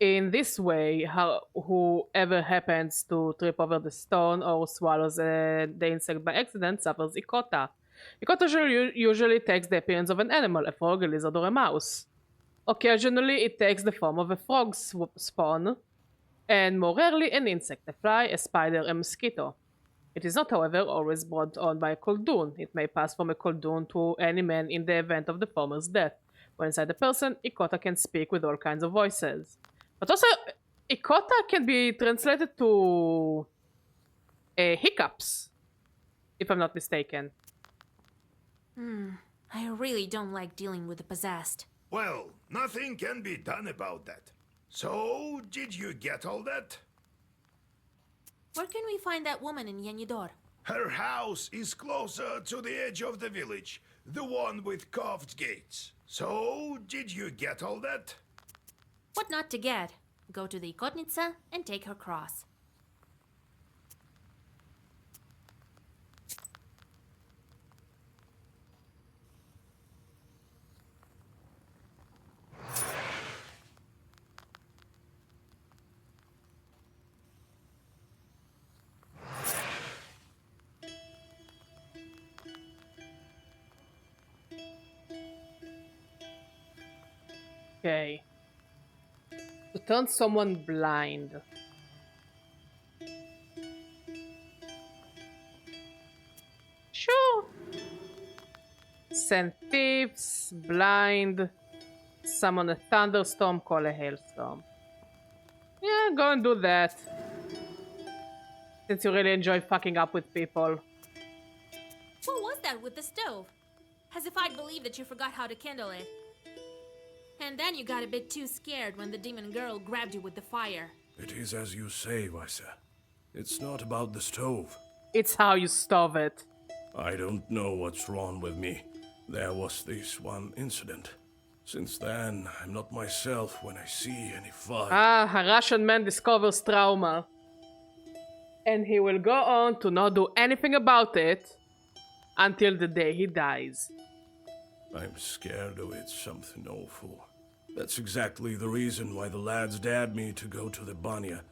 In this way, whoever happens to trip over the stone or swallows the insect by accident suffers Ikota. Ikota usually takes the appearance of an animal, a frog, a lizard, or a mouse. Occasionally, it takes the form of a frog spawn, and more rarely an insect, a fly, a spider, a mosquito. It is not, however, always brought on by a Koldun. It may pass from a Koldun to any man in the event of the former's death. When inside the person, Ikota can speak with all kinds of voices. But also, Ikota can be translated to hiccups, if I'm not mistaken. I really don't like dealing with the possessed. Well, nothing can be done about that. So, did you get all that? Where can we find that woman in Yenidor? Her house is closer to the edge of the village, the one with carved gates. So, did you get all that? What not to get? Go to the Ikotnitsa and take her cross. Okay. To turn someone blind. Sure. Send thieves, blind, summon a thunderstorm, call a hailstorm. Yeah, go and do that. Since you really enjoy fucking up with people. What was that with the stove? As if I'd believe that you forgot how to kindle it. And then you got a bit too scared when the demon girl grabbed you with the fire. It is as you say, Vaisa. It's not about the stove. It's how you stove it. I don't know what's wrong with me. There was this one incident. Since then, I'm not myself when I see any fire. Ah, a Russian man discovers trauma. And he will go on to not do anything about it until the day he dies. I'm scared of it, something awful. That's exactly the reason why the lads dared me to go to the Banya.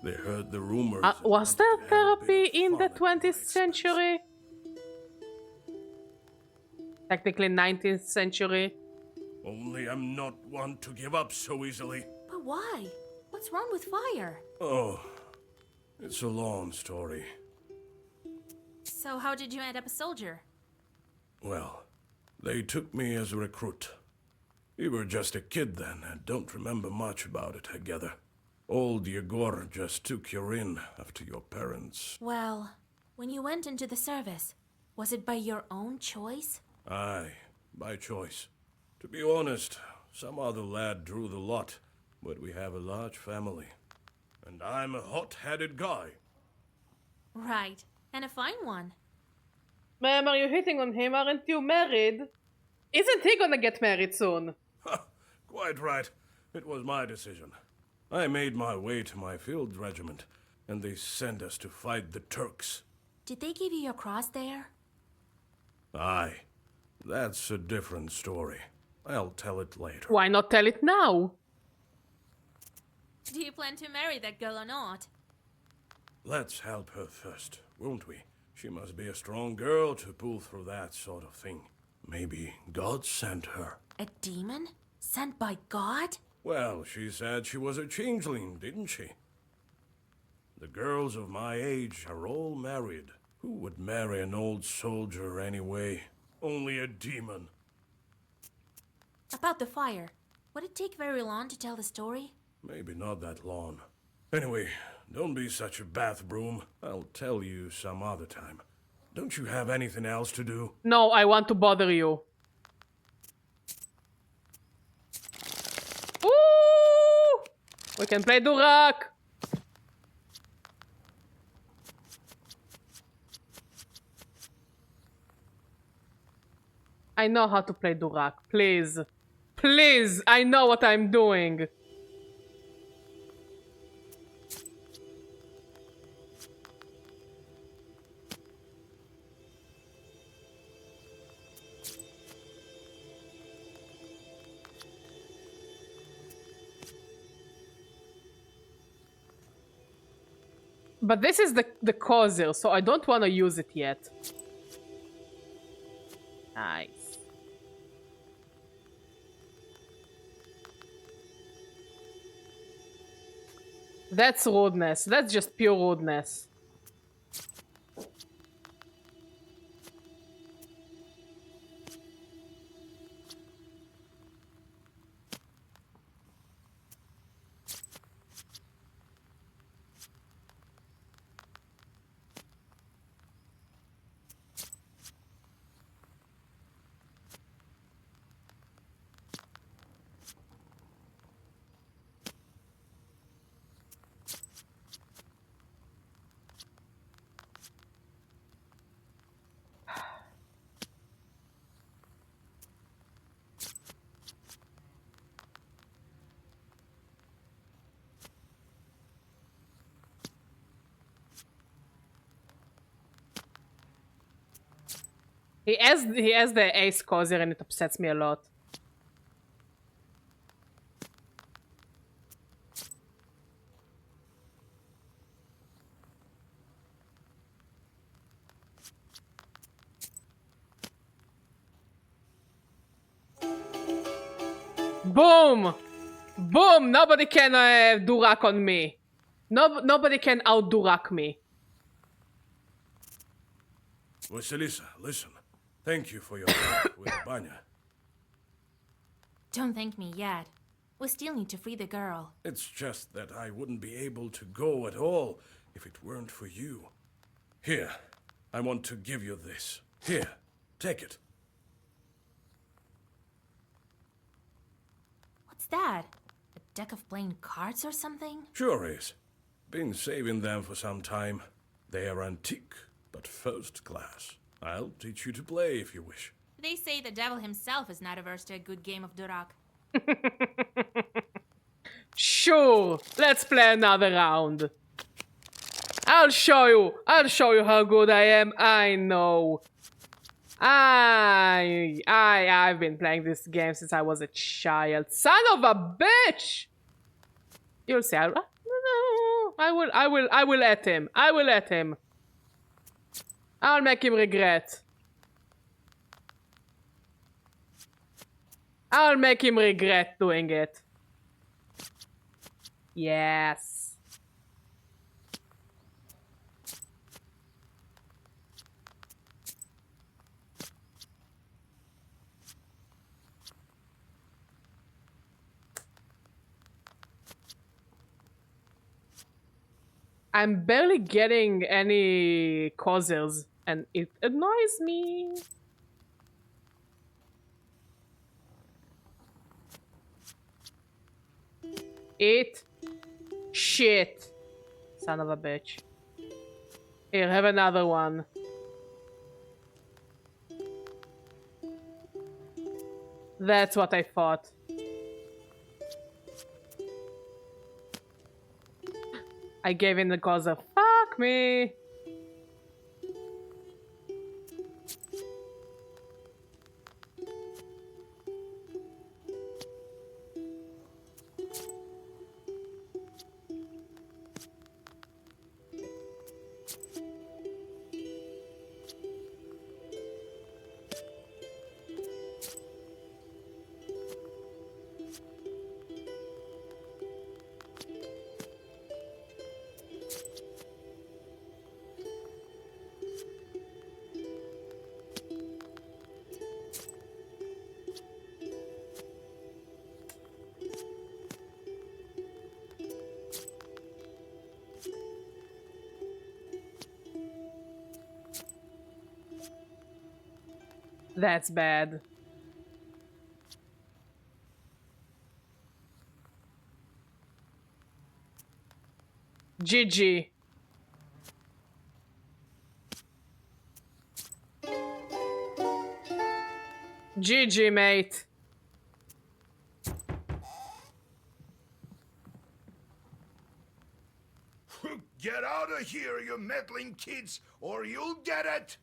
They heard the rumors. Was there therapy in the 20th century? Technically 19th century. Only I'm not one to give up so easily. But why? What's wrong with fire? Oh, it's a long story. So how did you end up a soldier? Well, they took me as a recruit. We were just a kid then and don't remember much about it, I gather. Old Yegor just took you in after your parents. Well, when you went into the service, was it by your own choice? Aye, by choice. To be honest, some other lad drew the lot, but we have a large family. And I'm a hot-headed guy. Right, and a fine one. Ma'am, are you hitting on him? Aren't you married? Isn't he gonna get married soon? Quite right. It was my decision. I made my way to my field regiment, and they sent us to fight the Turks. Did they give you your cross there? Aye. That's a different story. I'll tell it later. Why not tell it now? Do you plan to marry that girl or not? Let's help her first, won't we? She must be a strong girl to pull through that sort of thing. Maybe God sent her. A demon? Sent by God? Well, she said she was a changeling, didn't she? The girls of my age are all married. Who would marry an old soldier anyway? Only a demon. About the fire. Would it take very long to tell the story? Maybe not that long. Anyway, don't be such a bath broom. I'll tell you some other time. Don't you have anything else to do? No, I want to bother you. Ooh! We can play Durak! I know how to play Durak. Please. Please, I know what I'm doing. But this is the Kozir, so I don't want to use it yet. Nice. That's rudeness. That's just pure rudeness. He has the ace Kozir and it upsets me a lot. Boom! Boom! Nobody can Durak on me. Nobody can out-Durak me. Vasilisa, listen. Thank you for your help with Banya. Don't thank me yet. We still need to free the girl. It's just that I wouldn't be able to go at all if it weren't for you. Here, I want to give you this. Here, take it. What's that? A deck of playing cards or something? Sure is. Been saving them for some time. They are antique, but first class. I'll teach you to play if you wish. They say the devil himself is not averse to a good game of Durak. Sure, let's play another round. I'll show you how good I am. I know. I've been playing this game since I was a child. Son of a bitch! You'll see. I will let him. I will let him. I'll make him regret. I'll make him regret doing it. Yes. I'm barely getting any causes, and it annoys me. Eat shit. Son of a bitch. Here, have another one. That's what I thought. I gave him the cause of fuck me. That's bad. GG. GG, mate. Get out of here, you meddling kids, or you'll get it!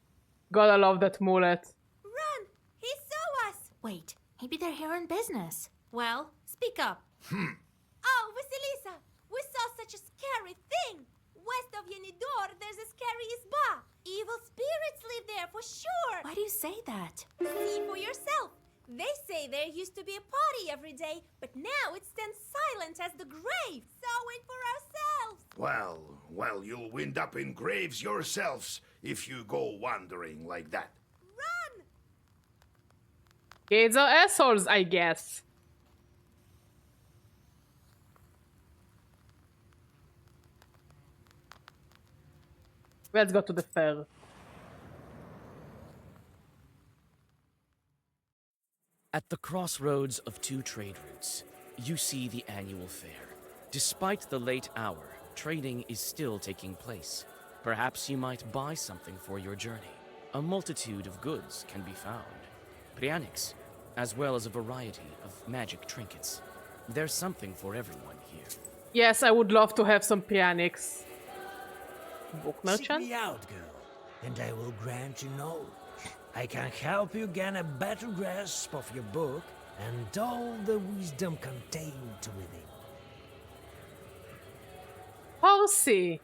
Gotta love that mullet. Run! He saw us! Wait, maybe they're here on business. Well, speak up. Oh, Vasilisa! We saw such a scary thing! West of Yenidor, there's a scary isba. Evil spirits live there for sure! Why do you say that? See for yourself. They say there used to be a party every day, but now it stands silent as the grave. Saw it for ourselves! Well, you'll wind up in graves yourselves if you go wandering like that. Run! Kids are assholes, I guess. Let's go to the fair. At the crossroads of two trade routes, you see the annual fair. Despite the late hour, trading is still taking place. Perhaps you might buy something for your journey. A multitude of goods can be found. Prianics, as well as a variety of magic trinkets. There's something for everyone here. Yes, I would love to have some pianics. Book merchant? Seek me out, girl, and I will grant you knowledge. I can help you gain a better grasp of your book and all the wisdom contained within. Horsey.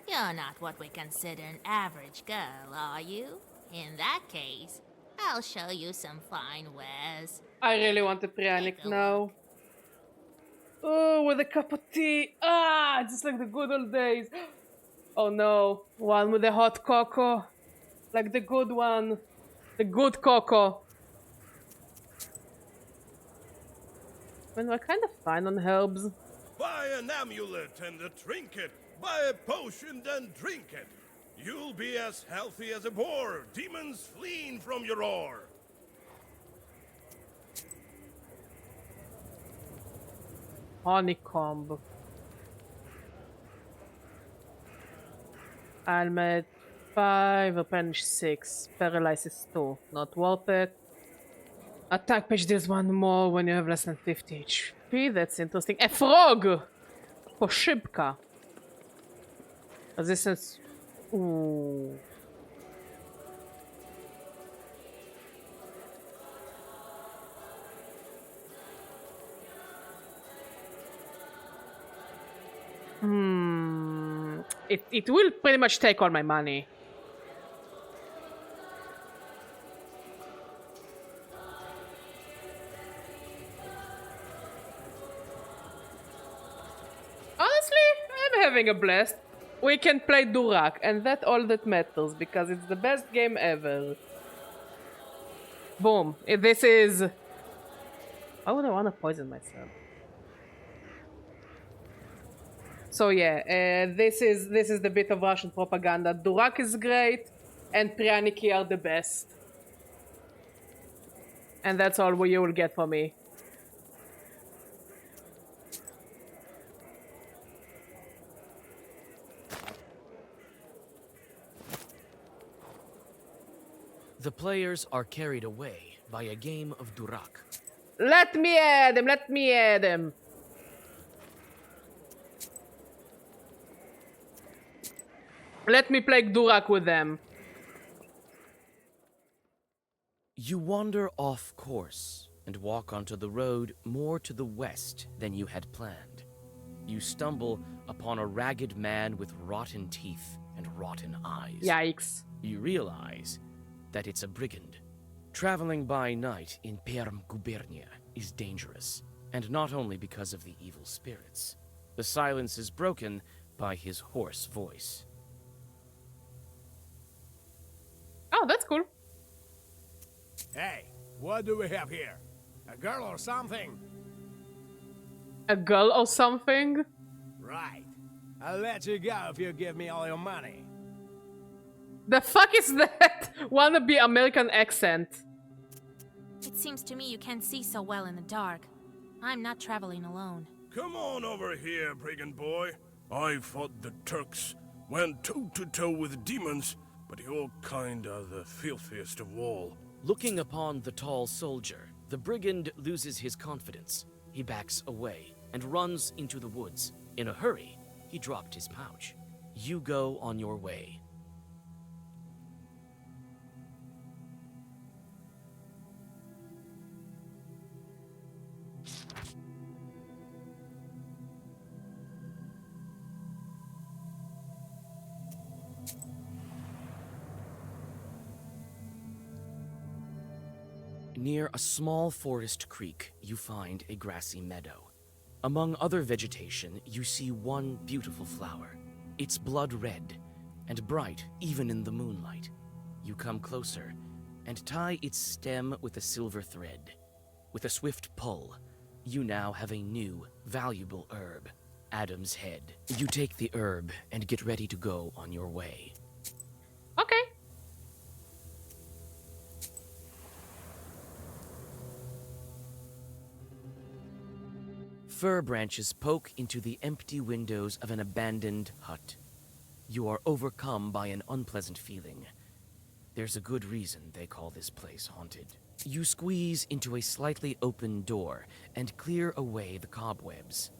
You're not what we consider an average girl, are you? In that case, I'll show you some fine wares. I really want a pianic now. Oh, with a cup of tea. Ah, just like the good old days. Oh no, one with the hot cocoa. Like the good one. The good cocoa. I mean, we're kind of fine on herbs. Buy an amulet and a trinket. Buy a potion and drink it. You'll be as healthy as a boar, demons fleeing from your roar. Honeycomb. Helmet 5, Replenish 6, Paralysis 2. Not worth it. Attack page deals 1 more when you have less than 50 HP. That's interesting. A frog! Proshka. Resistance. Ooh. It will pretty much take all my money. Honestly, I'm having a blast. We can play Durak, and that's all that matters, because it's the best game ever. Boom. This is... Why would I want to poison myself? So yeah, this is the bit of Russian propaganda. Durak is great, and Pryaniki are the best. And that's all you will get from me. The players are carried away by a game of Durak. Let me add him, let me add him. Let me play Durak with them. You wander off course and walk onto the road more to the west than you had planned. You stumble upon a ragged man with rotten teeth and rotten eyes. Yikes. You realize that it's a brigand. Traveling by night in Perm Gubernia is dangerous, and not only because of the evil spirits. The silence is broken by his hoarse voice. Oh, that's cool. Hey, what do we have here? A girl or something? A girl or something? Right. I'll let you go if you give me all your money. The fuck is that? Wannabe American accent. It seems to me you can't see so well in the dark. I'm not traveling alone. Come on over here, brigand boy. I fought the Turks, went toe-to-toe with demons, but your kind are the filthiest of all. Looking upon the tall soldier, the brigand loses his confidence. He backs away and runs into the woods. In a hurry, he dropped his pouch. You go on your way. Near a small forest creek, you find a grassy meadow. Among other vegetation, you see one beautiful flower. It's blood red and bright even in the moonlight. You come closer and tie its stem with a silver thread. With a swift pull, you now have a new, valuable herb, Adam's Head. You take the herb and get ready to go on your way. Okay. Fir branches poke into the empty windows of an abandoned hut. You are overcome by an unpleasant feeling. There's a good reason they call this place haunted. You squeeze into a slightly open door and clear away the cobwebs.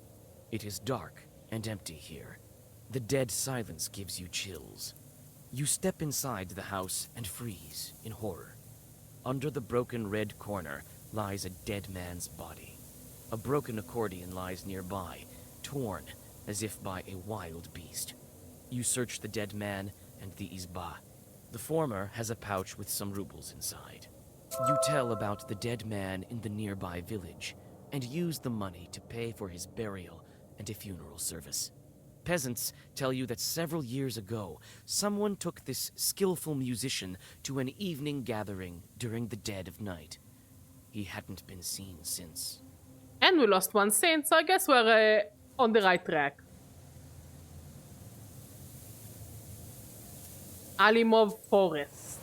It is dark and empty here. The dead silence gives you chills. You step inside the house and freeze in horror. Under the broken red corner lies a dead man's body. A broken accordion lies nearby, torn as if by a wild beast. You search the dead man and the izba. The former has a pouch with some rubles inside. You tell about the dead man in the nearby village and use the money to pay for his burial and a funeral service. Peasants tell you that several years ago, someone took this skillful musician to an evening gathering during the dead of night. He hadn't been seen since. And we lost one scene, so I guess we're on the right track. Alimov Forest.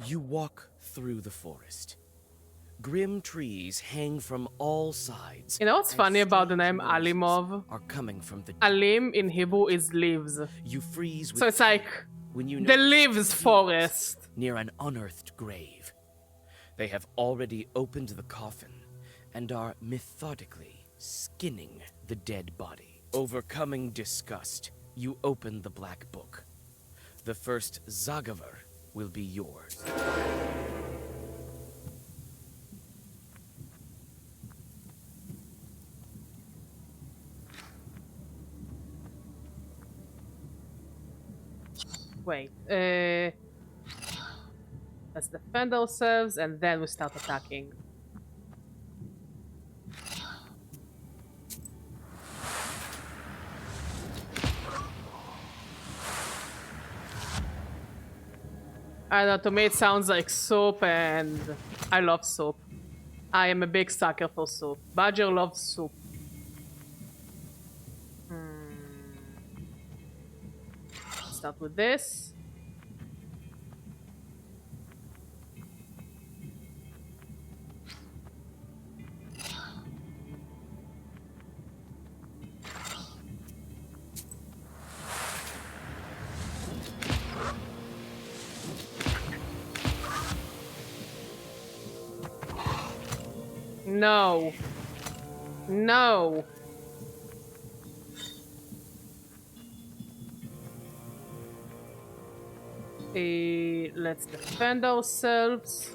You walk through the forest. Grim trees hang from all sides. You know what's funny about the name noises Alimov? are coming from the Alim in Hebrew is leaves. You freeze with So it's like when you the notice leaves humans forest. near an unearthed grave. They have already opened the coffin and are methodically skinning the dead body. Overcoming disgust, you open the black book. The first Zagaver will be yours. Wait, let's defend ourselves and then we start attacking. I don't know, to me it sounds like soup and I love soup. I am a big sucker for soup. Badger loves soup. Start with this. No. No. Let's defend ourselves.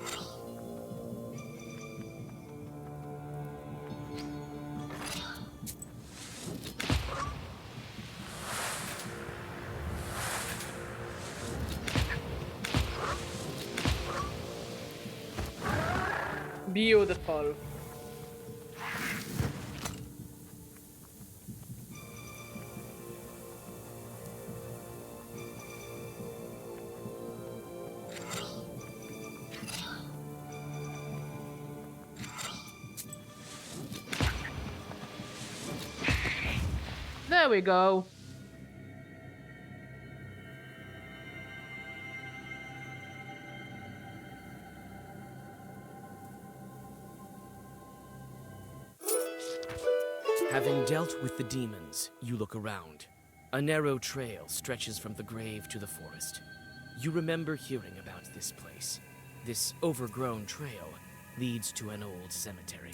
Beautiful. There we go. Having dealt with the demons, you look around. A narrow trail stretches from the grave to the forest. You remember hearing about this place. This overgrown trail leads to an old cemetery.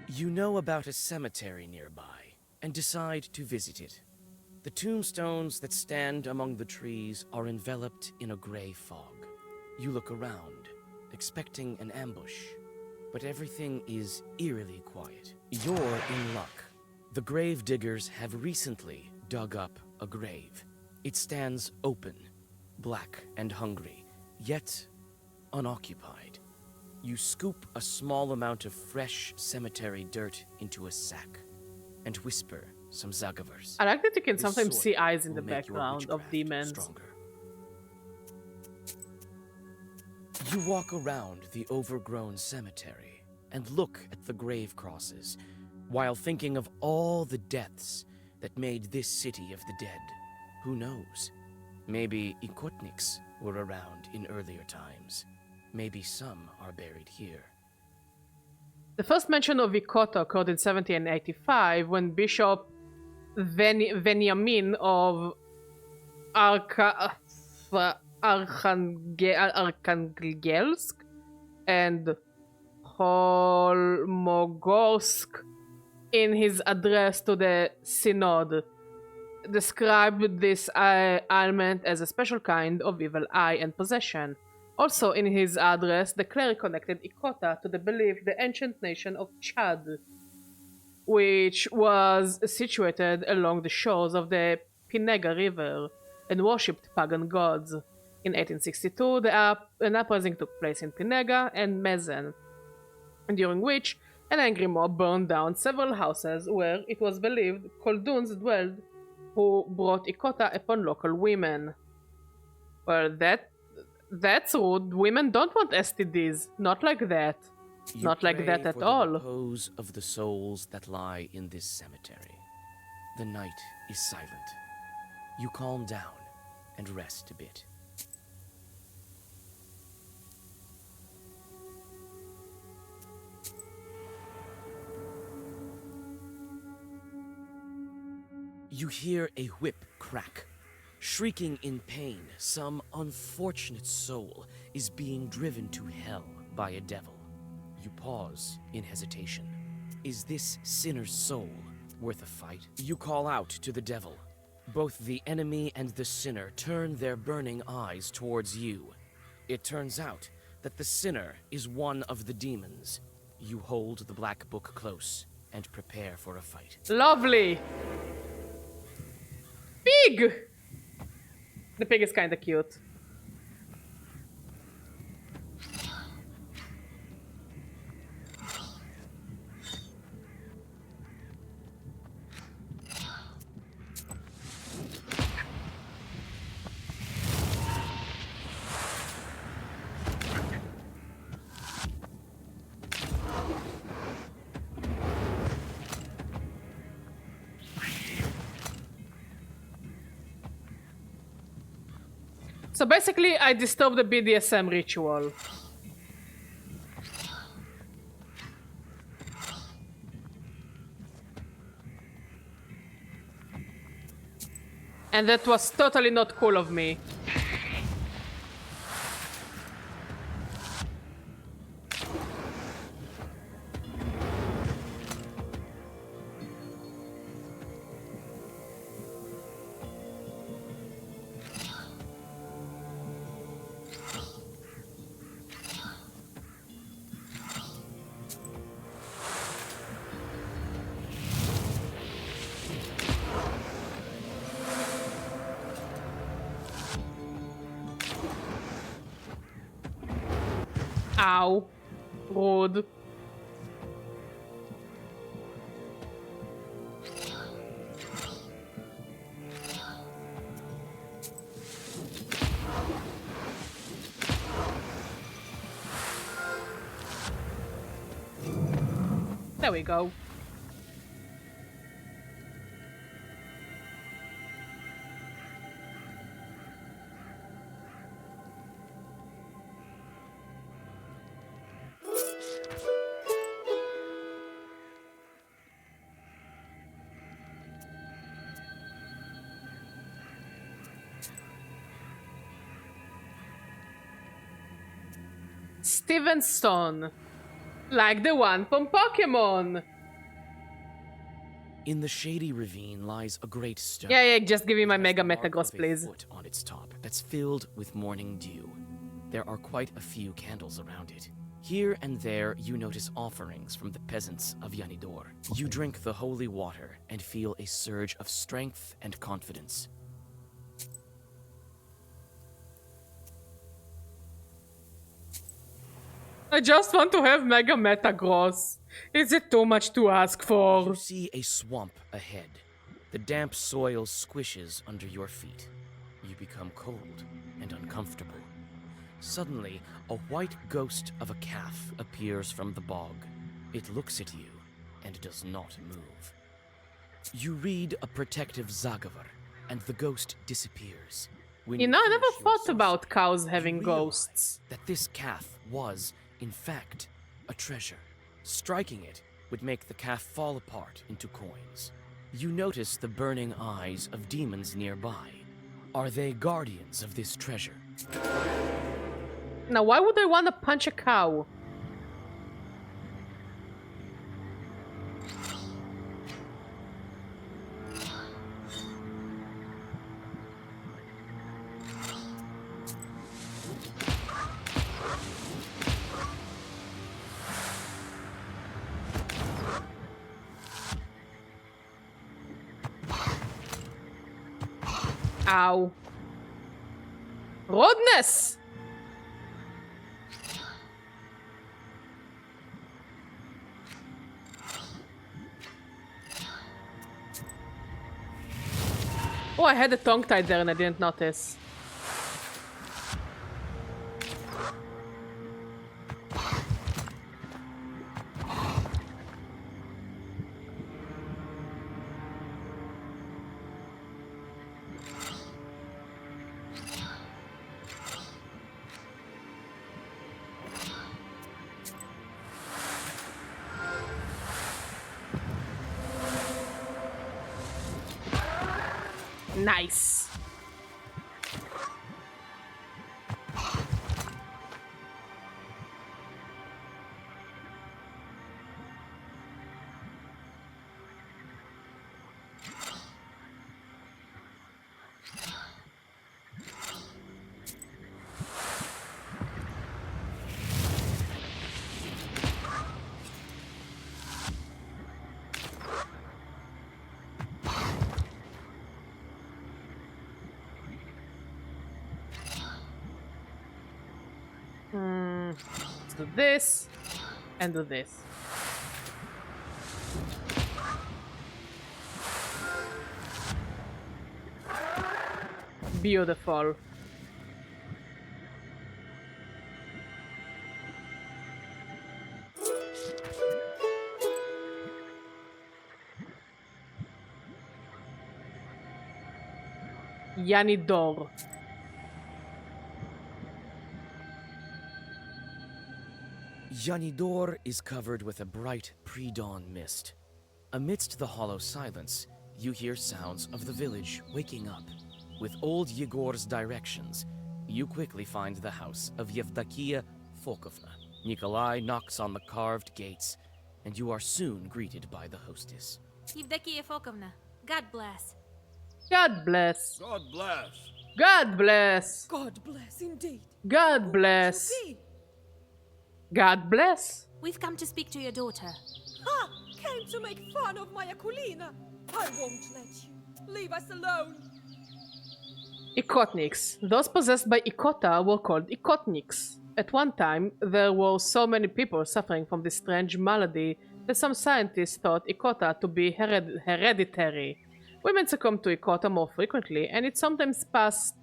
You know about a cemetery nearby and decide to visit it. The tombstones that stand among the trees are enveloped in a gray fog. You look around, expecting an ambush, but everything is eerily quiet. You're in luck. The grave diggers have recently dug up a grave. It stands open, black and hungry, yet unoccupied. You scoop a small amount of fresh cemetery dirt into a sack and whisper some Zagavers. I like that you can This sometimes soil see eyes in the will make your background of witchcraft demons. stronger. You walk around the overgrown cemetery and look at the grave crosses while thinking of all the deaths that made this city of the dead. Who knows? Maybe ikotniks were around in earlier times. Maybe some are buried here. The first mention of Ikota occurred in 1785 when Bishop Veniamin of Arkhangelsk and Holmogorsk, in his address to the Synod, described this ailment as a special kind of evil eye and possession. Also in his address, the cleric connected Ikota to the belief the ancient nation of Chad, which was situated along the shores of the Pinega River and worshipped pagan gods. In 1862, an uprising took place in Pinega and Mezen, during which An angry mob burned down several houses where it was believed Kolduns dwelled, who brought ikota upon local women. Well, that's rude. Women don't want STDs. Not like that. You Not like pray that at for the all. repose of the souls that lie in this cemetery. The night is silent. You calm down and rest a bit. You hear a whip crack. Shrieking in pain, some unfortunate soul is being driven to hell by a devil. You pause in hesitation. Is this sinner's soul worth a fight? You call out to the devil. Both the enemy and the sinner turn their burning eyes towards you. It turns out that the sinner is one of the demons. You hold the black book close and prepare for a fight. Lovely! Pig! The pig is kinda cute. So basically, I disturbed the BDSM ritual. And that was totally not cool of me. Ow. Rude. There we go. Stevenson. Like the one from Pokemon. In the shady ravine lies a great stone. Yeah, just give me my It has Mega the mark Metagross, of a please. foot on its top that's filled with morning dew. There are quite a few candles around it. Here and there, you notice offerings from the peasants of Yanidor. You drink the holy water and feel a surge of strength and confidence. I just want to have Mega Metagross. Is it too much to ask for? You see a swamp ahead. The damp soil squishes under your feet. You become cold and uncomfortable. Suddenly, a white ghost of a calf appears from the bog. It looks at you and does not move. You read a protective Zagavar, and the ghost disappears. When You know, I finish never your thought sorcery, about cows you having realize ghosts. that this calf was, in fact, a treasure. Striking it would make the calf fall apart into coins. You notice the burning eyes of demons nearby. Are they guardians of this treasure? Now, why would I want to punch a cow? Ow. Rudeness! Oh, I had a tongue tied there and I didn't notice. Nice. Let's do this and do this. Beautiful. Yanidor. Yanidor is covered with a bright pre-dawn mist. Amidst the hollow silence, you hear sounds of the village waking up. With old Yegor's directions, you quickly find the house of Yevdakia Fokovna. Nikolai knocks on the carved gates, and you are soon greeted by the hostess. Yevdakia Fokovna, God bless. God bless. God bless. God bless. God bless indeed. God bless. Be. God bless. We've come to speak to your daughter. Ha! Came to make fun of my Akulina. I won't let you. Leave us alone. Ikotniks. Those possessed by Ikota were called Ikotniks. At one time, there were so many people suffering from this strange malady that some scientists thought Ikota to be hereditary. Women succumb to Ikota more frequently, and it sometimes passed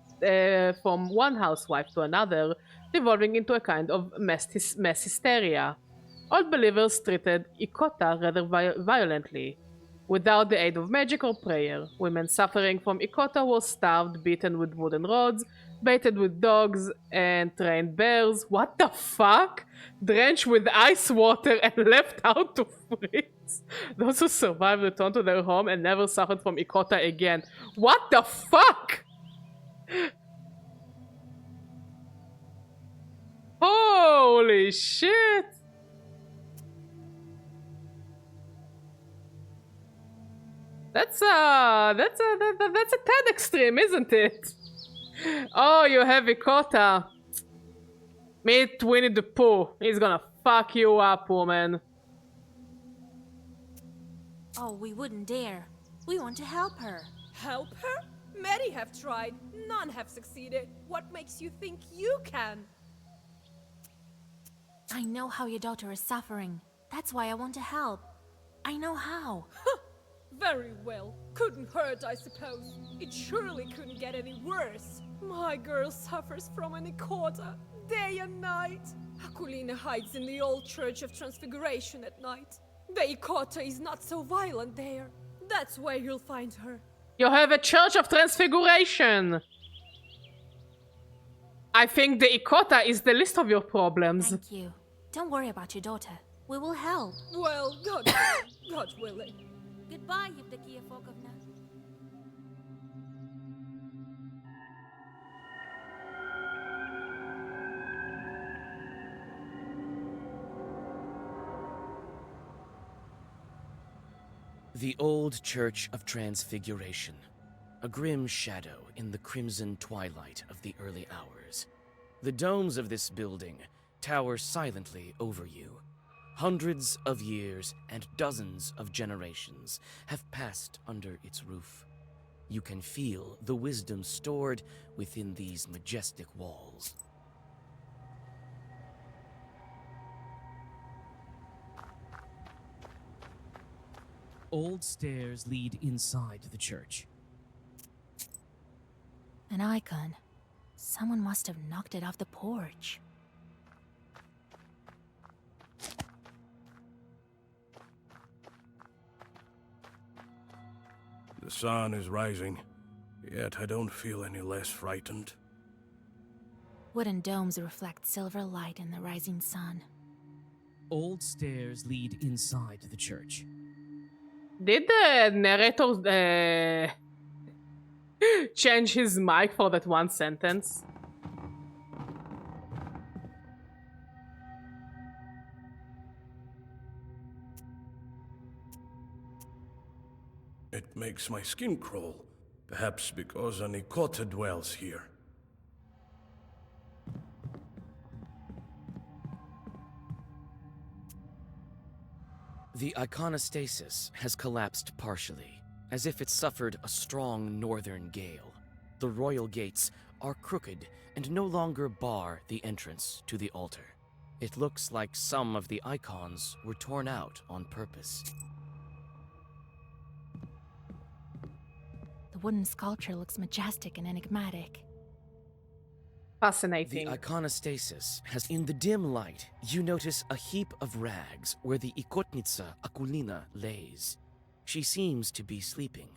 from one housewife to another, devolving into a kind of mass hysteria. Old believers treated Ikota rather violently. Without the aid of magic or prayer, women suffering from Ikota were starved, beaten with wooden rods, baited with dogs, and trained bears. What the fuck? Drenched with ice water and left out to freeze. Those who survived returned to their home and never suffered from Ikota again. What the fuck? Holy shit! That's a tad extreme, isn't it? Oh, you have Ikota. Meet Winnie the Pooh. He's gonna fuck you up, woman. Oh, we wouldn't dare. We want to help her. Help her? Many have tried. None have succeeded. What makes you think you can? I know how your daughter is suffering. That's why I want to help. I know how. Very well. Couldn't hurt, I suppose. It surely couldn't get any worse. My girl suffers from an Ikota, day and night. Akulina hides in the old Church of Transfiguration at night. The Ikota is not so violent there. That's where you'll find her. You have a Church of Transfiguration. I think the Ikota is the least of your problems. Thank you. Don't worry about your daughter. We will help. Well, God willing. Goodbye, Yevdakia Fokovna. The old Church of Transfiguration. A grim shadow in the crimson twilight of the early hours. The domes of this building tower silently over you. Hundreds of years and dozens of generations have passed under its roof. You can feel the wisdom stored within these majestic walls. Old stairs lead inside the church. An icon. Someone must have knocked it off the porch. The sun is rising, yet I don't feel any less frightened. Wooden domes reflect silver light in the rising sun. Old stairs lead inside the church. Did the narrator change his mic for that one sentence? It makes my skin crawl, perhaps because an ikota dwells here. The iconostasis has collapsed partially, as if it suffered a strong northern gale. The royal gates are crooked and no longer bar the entrance to the altar. It looks like some of the icons were torn out on purpose. The wooden sculpture looks majestic and enigmatic. Fascinating. The iconostasis has, in the dim light, you notice a heap of rags where the ikotnitsa Akulina lays. She seems to be sleeping.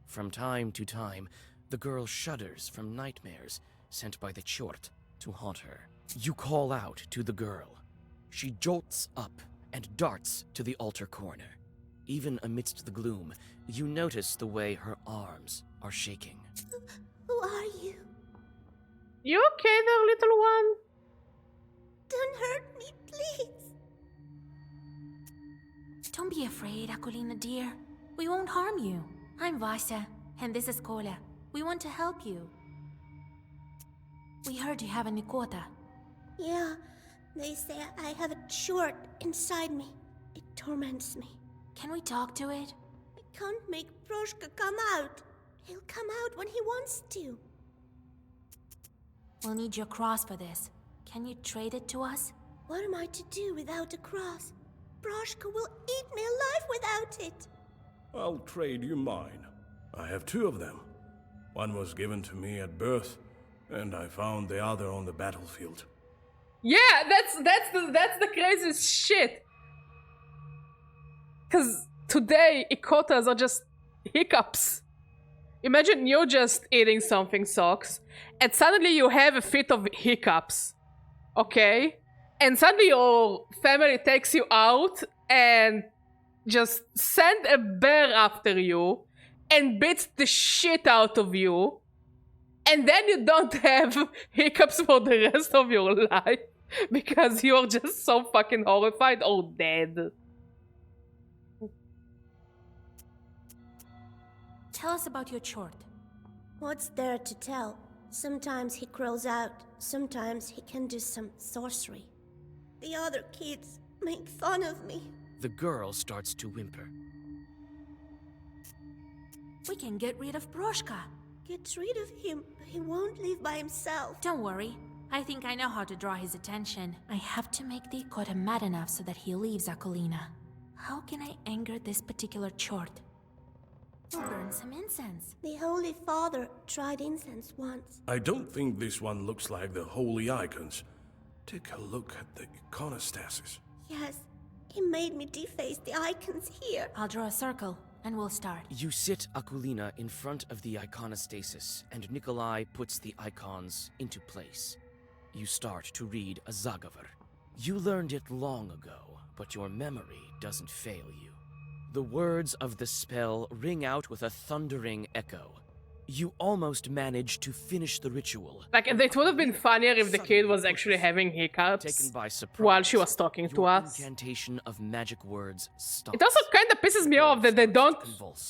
From time to time, the girl shudders from nightmares sent by the chort to haunt her. You call out to the girl. She jolts up and darts to the altar corner. Even amidst the gloom, you notice the way her arms are shaking. Who are you? You okay there, little one? Don't hurt me, please. Don't be afraid, Akulina dear. We won't harm you. I'm Vasa, and this is Kola. We want to help you. We heard you have an ikota. Yeah, they say I have a chort inside me. It torments me. Can we talk to it? I can't make Proshka come out. He'll come out when he wants to. We'll need your cross for this. Can you trade it to us? What am I to do without a cross? Proshka will eat me alive without it. I'll trade you mine. I have two of them. One was given to me at birth, and I found the other on the battlefield. Yeah, that's the craziest shit. Cause today ikotas are just hiccups. Imagine you're just eating something, Socks, and suddenly you have a fit of hiccups. Okay? And suddenly your family takes you out and just send a bear after you and beats the shit out of you. And then you don't have hiccups for the rest of your life because you're just so fucking horrified or dead. Tell us about your chort. What's there to tell? Sometimes he crawls out, sometimes he can do some sorcery. The other kids make fun of me. The girl starts to whimper. We can get rid of Proshka. Get rid of him, but he won't leave by himself. Don't worry. I think I know how to draw his attention. I have to make the ikota mad enough so that he leaves Akulina. How can I anger this particular chort? We'll burn some incense. The Holy Father tried incense once. I don't think this one looks like the holy icons. Take a look at the iconostasis. Yes, he made me deface the icons here. I'll draw a circle, and we'll start. You sit Akulina in front of the iconostasis, and Nikolai puts the icons into place. You start to read a Zagavar. You learned it long ago, but your memory doesn't fail you. The words of the spell ring out with a thundering echo. You almost manage to finish the ritual. Like, it would have been funnier if the kid was actually having hiccups Taken by surprise, while she was talking to your us. Incantation of magic words stops. It also kind of pisses me off that they don't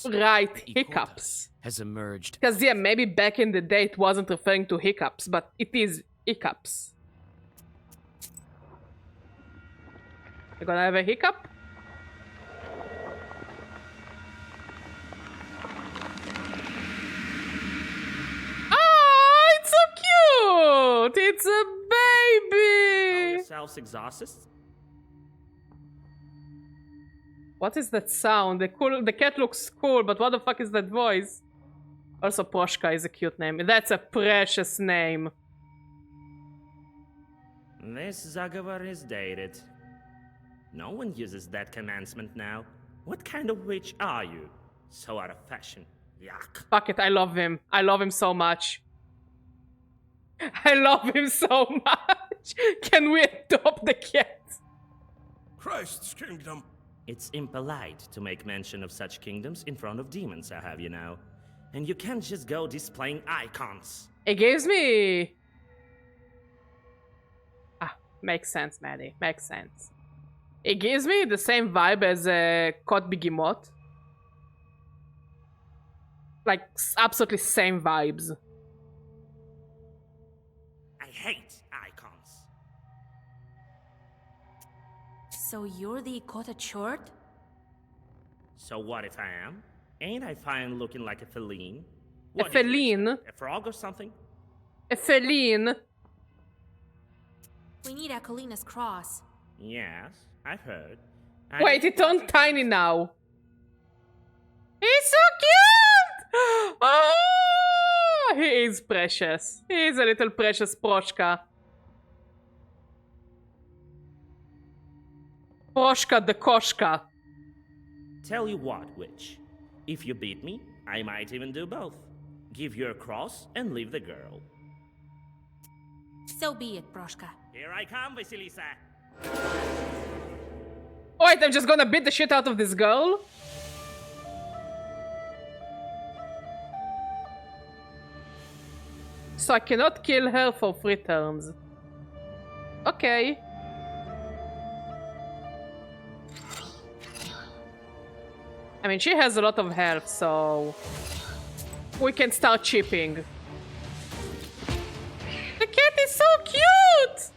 write hiccups. Has emerged. Because, yeah, maybe back in the day it wasn't referring to hiccups, but it is hiccups. You're gonna have a hiccup? Oh, it's so cute! It's a baby! Yourselves exhausted? What is that sound? The cat looks cool, but what the fuck is that voice? Also, Proshka is a cute name. That's a precious name. This Zagavar is dated. No one uses that commencement now. What kind of witch are you? So out of fashion. Yuck. Fuck it, I love him. I love him so much. I love him so much. Can we adopt the cat? Christ's kingdom. It's impolite to make mention of such kingdoms in front of demons, I have you now. And you can't just go displaying icons. It gives me... makes sense, Maddie. Makes sense. It gives me the same vibe as a Cod Behemoth. Like, absolutely same vibes. I hate icons. So you're the Ikota short? So what if I am? Ain't I fine looking like a feline? A feline? A frog or something? A feline? We need Akulina's cross. Yes, I've heard. Wait, it turned tiny now. He's so cute! Oh, he is precious. He is a little precious Proshka. Proshka the Koshka. Tell you what, witch. If you beat me, I might even do both. Give your cross and leave the girl. So be it, Proshka. Here I come, Vasilisa. Wait, I'm just gonna beat the shit out of this girl? So I cannot kill her for 3 turns. Okay. I mean, she has a lot of health, so... we can start chipping. The cat is so cute!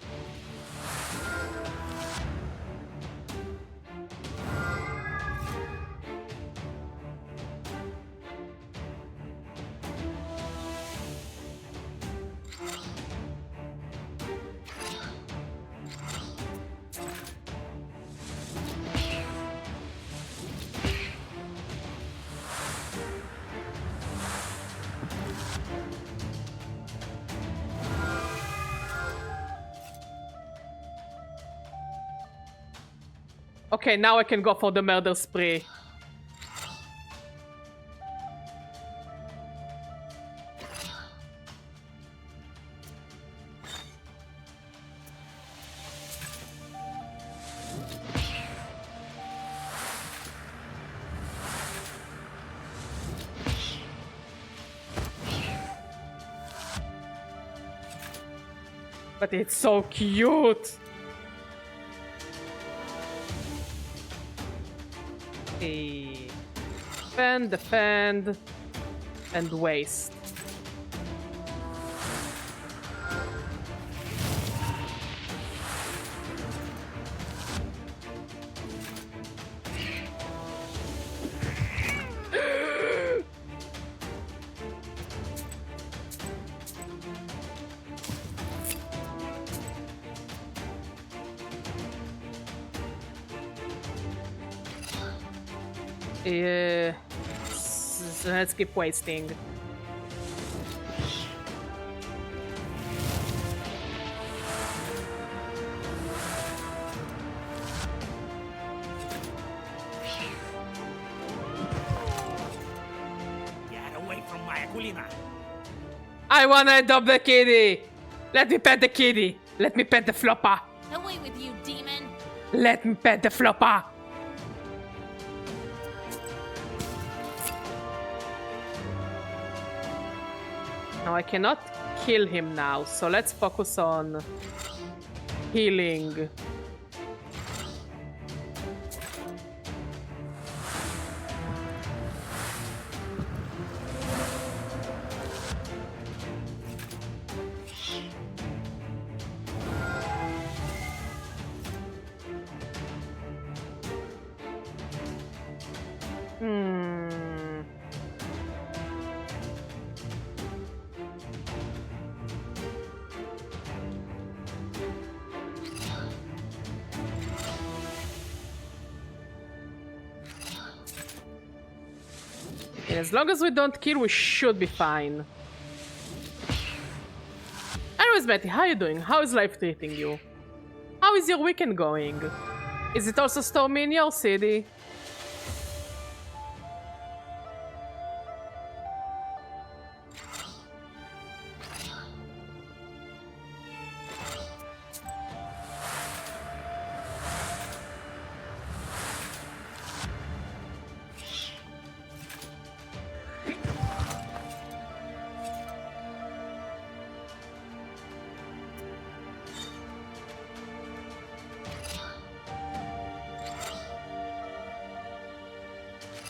Okay, now I can go for the murder spree. But it's so cute. Defend, and waste. Let's keep wasting. Get away from my Akulina. I wanna adopt the kitty. Let me pet the kitty. Let me pet the flopper. Away with you, demon. Let me pet the flopper. Now I cannot kill him now, so let's focus on healing. As long as we don't kill, we should be fine. Anyways, Betty, how you doing? How is life treating you? How is your weekend going? Is it also stormy in your city?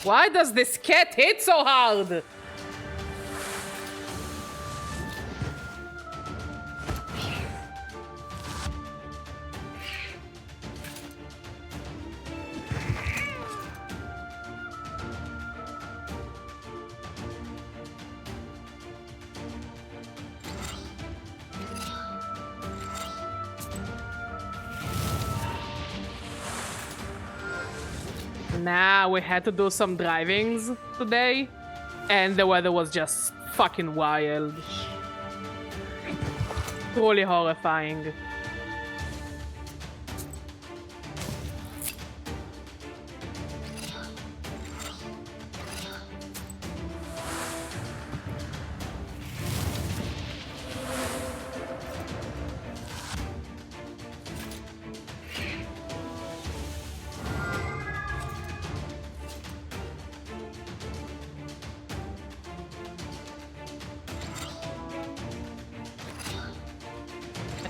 Why does this cat hit so hard? Nah, we had to do some drivings today, and the weather was just fucking wild. Truly horrifying.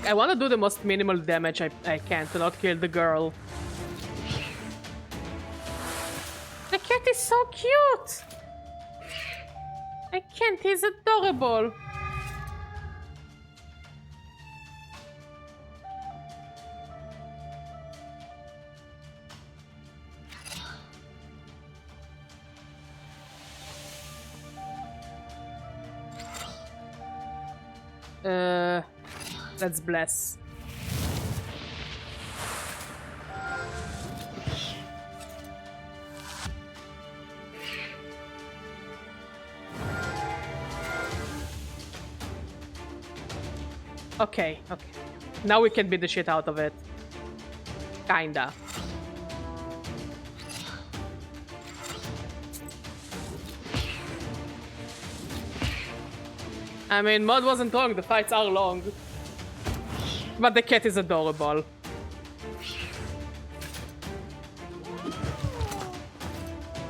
I want to do the most minimal damage I can to not kill the girl. The cat is so cute! I can't, he's adorable. Let's bless. Okay. Now we can beat the shit out of it. Kinda. I mean, Mod wasn't wrong, the fights are long. But the cat is adorable.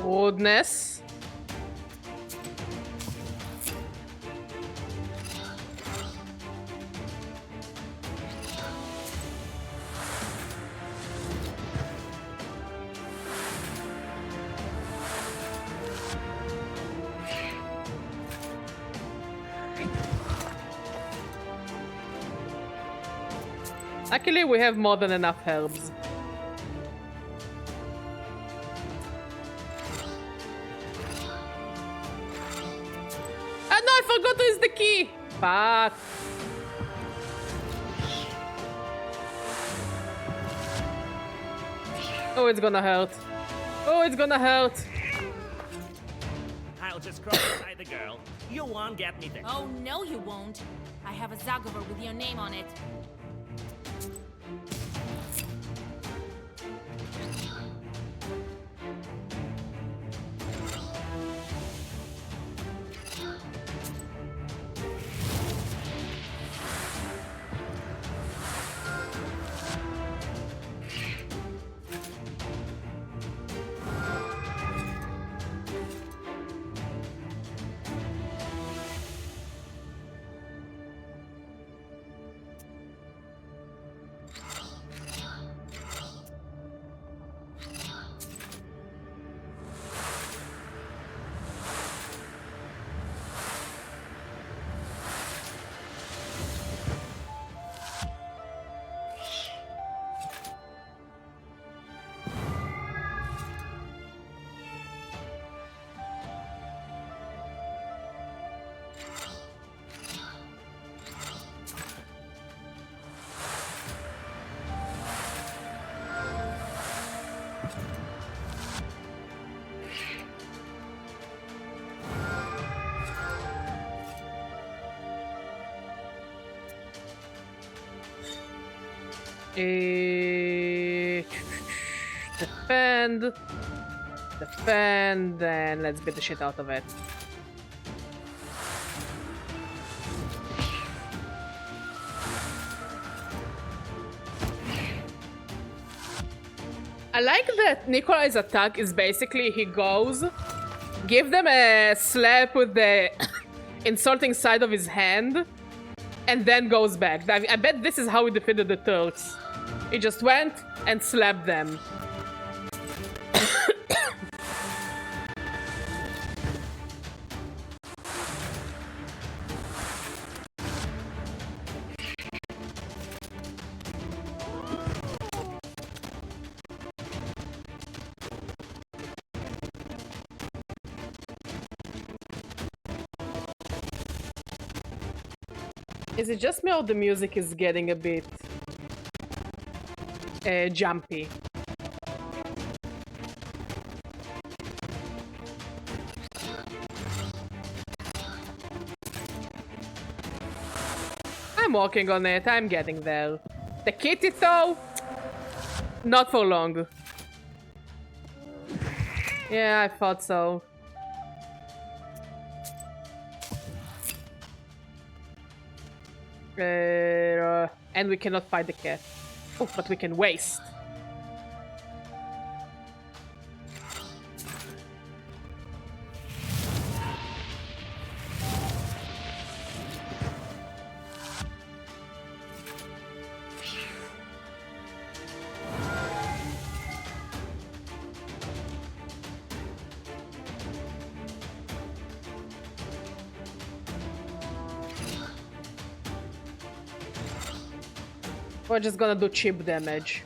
Rudeness. Luckily, we have more than enough herbs. Ah no, I forgot to use the key! Fuck. Oh, it's gonna hurt. Oh, it's gonna hurt. I'll just cross beside the girl. You won't get me there. Oh, no you won't. I have a Zagover with your name on it. Defend. Defend, and let's beat the shit out of it. I like that Nikolai's attack is basically he goes, give them a slap with the insulting side of his hand, and then goes back. I bet this is how he defeated the Turks. He just went and slapped them. Is it just me or the music is getting a bit jumpy? I'm working on it, I'm getting there. The kitty though? Not for long. Yeah, I thought so. And we cannot fight the cat. Oh, but we can waste. We're just gonna do cheap damage.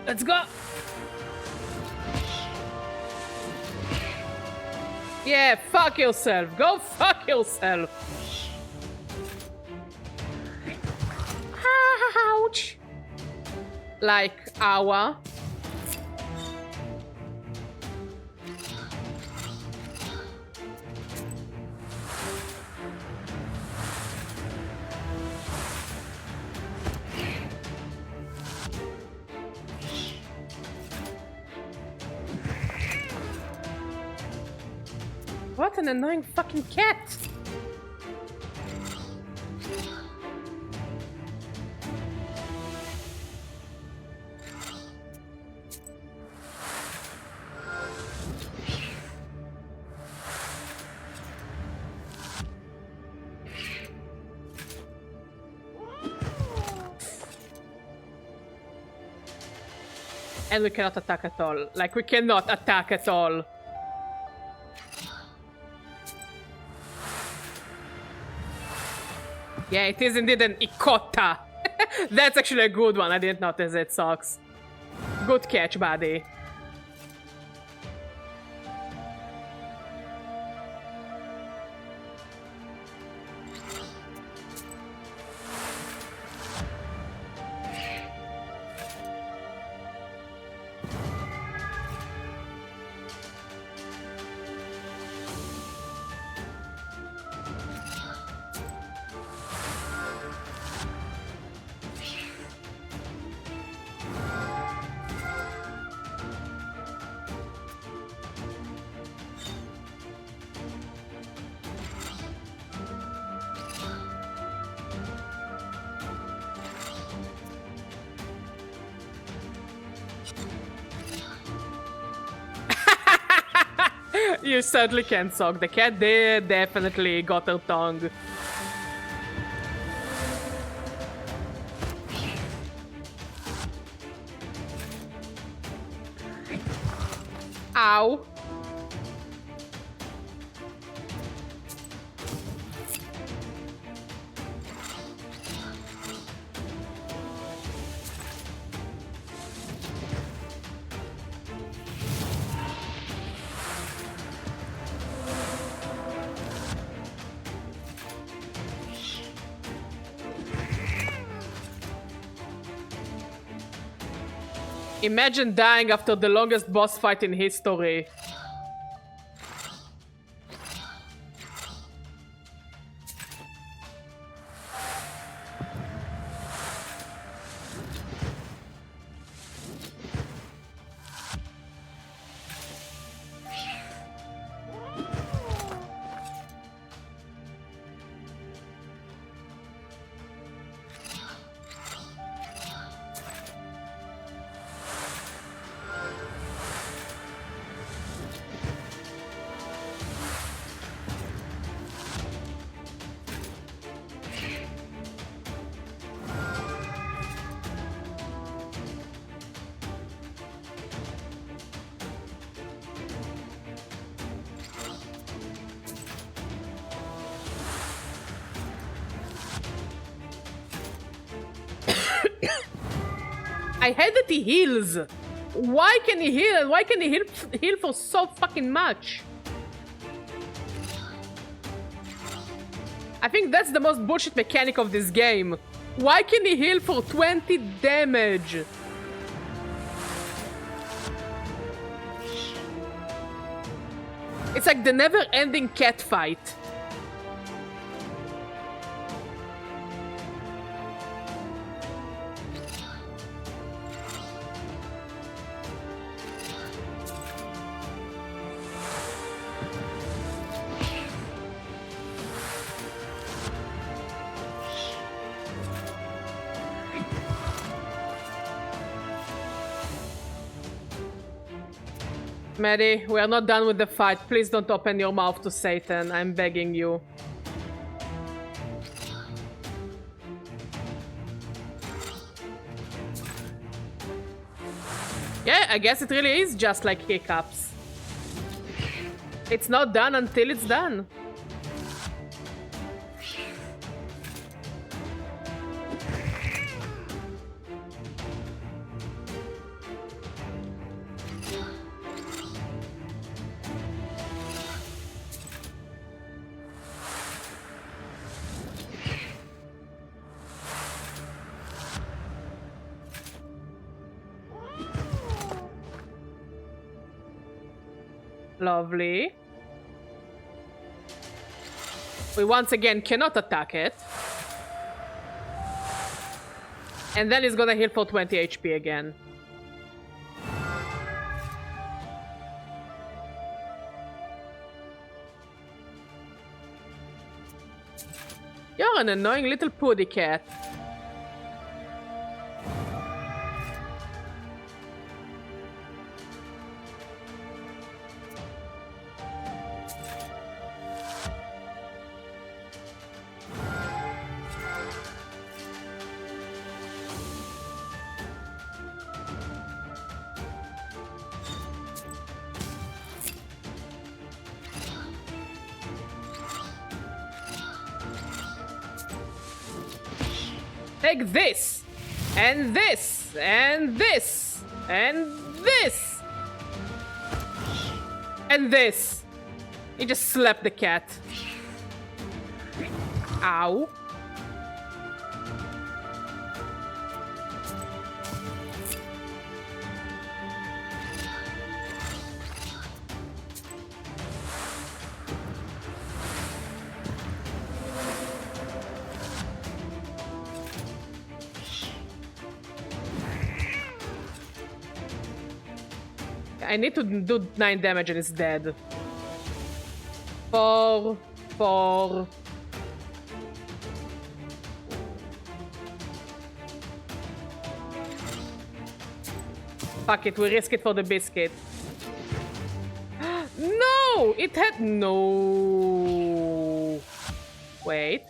Let's go! Yeah, fuck yourself. Go fuck yourself. Ouch. Like our. What an annoying fucking cat! And we cannot attack at all. Like, we cannot attack at all. Yeah, it is indeed an ikota. That's actually a good one. I didn't notice it, sucks. Good catch, buddy. You certainly can suck. The cat did definitely got her tongue. Ow. Imagine dying after the longest boss fight in history. I hate that he heals. Why can he heal? Why can he heal for so fucking much? I think that's the most bullshit mechanic of this game. Why can he heal for 20 damage? It's like the never-ending cat fight. Maddie, we are not done with the fight. Please don't open your mouth to Satan. I'm begging you. Yeah, I guess it really is just like hiccups. It's not done until it's done. Lovely. We once again cannot attack it. And then it's gonna heal for 20 HP again. You're an annoying little puddy cat. Take this, and this, and this, and this, and this. He just slapped the cat. Ow. I need to do 9 damage and it's dead. 4. Fuck it, we risk it for the biscuit. No! It had... No. Wait.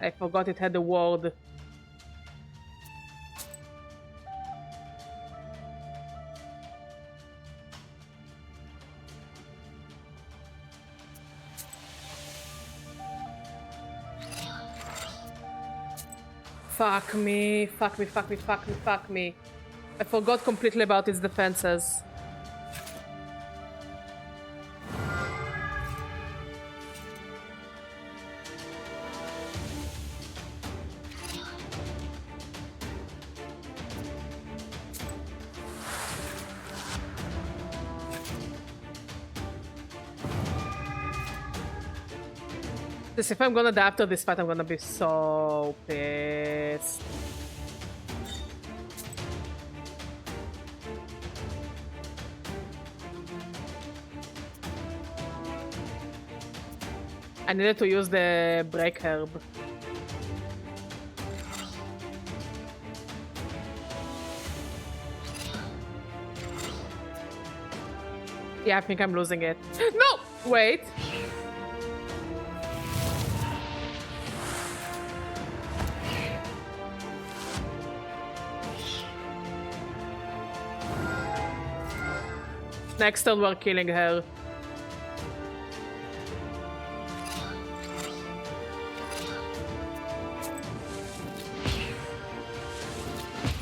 I forgot it had a ward. Fuck me, fuck me, fuck me, fuck me, fuck me. I forgot completely about its defenses. This, if I'm gonna die after this fight, I'm gonna be so pissed. I needed to use the break herb. Yeah, I think I'm losing it. No! Wait! Next turn we're killing her.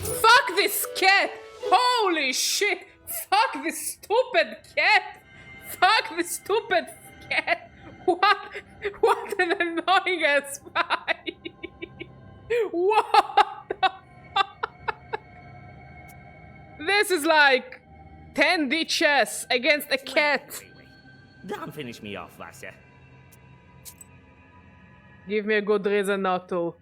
Fuck this cat! Holy shit! Fuck this stupid cat! Fuck this stupid cat! What an annoying ass fight! What the fuck? This is like 10D chess against a cat. Wait. Don't finish me off, Vasya. Give me a good reason not to.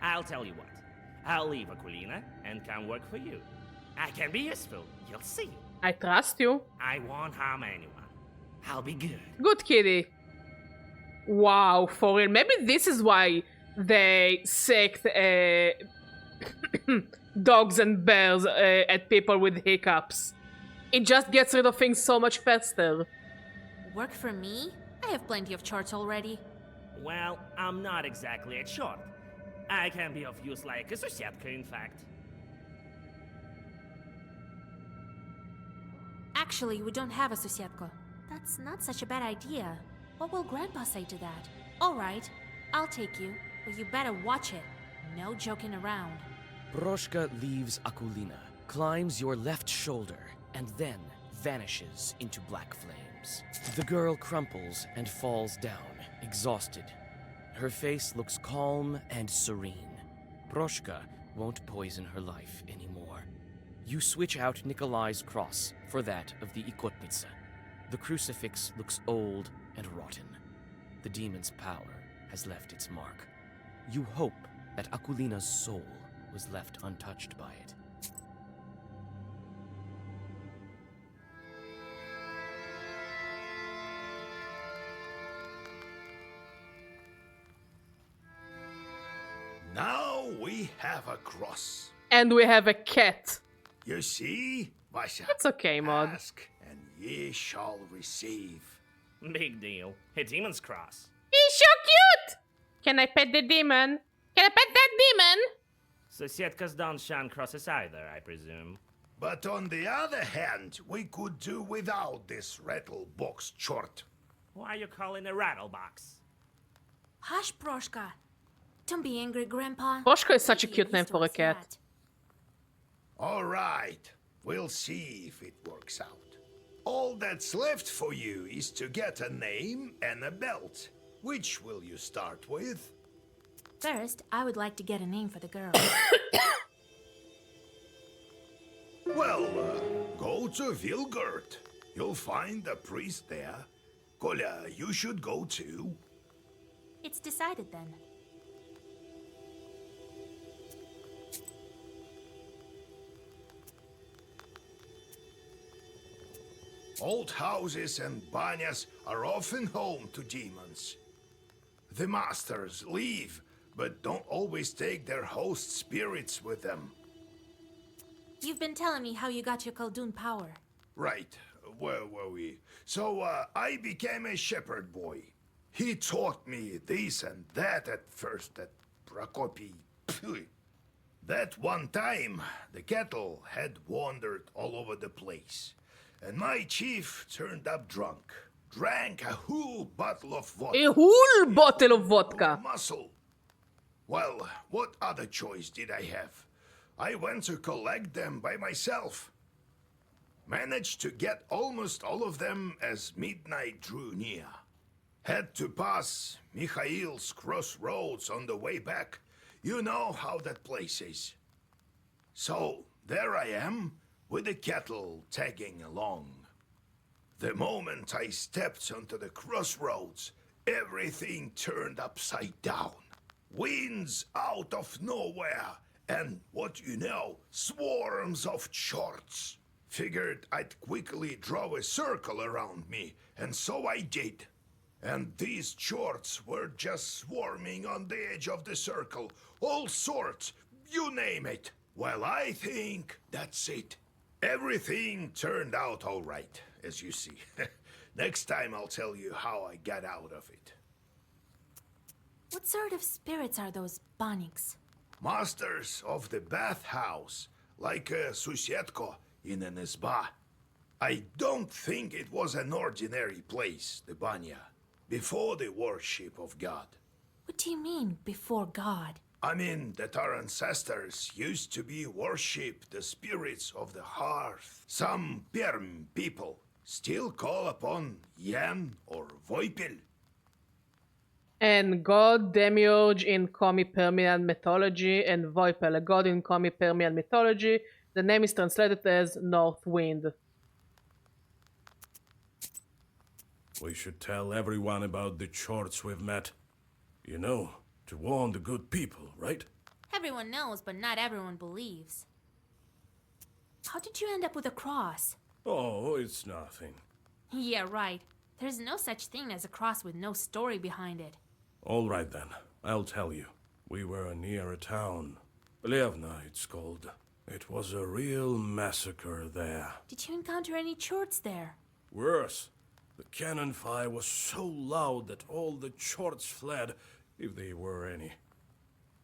I'll tell you what. I'll leave Aquilina and come work for you. I can be useful. You'll see. I trust you. I won't harm anyone. I'll be good. Good kitty. Wow, for real. Maybe this is why they sicked dogs and bears at people with hiccups. It just gets rid of things so much faster. Work for me? I have plenty of charts already. Well, I'm not exactly a short. I can be of use like a Susietka, in fact. Actually, we don't have a Susietka. That's not such a bad idea. What will Grandpa say to that? Alright, I'll take you, but you better watch it. No joking around. Proshka leaves Aquilina, climbs your left shoulder, and then vanishes into black flames. The girl crumples and falls down, exhausted. Her face looks calm and serene. Proshka won't poison her life anymore. You switch out Nikolai's cross for that of the ikotnitsa. The crucifix looks old and rotten. The demon's power has left its mark. You hope that Aquilina's soul was left untouched by it. Now we have a cross. And we have a cat. You see, Vasya? It's okay, Mod. Ask, and ye shall receive. Big deal. A demon's cross. He's so cute! Can I pet the demon? Can I pet that demon? Susietkas don't shun crosses either, I presume. But on the other hand, we could do without this rattle box chort. Why are you calling a rattle box? Hush, Proshka. Don't be angry, Grandpa. Proshka is such a cute name for a cat. All right, we'll see if it works out. All that's left for you is to get a name and a belt. Which will you start with? First, I would like to get a name for the girl. Well, go to Vilgurt. You'll find a priest there. Kolya, you should go too. It's decided then. Old houses and banyas are often home to demons. The masters leave, but don't always take their host spirits with them. You've been telling me how you got your Khaldun power. Right, where were we? So, I became a shepherd boy. He taught me this and that at first, at Prokopy. That one time, the cattle had wandered all over the place, and my chief turned up drunk. Drank a whole bottle of vodka. A whole bottle of vodka. Muscle. Well, what other choice did I have? I went to collect them by myself. Managed to get almost all of them as midnight drew near. Had to pass Mikhail's crossroads on the way back. You know how that place is. So, there I am, with the cattle tagging along. The moment I stepped onto the crossroads, everything turned upside down. Winds out of nowhere, and what you know, swarms of shorts. Figured I'd quickly draw a circle around me, and so I did. And these shorts were just swarming on the edge of the circle. All sorts, you name it. Well, I think that's it. Everything turned out all right, as you see. Next time I'll tell you how I got out of it. What sort of spirits are those bonics? Masters of the bathhouse, like a Susietko in an izba. I don't think it was an ordinary place, the banya, before the worship of God. What do you mean, before God? I mean that our ancestors used to be worship the spirits of the hearth. Some Perm people still call upon Yan or Voipil. And god Demiurge in Komi-Permian mythology and Voipel, a god in Komi-Permian mythology. The name is translated as North Wind. We should tell everyone about the shorts we've met. You know, to warn the good people, right? Everyone knows, but not everyone believes. How did you end up with a cross? Oh, it's nothing. Yeah, right. There's no such thing as a cross with no story behind it. All right then, I'll tell you. We were near a town. Levna, it's called. It was a real massacre there. Did you encounter any chorts there? Worse. The cannon fire was so loud that all the chorts fled, if they were any.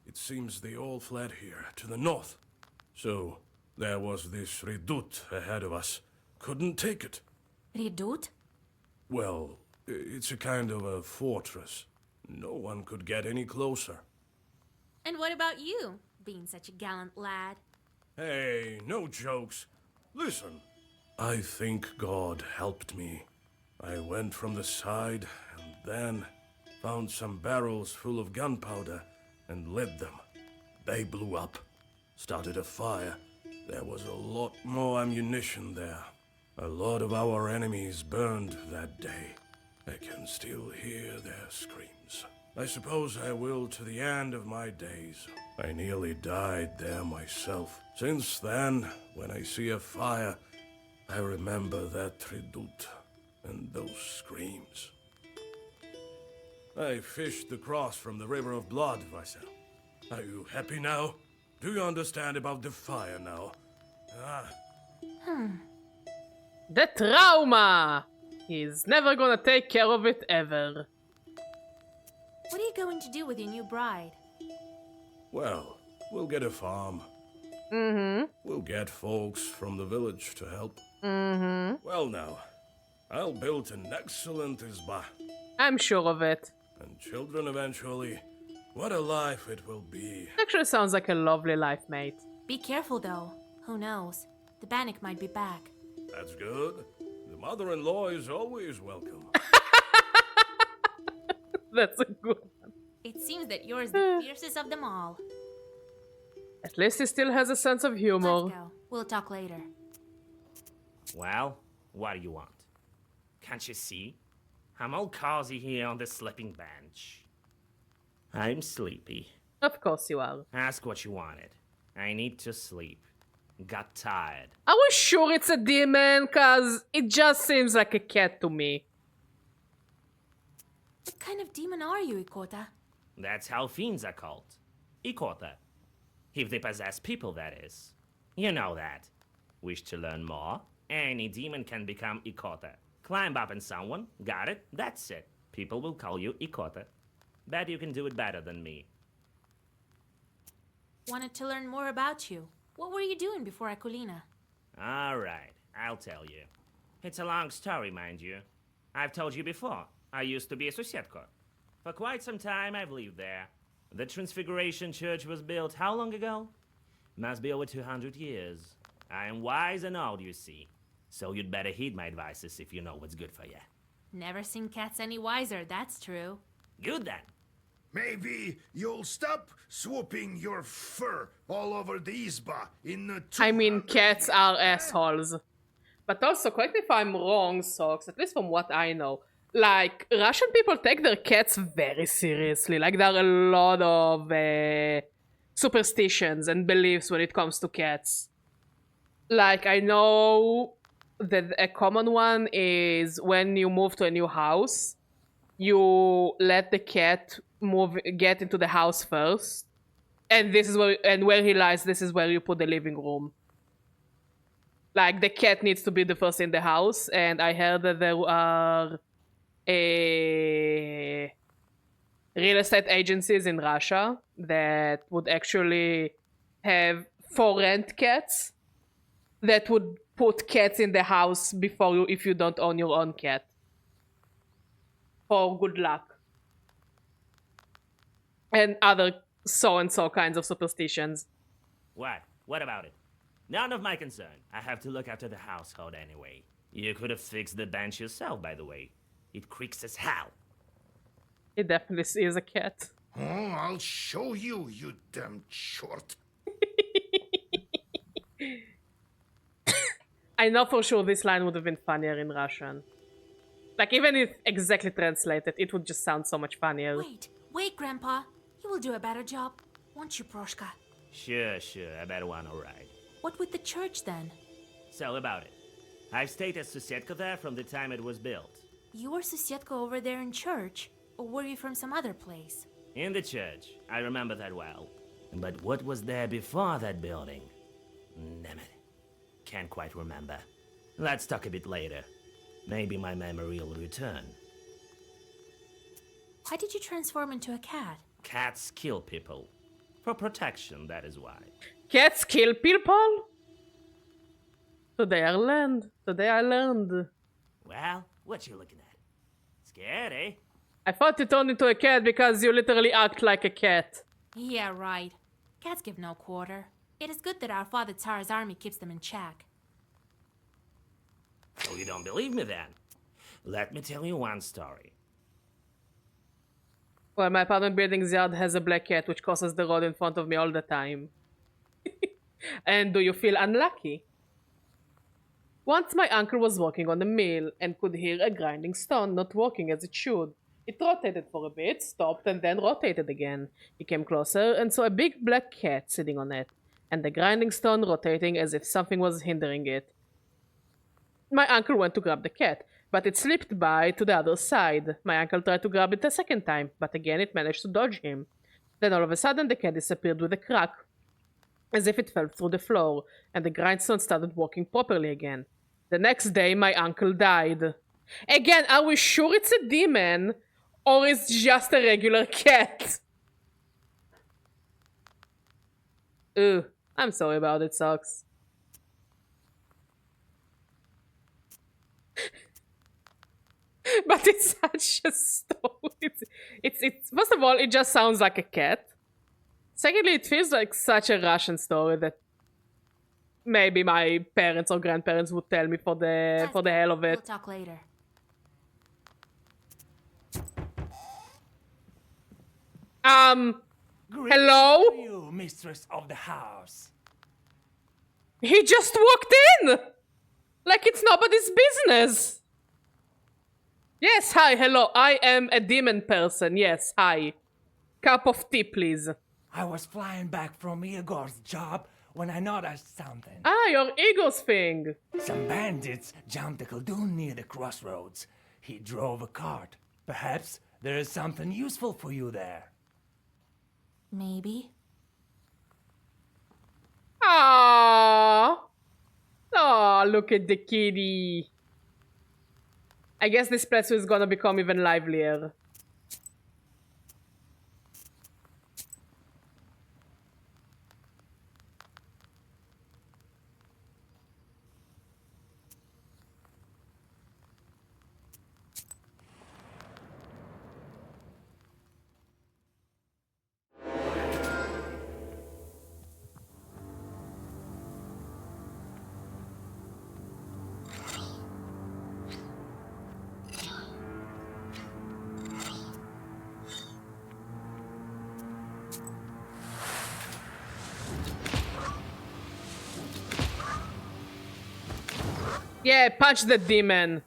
It seems they all fled here, to the north. So, there was this redoute ahead of us. Couldn't take it. Redoute? Well, it's a kind of a fortress. No one could get any closer. And what about you, being such a gallant lad? Hey, no jokes. Listen. I think God helped me. I went from the side and then found some barrels full of gunpowder and lit them. They blew up. Started a fire. There was a lot more ammunition there. A lot of our enemies burned that day. I can still hear their screams. I suppose I will to the end of my days. I nearly died there myself. Since then, when I see a fire, I remember that redoute and those screams. I fished the cross from the river of blood, Vasil. Are you happy now? Do you understand about the fire now? The trauma! He's never gonna take care of it ever. What are you going to do with your new bride? Well, we'll get a farm. Mm-hmm. We'll get folks from the village to help. Mm-hmm. Well now, I'll build an excellent izba. I'm sure of it. And children eventually. What a life it will be. Actually sounds like a lovely life, mate. Be careful, though. Who knows? The Bannock might be back. That's good. The mother-in-law is always welcome. That's a good one. It seems that yours the fiercest of them all. At least he still has a sense of humor. Let's go. We'll talk later. Well, what do you want? Can't you see? I'm all cozy here on the sleeping bench. I'm sleepy. Of course you are. Ask what you wanted. I need to sleep. Got tired. Are we sure it's a demon? Cause it just seems like a cat to me. What kind of demon are you, Ikota? That's how fiends are called. Ikota. If they possess people, that is. You know that. Wish to learn more? Any demon can become ikota. Climb up on someone, got it, that's it. People will call you ikota. Bet you can do it better than me. Wanted to learn more about you. What were you doing before Akulina? Alright, I'll tell you. It's a long story, mind you. I've told you before, I used to be a Susietko. For quite some time I've lived there. The Transfiguration Church was built how long ago? Must be over 200 years. I am wise and old, you see. So you'd better heed my advices if you know what's good for you. Never seen cats any wiser, that's true. Good then. Maybe you'll stop swooping your fur all over the Isba in the I mean, cats are assholes. But also, correct me if I'm wrong, Socks, at least from what I know. Like, Russian people take their cats very seriously. Like, there are a lot of superstitions and beliefs when it comes to cats. Like, I know that a common one is when you move to a new house, you let the cat get into the house first. And this is where he lies, this is where you put the living room. Like, the cat needs to be the first in the house, and I heard that there are real estate agencies in Russia that would actually have for rent cats that would put cats in the house before you if you don't own your own cat. For good luck. And other so-and-so kinds of superstitions. What? What about it? None of my concern. I have to look after the household anyway. You could have fixed the bench yourself, by the way. It creaks as hell. It definitely is a cat. Oh, I'll show you, you damn short. I know for sure this line would have been funnier in Russian. Like, even if exactly translated, it would just sound so much funnier. Wait, Grandpa. You will do a better job, won't you, Proshka? Sure, I bet one alright. What with the church, then? So about it. I've stayed as Susietka there from the time it was built. You were Susietka over there in church, or were you from some other place? In the church. I remember that well. But what was there before that building? Damn it. Can't quite remember. Let's talk a bit later. Maybe my memory will return. Why did you transform into a cat? Cats kill people. For protection, that is why. Cats kill people? Today I learned. Well, what you looking at? Scared, eh? I thought you turned into a cat because you literally act like a cat. Yeah, right. Cats give no quarter. It is good that our father Tsar's army keeps them in check. So you don't believe me then? Let me tell you one story. Well, my apartment building's yard has a black cat which crosses the road in front of me all the time. And do you feel unlucky? Once my uncle was working on the mill and could hear a grinding stone not working as it should. It rotated for a bit, stopped, and then rotated again. He came closer and saw a big black cat sitting on it, and the grinding stone rotating as if something was hindering it. My uncle went to grab the cat, but it slipped by to the other side. My uncle tried to grab it a second time, but again it managed to dodge him. Then all of a sudden the cat disappeared with a crack, as if it fell through the floor, and the grindstone started working properly again. The next day my uncle died. Again, are we sure it's a demon? Or it's just a regular cat? Ugh, I'm sorry about it, Socks. But it's such a story. It's first of all, it just sounds like a cat. Secondly, it feels like such a Russian story that maybe my parents or grandparents would tell me for the hell of it. We'll talk later. Hello? To you, mistress of the house. He just walked in! Like it's nobody's business. Yes, hi, hello. I am a demon person. Yes, hi. Cup of tea, please. I was flying back from Igor's job when I noticed something. Ah, your Igor's thing. Some bandits jumped a Khaldun near the crossroads. He drove a cart. Perhaps there is something useful for you there. Maybe. Ah, Oh, look at the kitty. I guess this place is gonna become even livelier. Yeah, punch the demon.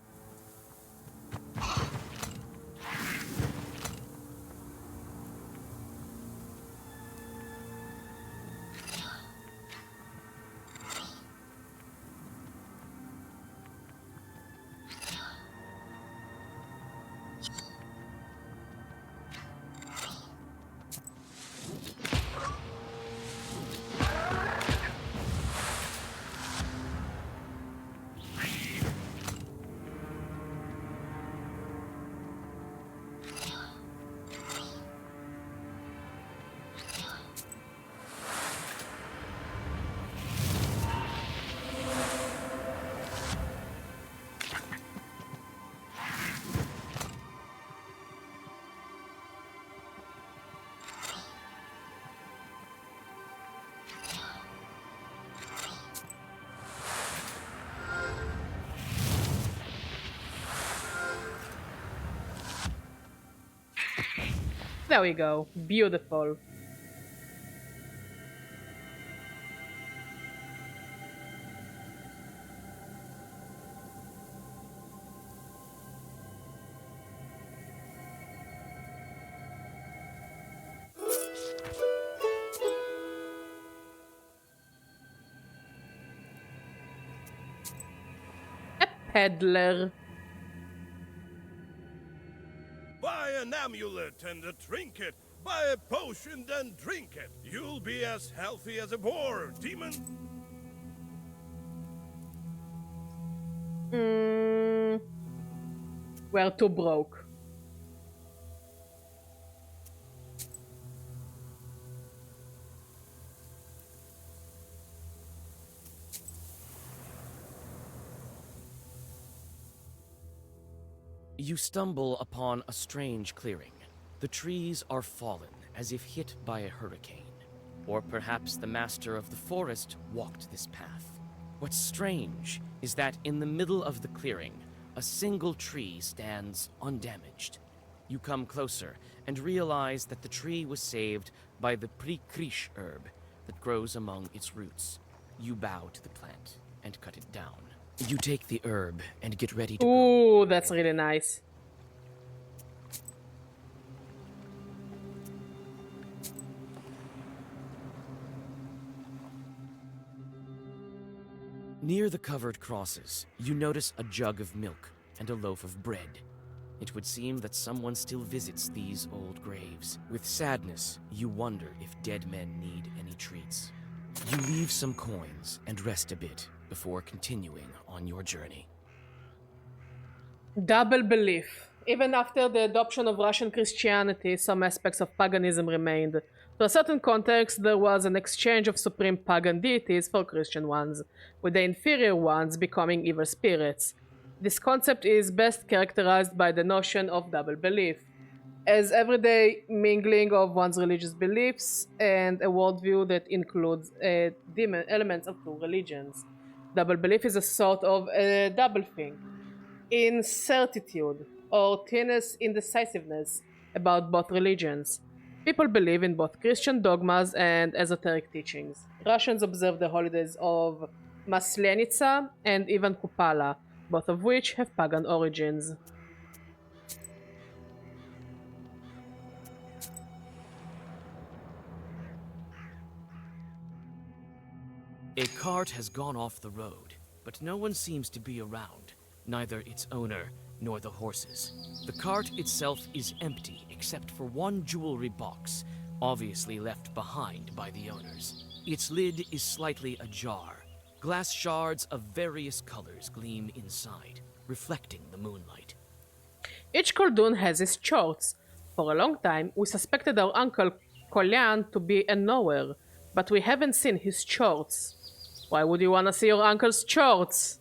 There we go. Beautiful. A peddler. Buy an amulet and a trinket. Buy a potion, then drink it. You'll be as healthy as a boar, demon. We're too broke. You stumble upon a strange clearing. The trees are fallen, as if hit by a hurricane. Or perhaps the master of the forest walked this path. What's strange is that in the middle of the clearing, a single tree stands undamaged. You come closer and realize that the tree was saved by the prikrish herb that grows among its roots. You bow to the plant and cut it down. You take the herb and get ready to go. Ooh, that's really nice. Near the covered crosses, you notice a jug of milk and a loaf of bread. It would seem that someone still visits these old graves. With sadness, you wonder if dead men need any treats. You leave some coins and rest a bit before continuing on your journey. Double belief. Even after the adoption of Russian Christianity, some aspects of paganism remained. To a certain context, there was an exchange of supreme pagan deities for Christian ones, with the inferior ones becoming evil spirits. This concept is best characterized by the notion of double belief, as everyday mingling of one's religious beliefs and a worldview that includes elements of two religions. Double belief is a sort of a double thing. Incertitude or tennis indecisiveness about both religions. People believe in both Christian dogmas and esoteric teachings. Russians observe the holidays of Maslenitsa and even Kupala, both of which have pagan origins. A cart has gone off the road, but no one seems to be around, neither its owner nor the horses. The cart itself is empty except for one jewelry box, obviously left behind by the owners. Its lid is slightly ajar, Glass shards of various colors gleam inside, reflecting the moonlight. Each Koldun has his shorts. For a long time, we suspected our uncle Kolyan to be a knower, but we haven't seen his shorts. Why would you want to see your uncle's shorts?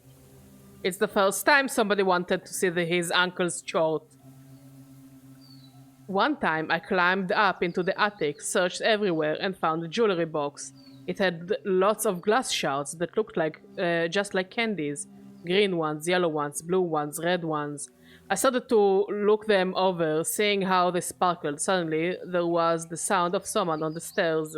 It's the first time somebody wanted to see his uncle's short. One time, I climbed up into the attic, searched everywhere, and found a jewelry box. It had lots of glass shards that looked like just like candies. Green ones, yellow ones, blue ones, red ones. I started to look them over, seeing how they sparkled. Suddenly, there was the sound of someone on the stairs.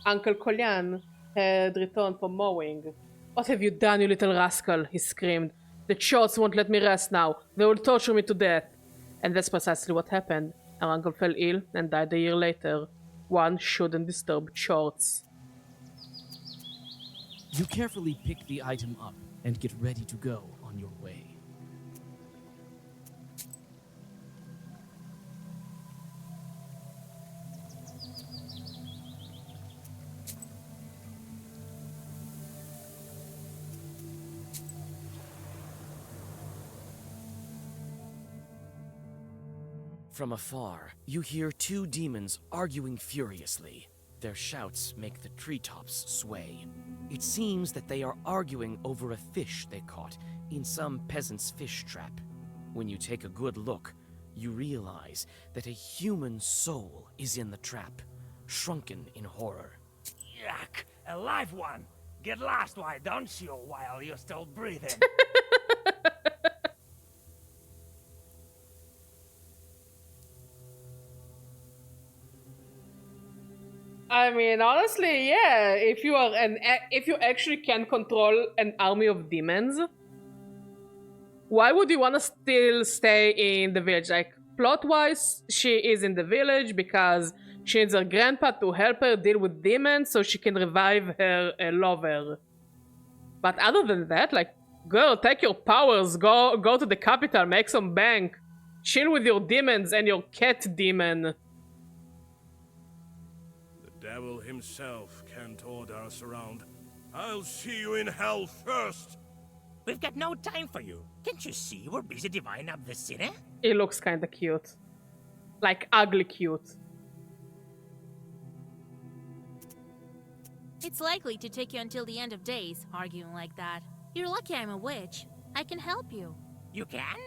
Uncle Kolyan had returned from mowing. "What have you done, you little rascal?" he screamed. "The shorts won't let me rest now. They will torture me to death." And that's precisely what happened. Our uncle fell ill and died a year later. One shouldn't disturb shorts. You carefully pick the item up and get ready to go on your way. From afar, you hear two demons arguing furiously. Their shouts make the treetops sway. It seems that they are arguing over a fish they caught in some peasant's fish trap. When you take a good look, you realize that a human soul is in the trap, shrunken in horror. Yuck! A live one! Get lost, why don't you, while you're still breathing? I mean, honestly, yeah. If you actually can control an army of demons, why would you want to still stay in the village? Like, plot-wise, she is in the village because she needs her grandpa to help her deal with demons so she can revive her lover. But other than that, like, girl, take your powers, go to the capital, make some bank, chill with your demons and your cat demon. The devil himself can't order us around. I'll see you in hell first. We've got no time for you. Can't you see we're busy dividing up the city? He looks kinda cute. Like, ugly cute. It's likely to take you until the end of days, arguing like that. You're lucky I'm a witch. I can help you. You can?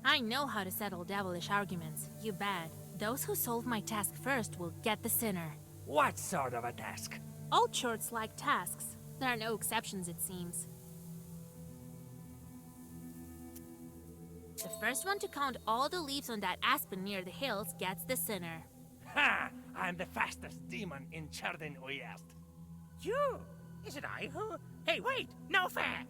I know how to settle devilish arguments. You bet. Those who solve my task first will get the sinner. What sort of a task? All shorts like tasks. There are no exceptions, it seems. The first one to count all the leaves on that aspen near the hills gets the sinner. Ha! I'm the fastest demon in Chardin Uyest. You? Is it I who? Hey, wait! No fair!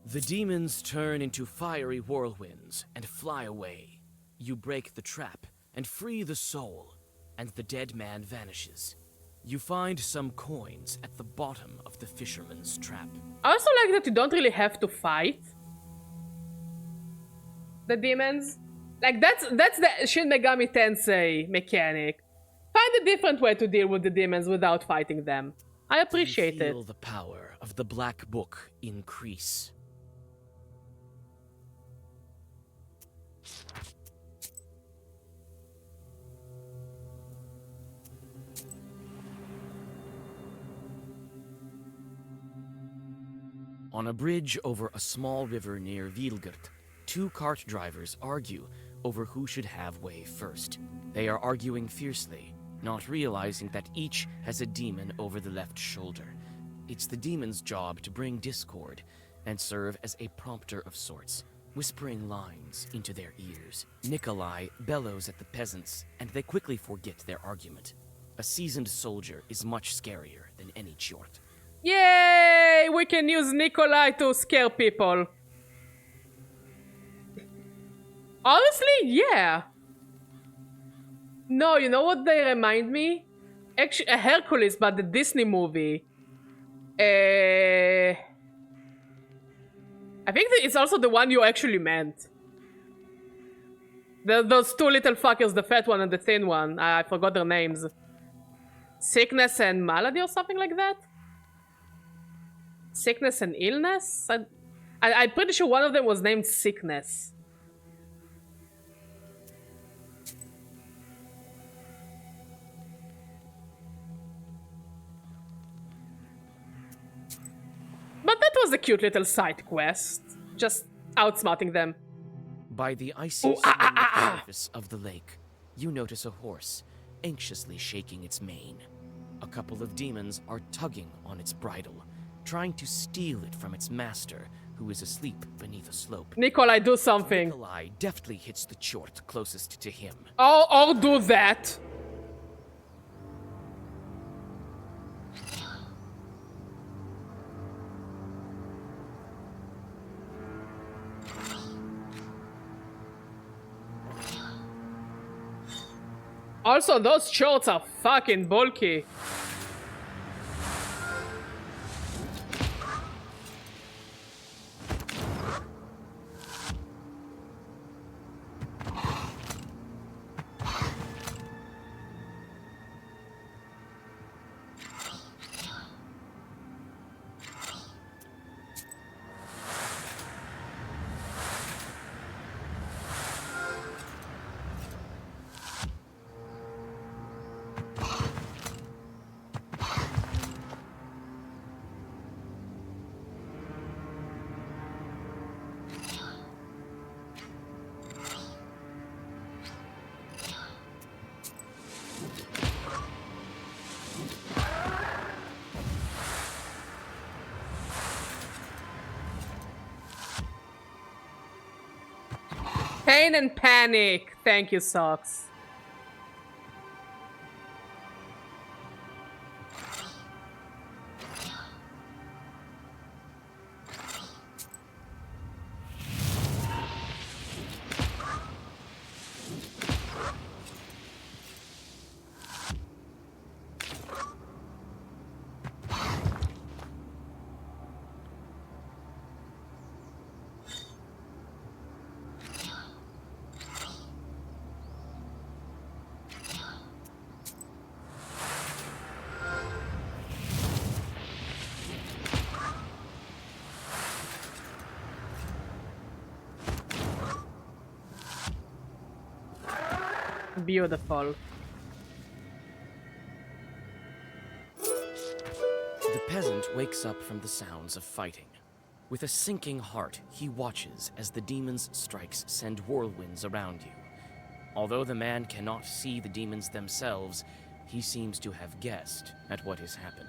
The demons turn into fiery whirlwinds and fly away. You break the trap and free the soul, and the dead man vanishes. You find some coins at the bottom of the fisherman's trap. I also like that you don't really have to fight the demons. Like, that's the Shin Megami Tensei mechanic. Find a different way to deal with the demons without fighting them. I appreciate you feel it. the power of the Black Book increase. On a bridge over a small river near Vilgert, two cart drivers argue over who should have way first. They are arguing fiercely, not realizing that each has a demon over the left shoulder. It's the demon's job to bring discord and serve as a prompter of sorts, whispering lines into their ears. Nikolai bellows at the peasants, and they quickly forget their argument. A seasoned soldier is much scarier than any chort. Yay! We can use Nikolai to scare people. Honestly, yeah. No, you know what they remind me? Actually, a Hercules, but the Disney movie. I think that it's also the one you actually meant. Those two little fuckers, the fat one and the thin one. I forgot their names. Sickness and Malady or something like that? Sickness and illness? I'm pretty sure one of them was named Sickness. But that was a cute little side quest. Just outsmarting them. By the icy surface of the lake, you notice a horse, anxiously shaking its mane. A couple of demons are tugging on its bridle, trying to steal it from its master, who is asleep beneath a slope. Nikolai, do something. Nikolai deftly hits the chort closest to him. I'll do that. Also, those shorts are fucking bulky. Pain and panic. Thank you, Socks. Beautiful. The peasant wakes up from the sounds of fighting. With a sinking heart, he watches as the demon's strikes send whirlwinds around you. Although the man cannot see the demons themselves, he seems to have guessed at what is happening.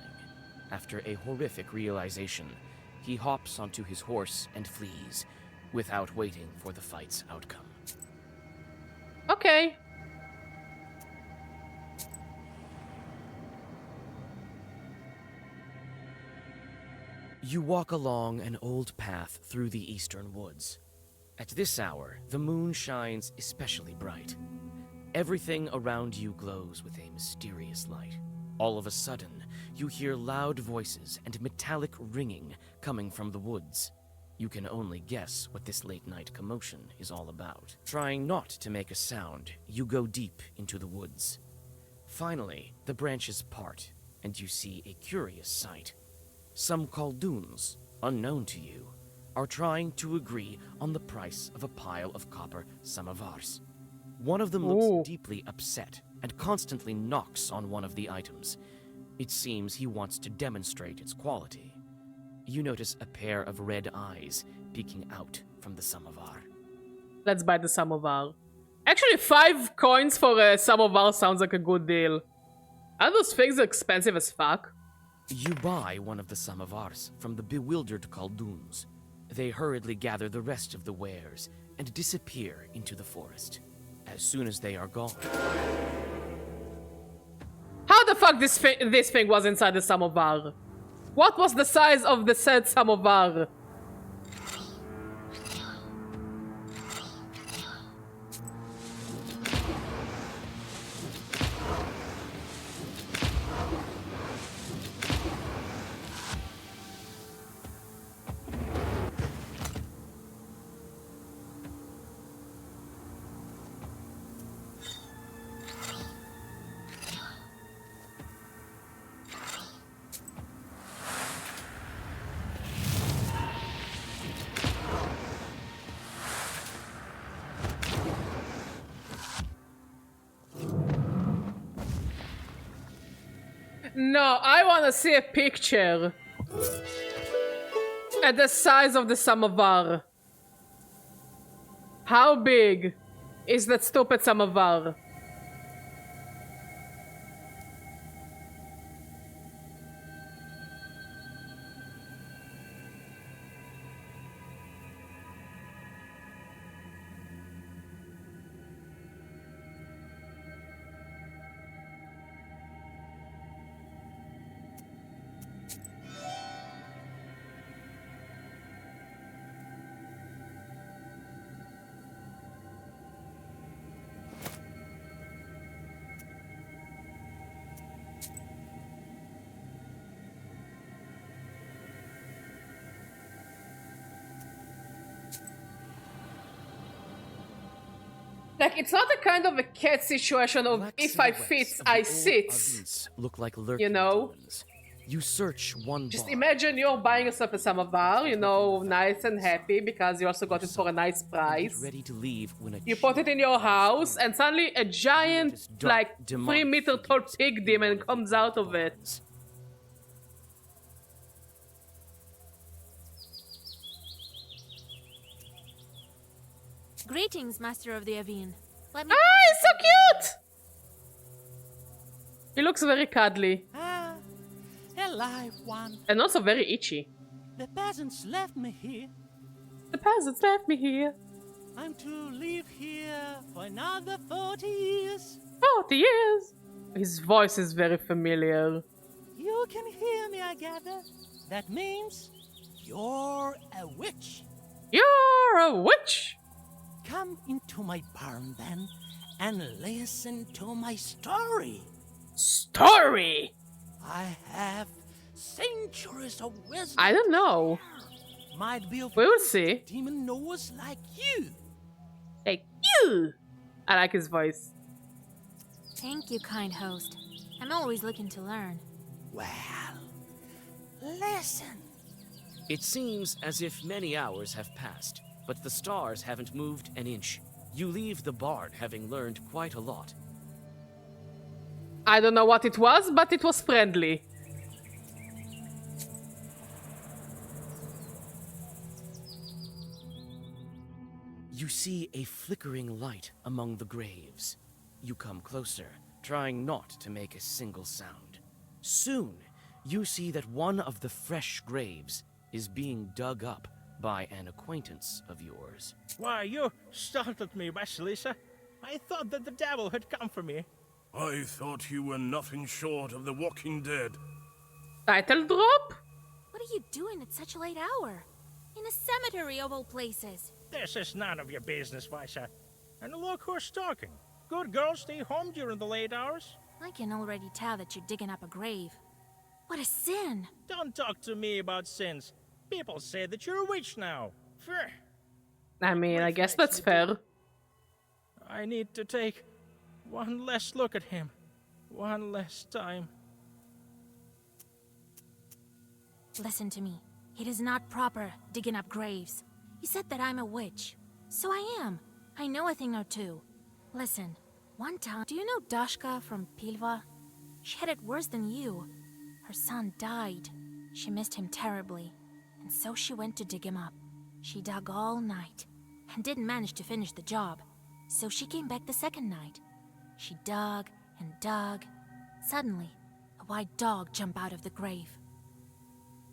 After a horrific realization, he hops onto his horse and flees, without waiting for the fight's outcome. Okay. You walk along an old path through the eastern woods. At this hour, the moon shines especially bright. Everything around you glows with a mysterious light. All of a sudden, you hear loud voices and metallic ringing coming from the woods. You can only guess what this late-night commotion is all about. Trying not to make a sound, you go deep into the woods. Finally, the branches part, and you see a curious sight. Some Khaldoons, unknown to you, are trying to agree on the price of a pile of copper samovars. One of them looks deeply upset and constantly knocks on one of the items. It seems he wants to demonstrate its quality. You notice a pair of red eyes peeking out from the samovar. Let's buy the samovar. Actually, 5 coins for a samovar sounds like a good deal. Are those things expensive as fuck? You buy one of the samovars from the bewildered Khaldoons. They hurriedly gather the rest of the wares and disappear into the forest. As soon as they are gone... How the fuck this thing was inside the samovar? What was the size of the said samovar? No, I want to see a picture. At the size of the samovar. How big is that stupid samovar? Like, it's not a kind of a cat situation of Black if I silhouettes fit, of the I old sit. ovens look like lurking You know? demons. You search one Just bar. imagine you're buying yourself a samovar, you know, nice and happy because you also got it for a nice Get price. ready to leave when a You put it in your house, and suddenly a giant, like, 3-meter tall pig demon comes out of it. Greetings, Master of the Avine. Let me. Ah, he's so cute! He looks very cuddly. Ah, alive one. And also very itchy. The peasants left me here. The peasants left me here. I'm to live here for another 40 years. 40 years! His voice is very familiar. You can hear me, I gather. That means you're a witch. You're a witch! Come into my barn then and listen to my story. Story? I have centuries of wisdom. I don't know. Might be of We will see. demon knowers like you. Like you! I like his voice. Thank you, kind host. I'm always looking to learn. Well, listen. It seems as if many hours have passed, but the stars haven't moved an inch. You leave the barn having learned quite a lot. I don't know what it was, but it was friendly. You see a flickering light among the graves. You come closer, trying not to make a single sound. Soon, you see that one of the fresh graves is being dug up by an acquaintance of yours. Why, you startled me, Vasilisa. I thought that the devil had come for me. I thought you were nothing short of the Walking Dead. Title drop? What are you doing at such a late hour? In a cemetery of all places. This is none of your business, Visa. And look who's talking. Good girls stay home during the late hours. I can already tell that you're digging up a grave. What a sin! Don't talk to me about sins. People say that you're a witch now. Fair. I mean, I guess that's fair. I need to take one last look at him. One last time. Listen to me. It is not proper digging up graves. You said that I'm a witch. So I am. I know a thing or two. Listen, one time, do you know Dashka from Pilva? She had it worse than you. Her son died. She missed him terribly. And so she went to dig him up. She dug all night and didn't manage to finish the job. So she came back the second night. She dug and dug. Suddenly, a white dog jumped out of the grave.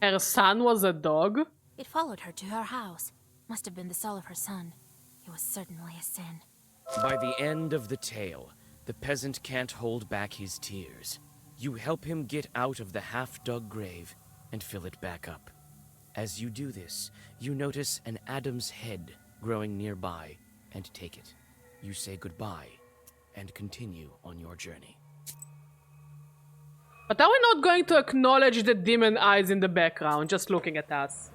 Her son was a dog? It followed her to her house. Must have been the soul of her son. It was certainly a sin. By the end of the tale, the peasant can't hold back his tears. You help him get out of the half-dug grave and fill it back up. As you do this, you notice an Adam's head growing nearby and take it. You say goodbye and continue on your journey. But are we not going to acknowledge the demon eyes in the background, just looking at us?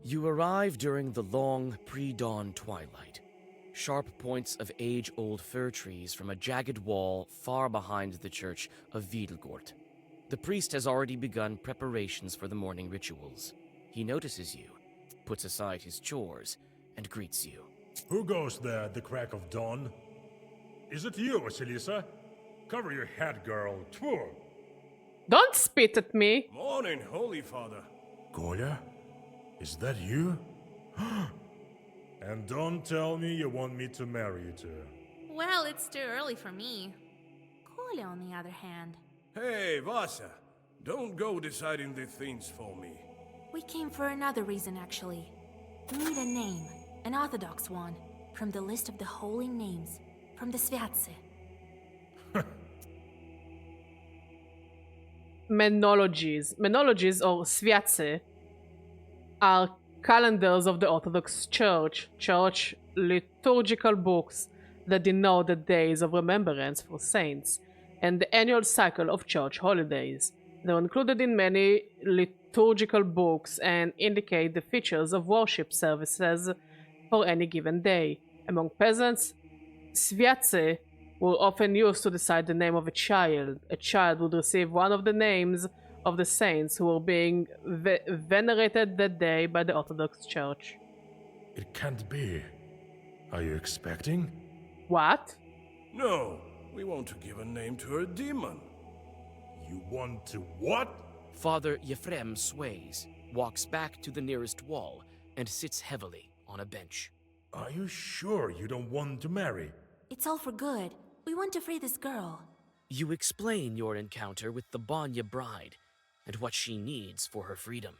You arrive during the long, pre-dawn twilight. Sharp points of age-old fir trees from a jagged wall far behind the church of Wiedelgort. The priest has already begun preparations for the morning rituals. He notices you, puts aside his chores, and greets you. Who goes there at the crack of dawn? Is it you, Vasilisa? Cover your head, girl. Tfu! Don't spit at me. Morning, Holy Father. Goya? Is that you? And don't tell me you want me to marry you too. Well, it's too early for me. Kolya, on the other hand. Hey, Vasa. Don't go deciding the things for me. We came for another reason, actually. We need a name, an orthodox one, from the list of the holy names, from the Sviatse. Menologies or Sviatse are calendars of the Orthodox Church, church liturgical books that denote the days of remembrance for saints and the annual cycle of church holidays. They're included in many liturgical books and indicate the features of worship services for any given day. Among peasants, Sviatse were often used to decide the name of a child. A child would receive one of the names of the saints who were being venerated that day by the Orthodox Church. It can't be. Are you expecting? What? No, we want to give a name to a demon. You want to what? Father Yefrem sways, walks back to the nearest wall, and sits heavily on a bench. Are you sure you don't want to marry? It's all for good. We want to free this girl. You explain your encounter with the Banya bride and what she needs for her freedom.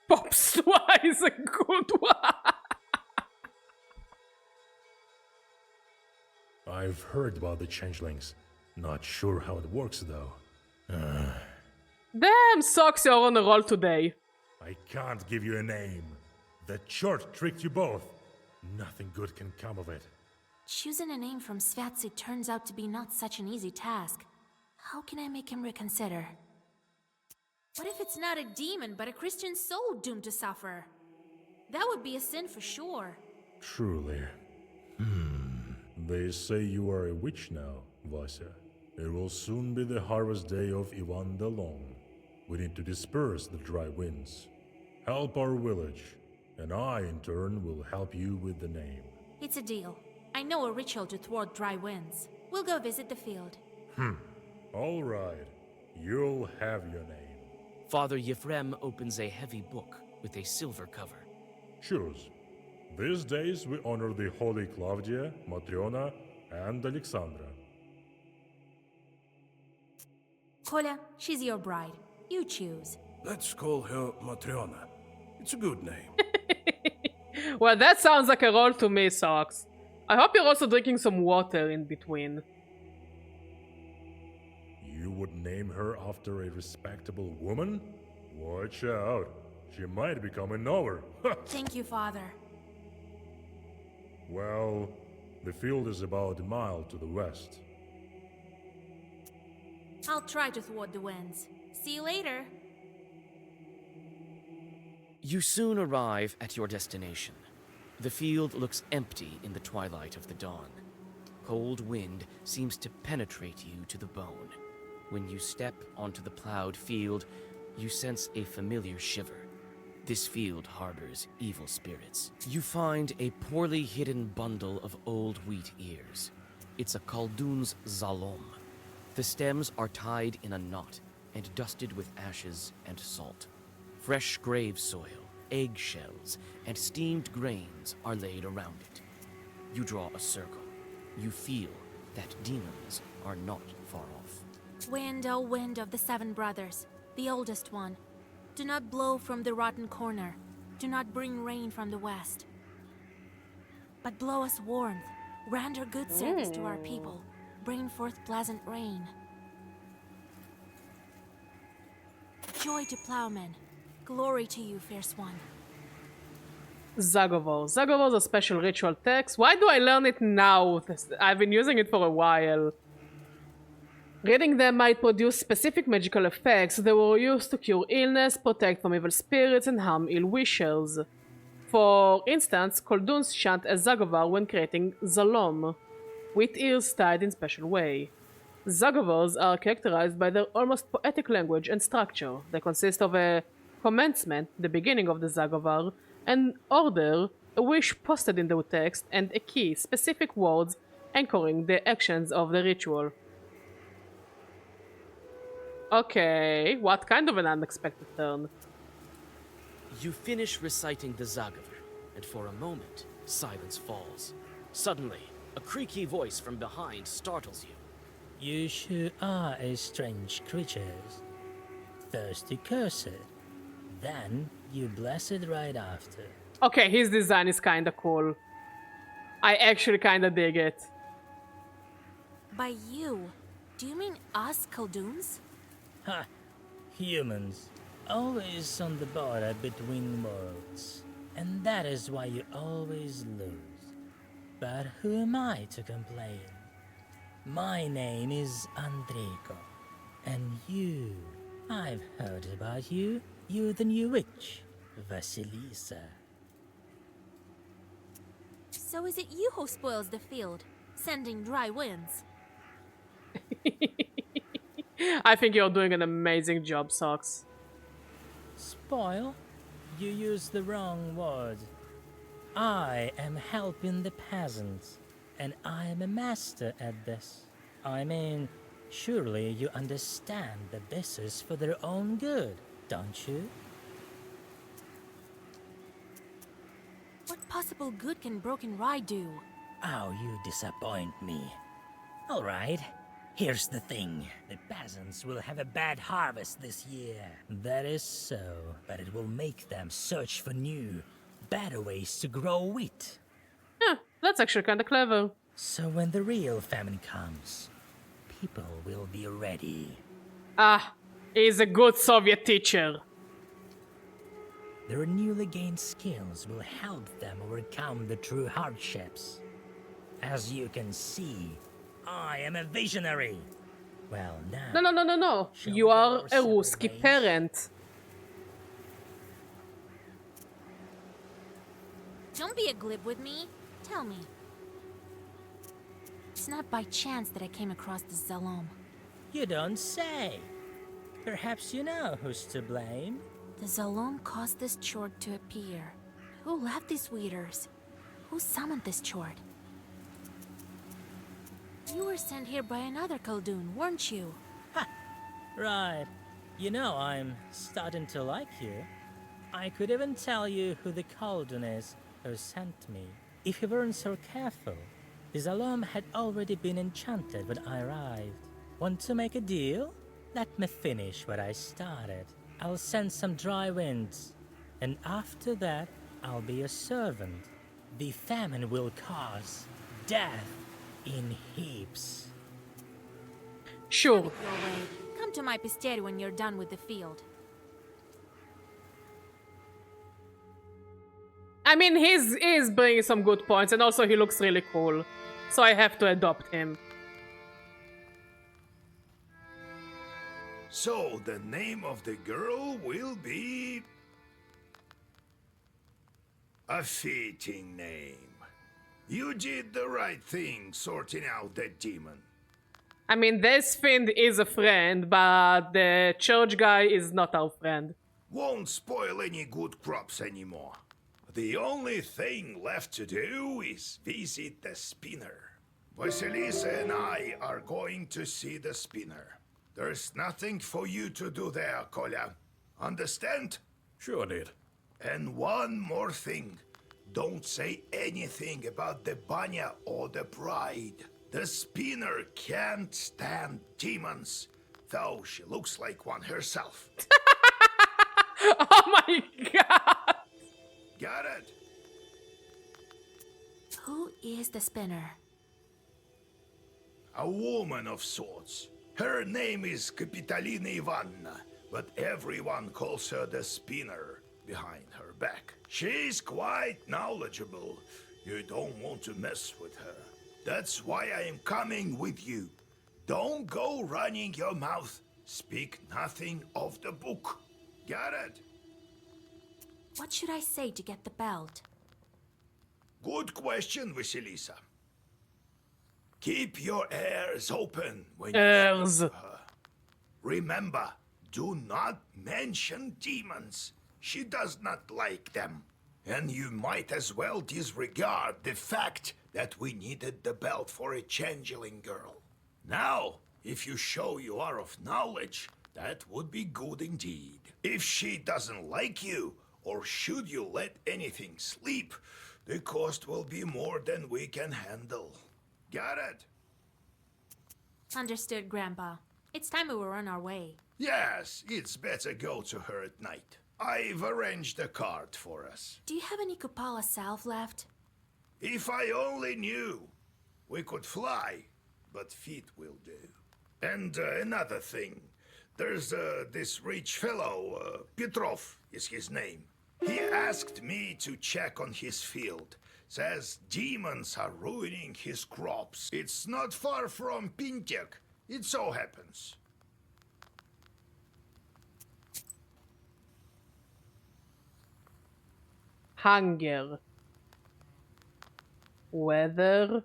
Pops is a good one. I've heard about the changelings. Not sure how it works though. Damn, sucks you're on a roll today. I can't give you a name. That chart tricked you both. Nothing good can come of it. Choosing a name from Sviatse turns out to be not such an easy task. How can I make him reconsider? What if it's not a demon, but a Christian soul doomed to suffer? That would be a sin for sure. Truly. They say you are a witch now, Vasa. It will soon be the harvest day of Ivan the Long. We need to disperse the dry winds. Help our village, and I, in turn, will help you with the name. It's a deal. I know a ritual to thwart dry winds. We'll go visit the field. All right. You'll have your name. Father Yefrem opens a heavy book with a silver cover. Choose. These days we honor the holy Claudia, Matriona, and Alexandra. Kolya, she's your bride. You choose. Let's call her Matriona. It's a good name. Well, that sounds like a roll to me, Socks. I hope you're also drinking some water in between. You would name her after a respectable woman? Watch out. She might become a knower. Thank you, Father. Well, the field is about a mile to the west. I'll try to thwart the winds. See you later. You soon arrive at your destination. The field looks empty in the twilight of the dawn. Cold wind seems to penetrate you to the bone. When you step onto the plowed field, you sense a familiar shiver. This field harbors evil spirits. You find a poorly hidden bundle of old wheat ears. It's a Khaldun's zalom. The stems are tied in a knot and dusted with ashes and salt. Fresh grave soil, eggshells, and steamed grains are laid around it. You draw a circle. You feel that demons are not far off. Wind, O wind of the seven brothers, the oldest one, do not blow from the rotten corner. Do not bring rain from the west. But blow us warmth, render good service to our people, bring forth pleasant rain. Joy to plowmen, glory to you, fierce one. Zagovor. Zagovor's a special ritual text. Why do I learn it now? I've been using it for a while. Reading them might produce specific magical effects. They were used to cure illness, protect from evil spirits, and harm ill wishers. For instance, Kholduns chant a Zagovar when creating Zalom, with ears tied in special way. Zagovors are characterized by their almost poetic language and structure. They consist of a commencement, the beginning of the Zagovar, an order, a wish posted in the text, and a key, specific words anchoring the actions of the ritual. Okay, what kind of an unexpected turn? You finish reciting the Zagaver, and for a moment, silence falls. Suddenly, a creaky voice from behind startles you. You sure are a strange creatures. First you curse it, then you bless it right after. Okay, his design is kinda cool. I actually kinda dig it. By you, do you mean us Khaldun's? Ha! Humans, always on the border between worlds. And that is why you always lose. But who am I to complain? My name is Andrico. And you, I've heard about you. You're the new witch, Vasilisa. So is it you who spoils the field, sending dry winds? I think you're doing an amazing job, Socks. Spoil? You used the wrong word. I am helping the peasants, and I am a master at this. I mean, surely you understand that this is for their own good, don't you? What possible good can Broken Rye do? Oh, you disappoint me. All right, here's the thing. The peasants will have a bad harvest this year. That is so, but it will make them search for new, better ways to grow wheat. Yeah, that's actually kinda clever. So when the real famine comes, people will be ready. Ah, he's a good Soviet teacher. Their newly gained skills will help them overcome the true hardships. As you can see, I am a visionary. Well, now... No. You are a Ruski parent. Don't be a glib with me. Tell me. It's not by chance that I came across the Zalom. You don't say. Perhaps you know who's to blame. The Zalom caused this chord to appear. Who left these weeders? Who summoned this chord? You were sent here by another Khaldun, weren't you? Ha! Right. You know, I'm starting to like you. I could even tell you who the Khaldun is who sent me. If you weren't so careful, the Zalom had already been enchanted when I arrived. Want to make a deal? Let me finish what I started. I'll send some dry winds, and after that, I'll be a servant. The famine will cause death in heaps. Sure. Your way. Come to my pisteri when you're done with the field. I mean, he's bringing some good points, and also he looks really cool. So I have to adopt him. So the name of the girl will be... a fitting name. You did the right thing sorting out that demon. I mean, this fiend is a friend, but the church guy is not our friend. Won't spoil any good crops anymore. The only thing left to do is visit the spinner. Vasilisa and I are going to see the spinner. There's nothing for you to do there, Kolya. Understand? Sure did. And one more thing. Don't say anything about the Banya or the bride. The spinner can't stand demons, though she looks like one herself. Oh my god! Got it? Who is the spinner? A woman of sorts. Her name is Kapitalina Ivanna, but everyone calls her the spinner behind her back. She's quite knowledgeable. You don't want to mess with her. That's why I am coming with you. Don't go running your mouth. Speak nothing of the book. Got it? What should I say to get the belt? Good question, Vasilisa. Keep your ears open when you Ears. speak to her. Remember, do not mention demons. She does not like them. And you might as well disregard the fact that we needed the belt for a changeling girl. Now, if you show you are of knowledge, that would be good indeed. If she doesn't like you, or should you let anything sleep, the cost will be more than we can handle. Got it? Understood, Grandpa. It's time we were on our way. Yes, it's better go to her at night. I've arranged a cart for us. Do you have any Kupala salve left? If I only knew. We could fly, but feet will do. And another thing. There's this rich fellow, Petrov is his name. He asked me to check on his field. Says demons are ruining his crops. It's not far from Pintek. It so happens. Hunger. Weather.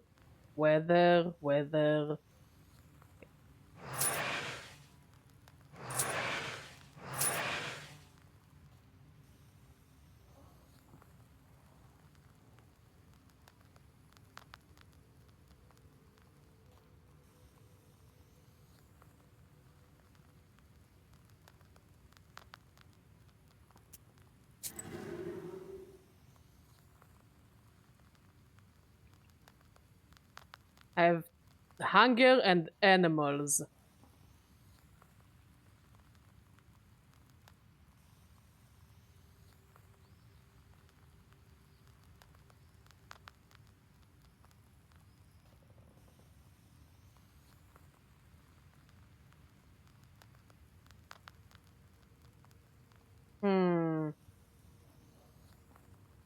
I have hunger and animals.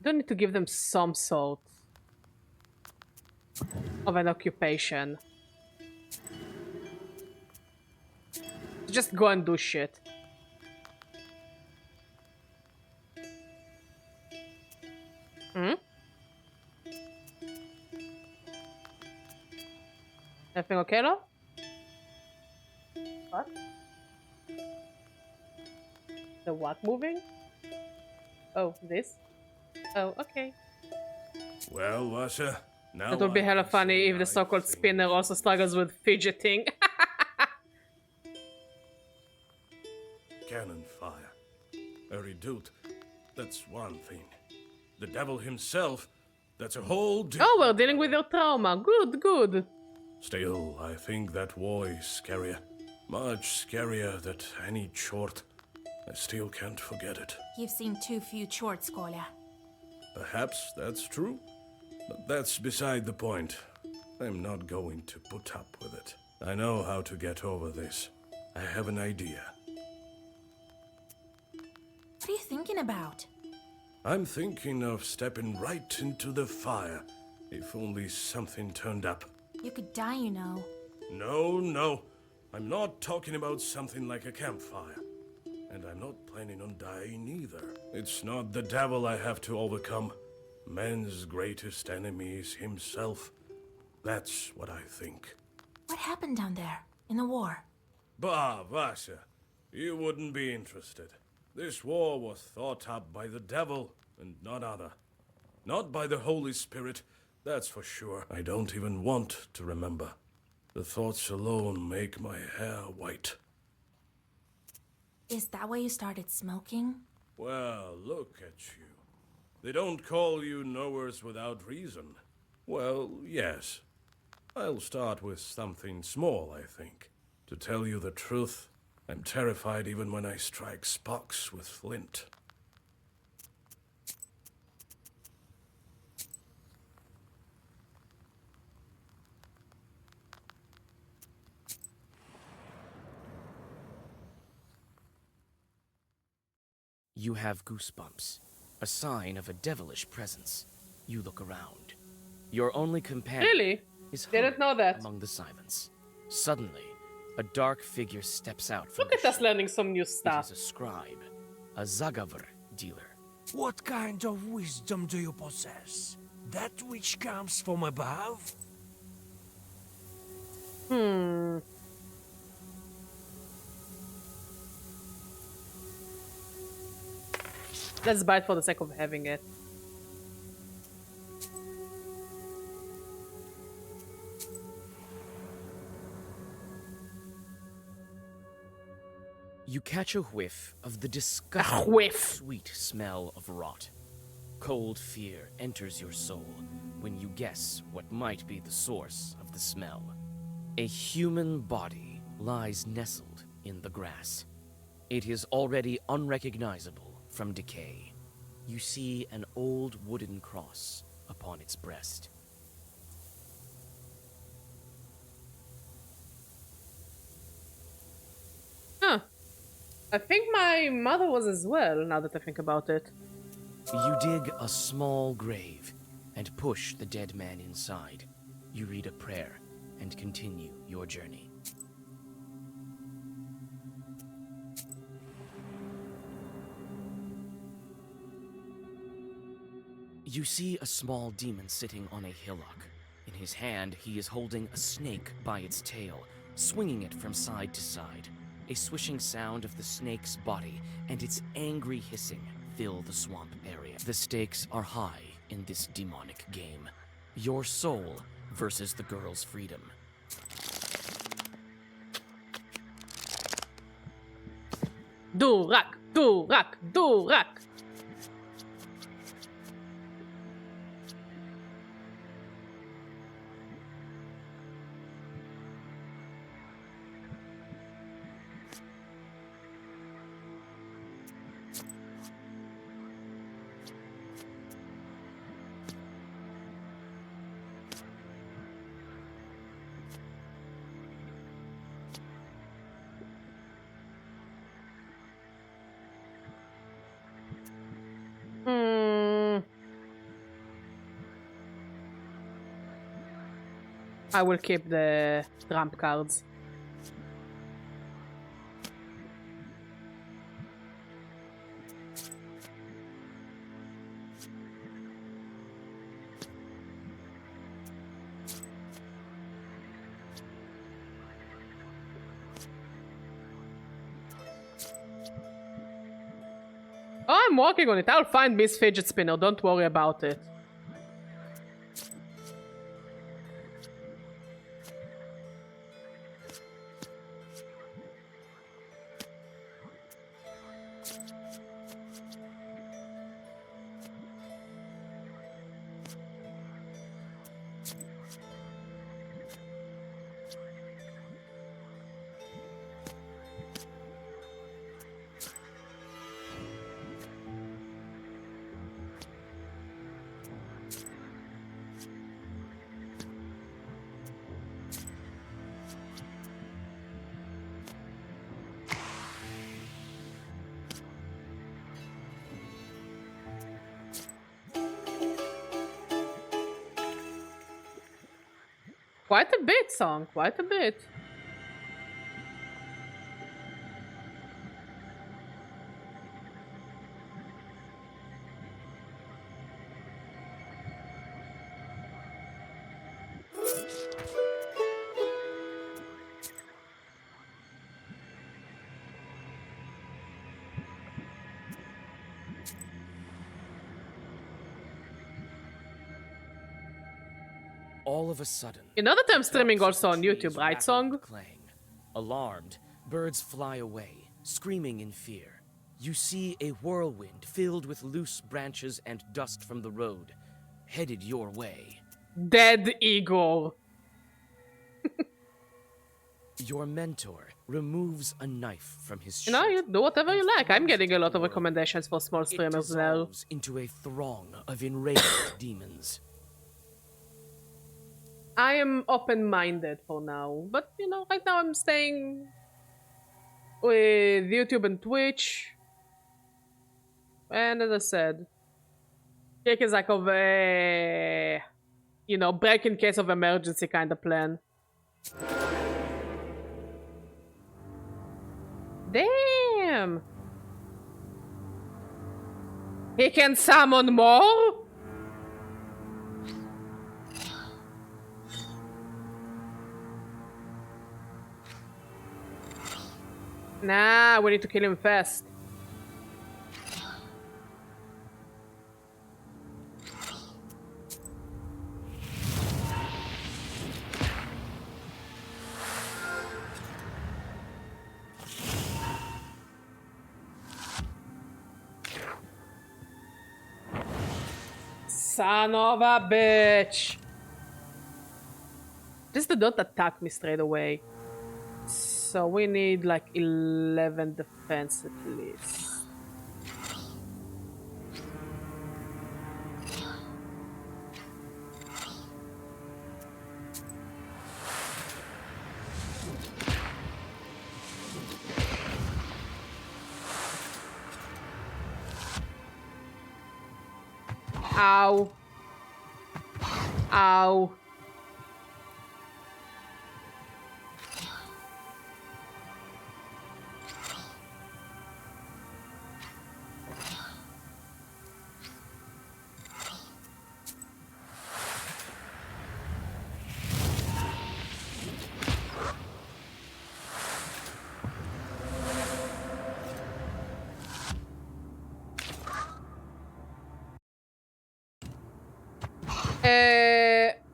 Don't need to give them some sort of an occupation. Just go and do shit. Everything okay, love? What? The what moving? Oh, this? Oh, okay. Well, Vasha, now It would be I hella can funny say if the I so-called think spinner also struggles with fidgeting. cannon fire. A redoute, that's one thing. The devil himself, that's a whole Oh, we're dealing with your trauma. Good, good. Still, I think that war is scarier. Much scarier than any chort. I still can't forget it. You've seen too few chorts, Kolya. Perhaps that's true, but that's beside the point. I'm not going to put up with it. I know how to get over this. I have an idea. What are you thinking about? I'm thinking of stepping right into the fire, if only something turned up. You could die, you know. No. I'm not talking about something like a campfire. And I'm not planning on dying either. It's not the devil I have to overcome. Man's greatest enemy is himself. That's what I think. What happened down there, in the war? Bah, Vasha, you wouldn't be interested. This war was thought up by the devil and none other. Not by the Holy Spirit, that's for sure. I don't even want to remember. The thoughts alone make my hair white. Is that why you started smoking? Well, look at you. They don't call you knowers without reason. Well, yes. I'll start with something small, I think. To tell you the truth, I'm terrified even when I strike sparks with flint. You have goosebumps, a sign of a devilish presence. You look around. Your only companion Really? is Didn't know that. among the silence. Suddenly, a dark figure steps out from Look at us learning some new It stuff. is a scribe, a Zagavr dealer. What kind of wisdom do you possess? That which comes from above? Let's buy it for the sake of having it. catch a whiff of the disgusting sweet smell of rot. Cold fear enters your soul when you guess what might be the source of the smell. A human body lies nestled in the grass. It is already unrecognizable from decay. You see an old wooden cross upon its breast. Huh. I think my mother was as well, now that I think about it. You dig a small grave and push the dead man inside. You read a prayer and continue your journey. You see a small demon sitting on a hillock. In his hand, he is holding a snake by its tail, swinging it from side to side. A swishing sound of the snake's body and its angry hissing fill the swamp area. The stakes are high in this demonic game. Your soul versus the girl's freedom. Durak, Durak, Durak. I will keep the trump cards. Oh, I'm working on it. I'll find Miss Fidget Spinner. Don't worry about it. Quite a bit, song. Quite a bit. All of a sudden, You know that I'm streaming also on YouTube, right, Song? clang. Alarmed, birds fly away, screaming in fear. You see a whirlwind filled with loose branches and dust from the road, headed your way. Dead Igor. Your mentor removes a knife from his You know, shirt. you do whatever you like. I'm getting a lot of recommendations for small It streamers now. dissolves into a throng of enraged demons. I am open-minded for now, but you know, right now I'm staying with YouTube and Twitch. And as I said, Cake is like of a, you know, break in case of emergency kind of plan. Damn! He can summon more? Nah, we need to kill him fast. Son of a bitch. Just don't attack me straight away. So we need like 11 defense at least. Ow. Ow.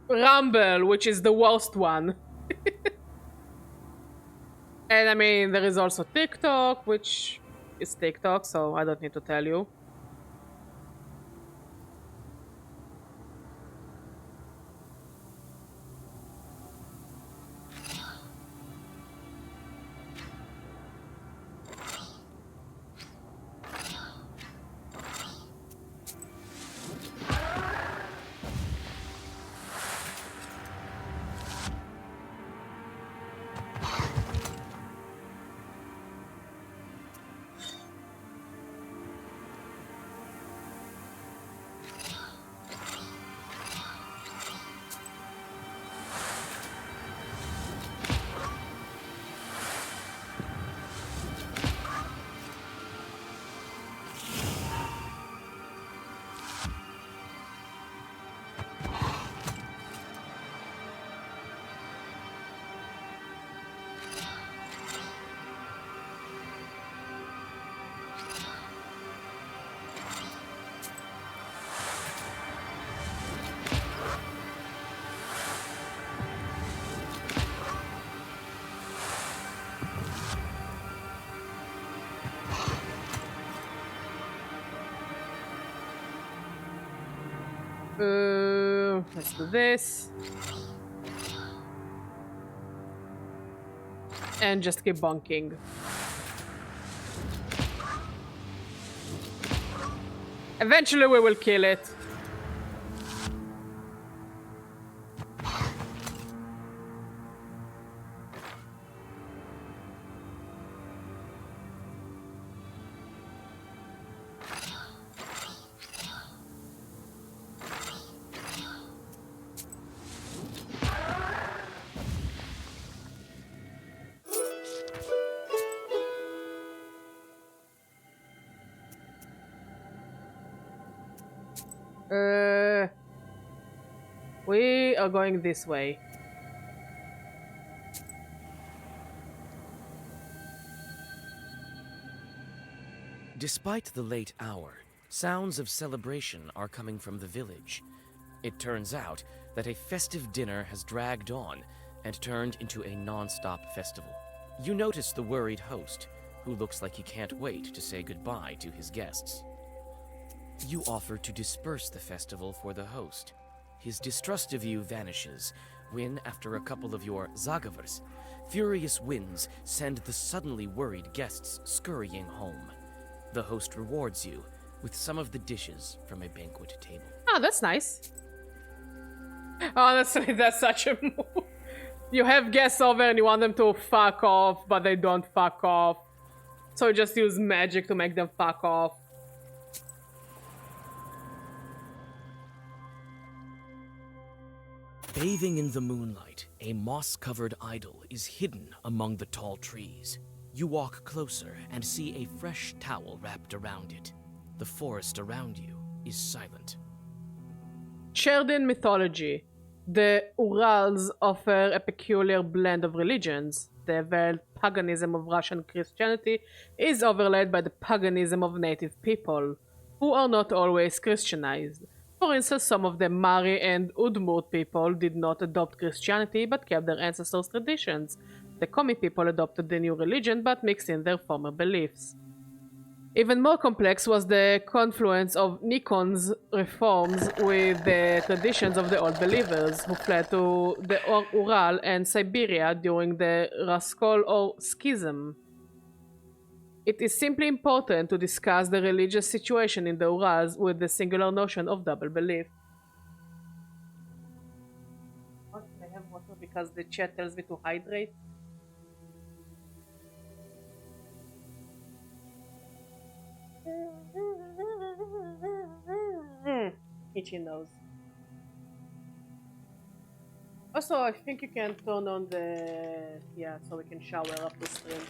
Rumble, which is the worst one. And I mean, there is also TikTok, which is TikTok, so I don't need to tell you. Let's do this. And just keep bonking. Eventually we will kill it. We are going this way. Despite the late hour, sounds of celebration are coming from the village. It turns out that a festive dinner has dragged on and turned into a non-stop festival. You notice the worried host, who looks like he can't wait to say goodbye to his guests. You offer to disperse the festival for the host. His distrust of you vanishes when, after a couple of your zagavers, furious winds send the suddenly worried guests scurrying home. The host rewards you with some of the dishes from a banquet table. Oh, that's nice. Honestly, that's such a move. You have guests over and you want them to fuck off, but they don't fuck off. So you just use magic to make them fuck off. Bathing in the moonlight, a moss-covered idol is hidden among the tall trees. You walk closer and see a fresh towel wrapped around it. The forest around you is silent. Shared mythology. The Urals offer a peculiar blend of religions. The veiled paganism of Russian Christianity is overlaid by the paganism of native people, who are not always Christianized. For instance, some of the Mari and Udmurt people did not adopt Christianity but kept their ancestors' traditions. The Komi people adopted the new religion but mixed in their former beliefs. Even more complex was the confluence of Nikon's reforms with the traditions of the Old Believers who fled to the Ural and Siberia during the Raskol or Schism. It is simply important to discuss the religious situation in the Urals with the singular notion of double belief. What, can I have water because the chat tells me to hydrate? Itchy nose. Also, I think you can turn on the... yeah, so we can shower after stream.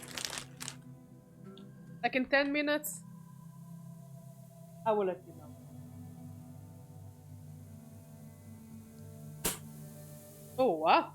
Like in 10 minutes, I will let you know. Oh, what?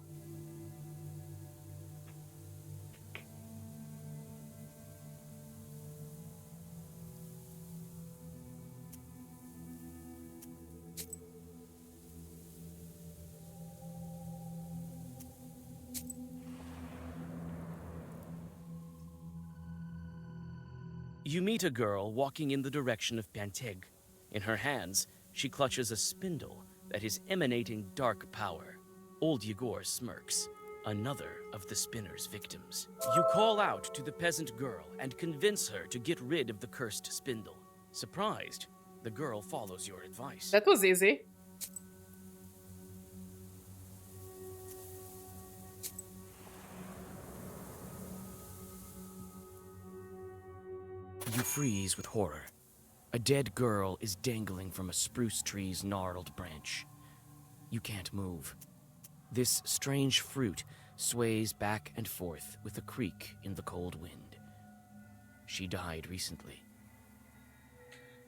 You meet a girl walking in the direction of Panteg. In her hands, she clutches a spindle that is emanating dark power. Old Yegor smirks, another of the spinner's victims. You call out to the peasant girl and convince her to get rid of the cursed spindle. Surprised, the girl follows your advice. That was easy. You freeze with horror. A dead girl is dangling from a spruce tree's gnarled branch. You can't move. This strange fruit sways back and forth with a creak in the cold wind. She died recently.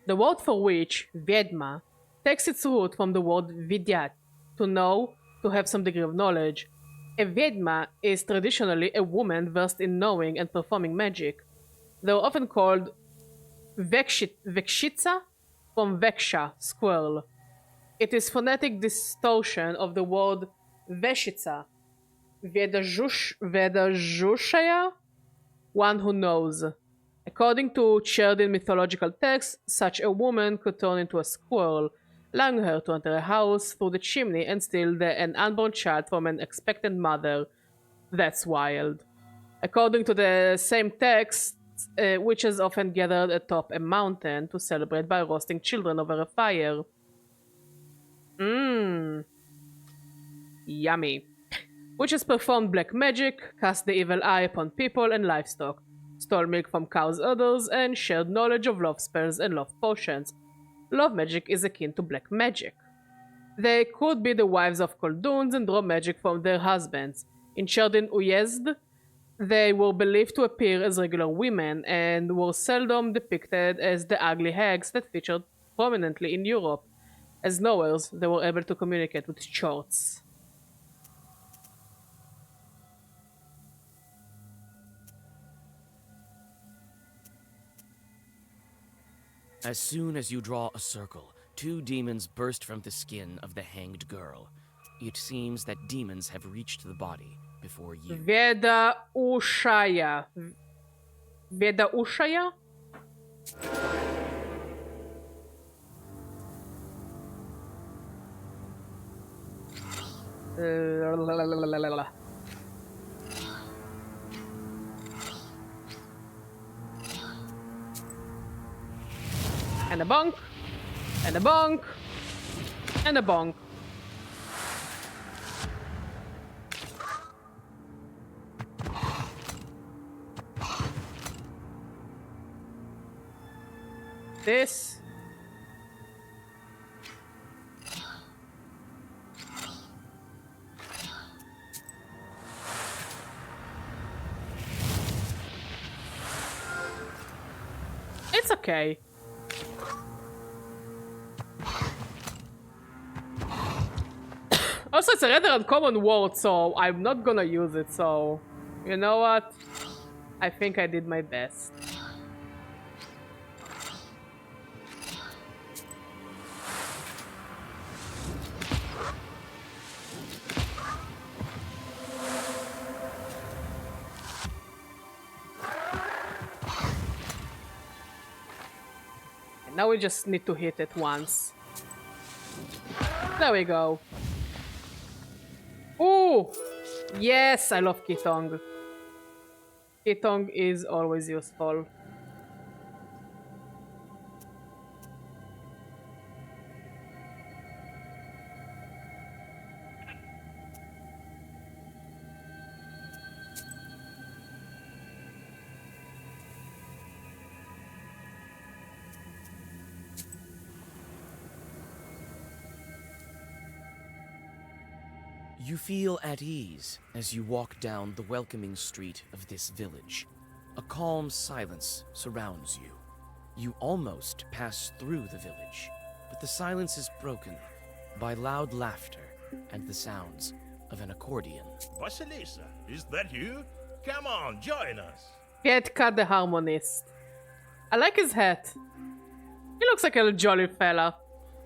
The word for witch, vedma, takes its root from the word vidyat, to know, to have some degree of knowledge. A vedma is traditionally a woman versed in knowing and performing magic. They are often called vekshitsa from veksha, squirrel. It is phonetic distortion of the word veshitsa, vedazhushaya, one who knows. According to Cherdin mythological texts, such a woman could turn into a squirrel, allowing her to enter a house through the chimney and steal an unborn child from an expectant mother. That's wild. According to the same text, witches often gathered atop a mountain to celebrate by roasting children over a fire. Yummy. Witches performed black magic, cast the evil eye upon people and livestock, stole milk from cows' udders, and shared knowledge of love spells and love potions. Love magic is akin to black magic. They could be the wives of Kolduns and draw magic from their husbands. In Cherdin Uyezd, they were believed to appear as regular women and were seldom depicted as the ugly hags that featured prominently in Europe. As knowers, they were able to communicate with charts. As soon as you draw a circle, two demons burst from the skin of the hanged girl. It seems that demons have reached the body before you. Veda Ushaya. Veda Ushaya? And a bonk. And a bonk. And a bonk. This. It's okay. Also, it's a rather uncommon word, so I'm not gonna use it, so... You know what? I think I did my best. Now we just need to hit it once. There we go. Ooh! Yes, I love Kitong. Kitong is always useful. You feel at ease as you walk down the welcoming street of this village. A calm silence surrounds you. You almost pass through the village, but the silence is broken by loud laughter and the sounds of an accordion. Vasilisa, is that you? Come on, join us. Get Cut the Harmonist. I like his hat. He looks like a jolly fella.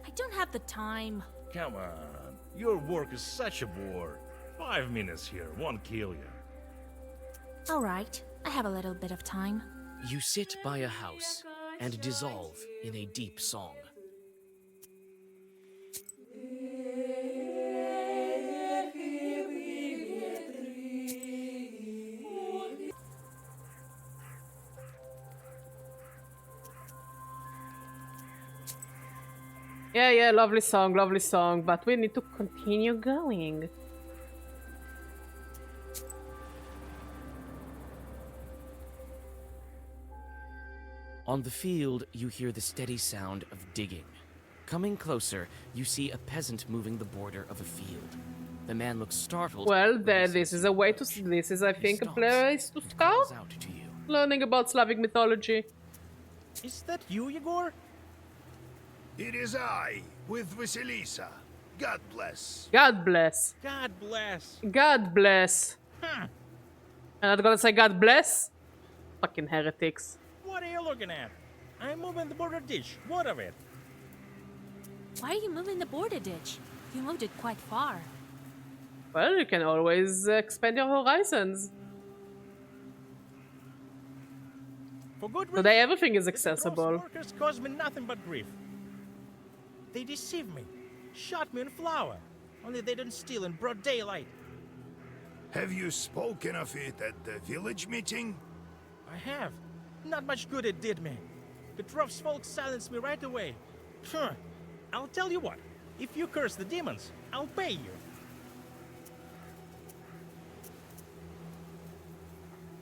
I don't have the time. Come on. Your work is such a bore. 5 minutes here won't kill you. All right, I have a little bit of time. You sit by a house and dissolve in a deep song. Yeah, lovely song, but we need to continue going. On the field, you hear the steady sound of digging. Coming closer, you see a peasant moving the border of a field. The man looks startled. Well, this is a way to. This is, I think, a place to start. Out to you. Learning about Slavic mythology. Is that you, Igor? It is I, with Vasilisa. God bless. God bless. God bless. God bless. I'm not gonna say God bless. Fucking heretics. What are you looking at? I'm moving the border ditch. What of it? Why are you moving the border ditch? You moved it quite far. Well, you can always expand your horizons. For good reason. Today everything is accessible. The workers caused me nothing but grief. They deceived me, shot me in flour. Only they didn't steal in broad daylight. Have you spoken of it at the village meeting? I have. Not much good it did me. Petrov's folk silenced me right away. Sure. I'll tell you what. If you curse the demons, I'll pay you.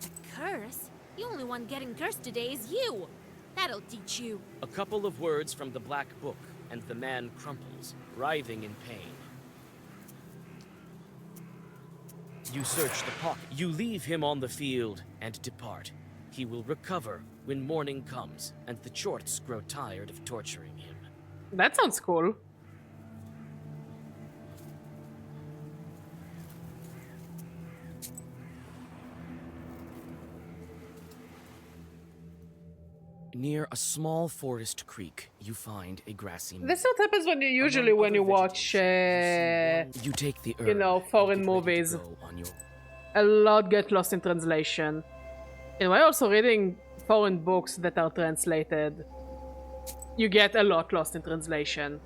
A curse? The only one getting cursed today is you. That'll teach you. A couple of words from the black book, and the man crumples, writhing in pain. You search the pocket. You leave him on the field and depart. He will recover when morning comes, and the Chorts grow tired of torturing him. That sounds cool. Near a small forest creek, you find a grassy meadow. This is what happens when you usually when you watch, you take the you know, foreign movies. A lot get lost in translation. And while also reading foreign books that are translated, you get a lot lost in translation.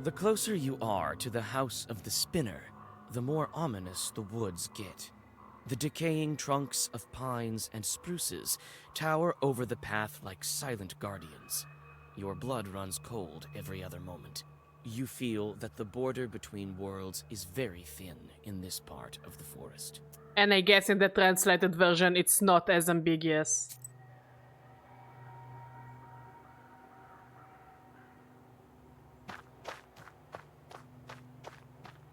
The closer you are to the house of the spinner, the more ominous the woods get. The decaying trunks of pines and spruces tower over the path like silent guardians. Your blood runs cold every other moment. You feel that the border between worlds is very thin in this part of the forest. And I guess in the translated version it's not as ambiguous.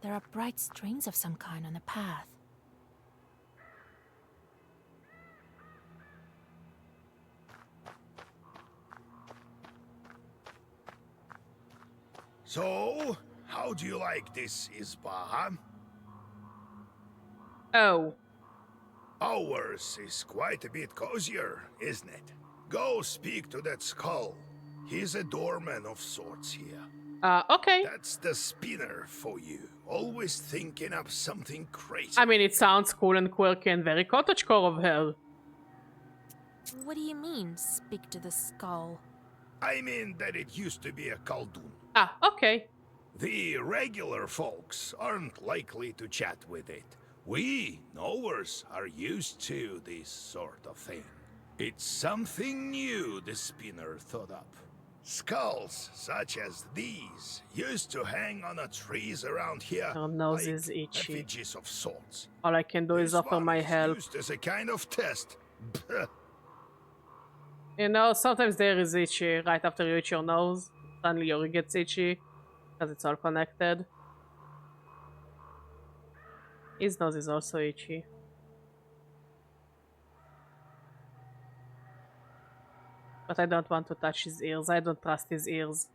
There are bright strings of some kind on the path. So, how do you like this Izba? Oh. Ours is quite a bit cozier, isn't it? Go speak to that skull. He's a doorman of sorts here. Okay. That's the spinner for you. Always thinking up something crazy. I mean, it sounds cool and quirky and very cottagecore of her. What do you mean, speak to the skull? I mean that it used to be a Khaldun. Ah, okay. The regular folks aren't likely to chat with it. We, knowers, are used to this sort of thing. It's something new the spinner thought up. Skulls such as these used to hang on the trees around here Her nose like is itchy. effigies of sorts. All I can do is This offer one my is help. used as a kind of test. You know, sometimes there is itchy right after you itch your nose. Suddenly your ear gets itchy because it's all connected. His nose is also itchy. But I don't want to touch his ears. I don't trust his ears.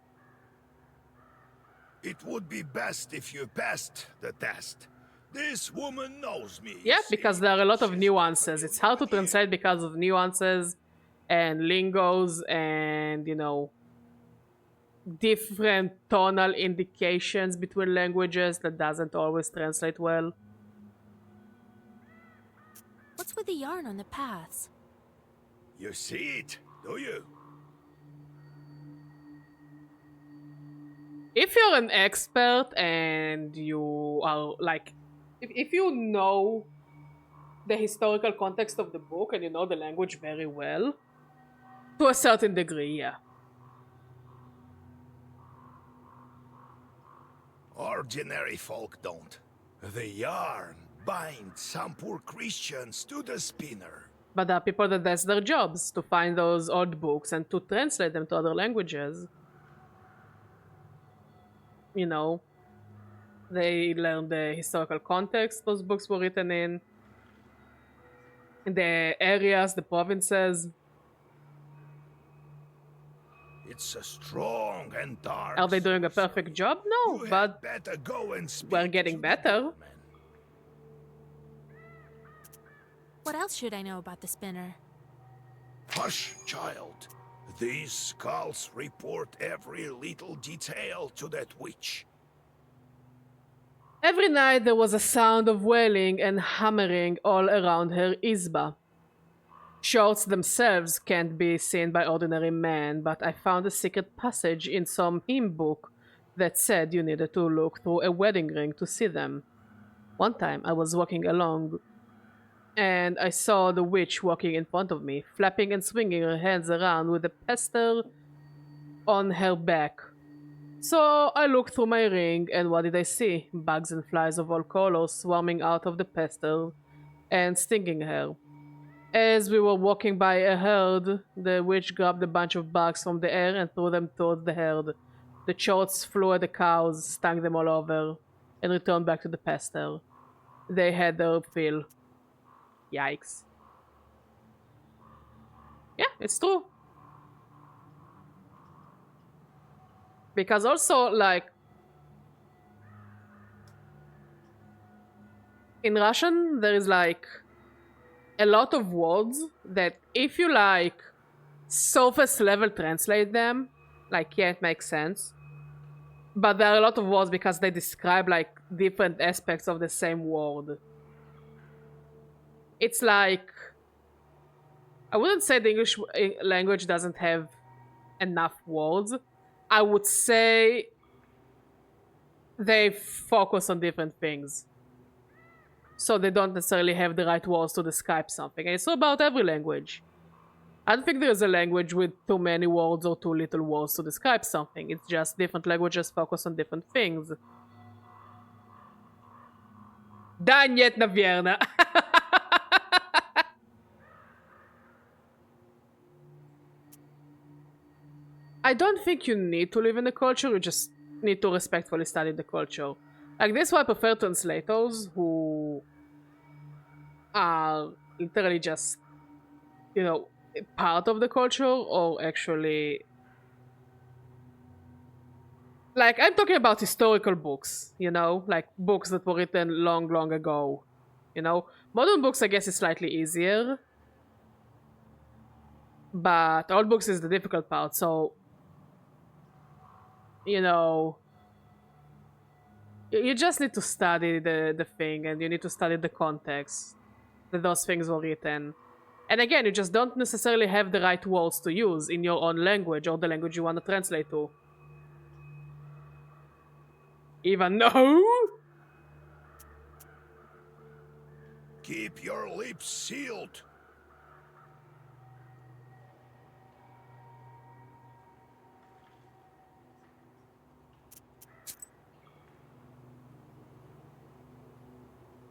It would be best if you passed the test. This woman knows me. Yeah, because there are a lot of nuances. It's hard to translate because of nuances and lingos and, you know, different tonal indications between languages that doesn't always translate well. What's with the yarn on the paths? You see it, do you? If you're an expert and you are like, if you know the historical context of the book and you know the language very well, to a certain degree, yeah. Ordinary folk don't. The yarn binds some poor Christians to the spinner. But there are people that that's their jobs, to find those old books and to translate them to other languages. You know, they learn the historical context those books were written in, the areas, the provinces. It's a strong and dark. Are they doing a perfect job? No, You but had better go and speak we're getting to better. What else should I know about the spinner? Hush, child. These skulls report every little detail to that witch. Every night there was a sound of wailing and hammering all around her izba. Shorts themselves can't be seen by ordinary men, but I found a secret passage in some hymn book that said you needed to look through a wedding ring to see them. One time I was walking along and I saw the witch walking in front of me, flapping and swinging her hands around with a pestle on her back. So I looked through my ring, and what did I see? Bugs and flies of all colors swarming out of the pestle and stinging her. As we were walking by a herd, the witch grabbed a bunch of bugs from the air and threw them towards the herd. The shorts flew at the cows, stung them all over, and returned back to the pasture. They had their fill. Yikes. Yeah, it's true. Because also, like, in Russian, there is, like, a lot of words that if you, like, surface level translate them, like, yeah, it makes sense. But there are a lot of words because they describe, like, different aspects of the same word. It's like, I wouldn't say the English language doesn't have enough words. I would say they focus on different things. So they don't necessarily have the right words to describe something. And it's about every language. I don't think there's a language with too many words or too little words to describe something. It's just different languages focus on different things. Да, нет, наверное. I don't think you need to live in the culture, you just need to respectfully study the culture. Like, this is why I prefer translators who are literally just, you know, part of the culture or actually... Like, I'm talking about historical books, you know? Like, books that were written long, long ago, you know? Modern books, I guess, is slightly easier. But old books is the difficult part, so... you know, you just need to study the thing, and you need to study the context that those things were written. And again, you just don't necessarily have the right words to use in your own language or the language you want to translate to. Even though... Keep your lips sealed.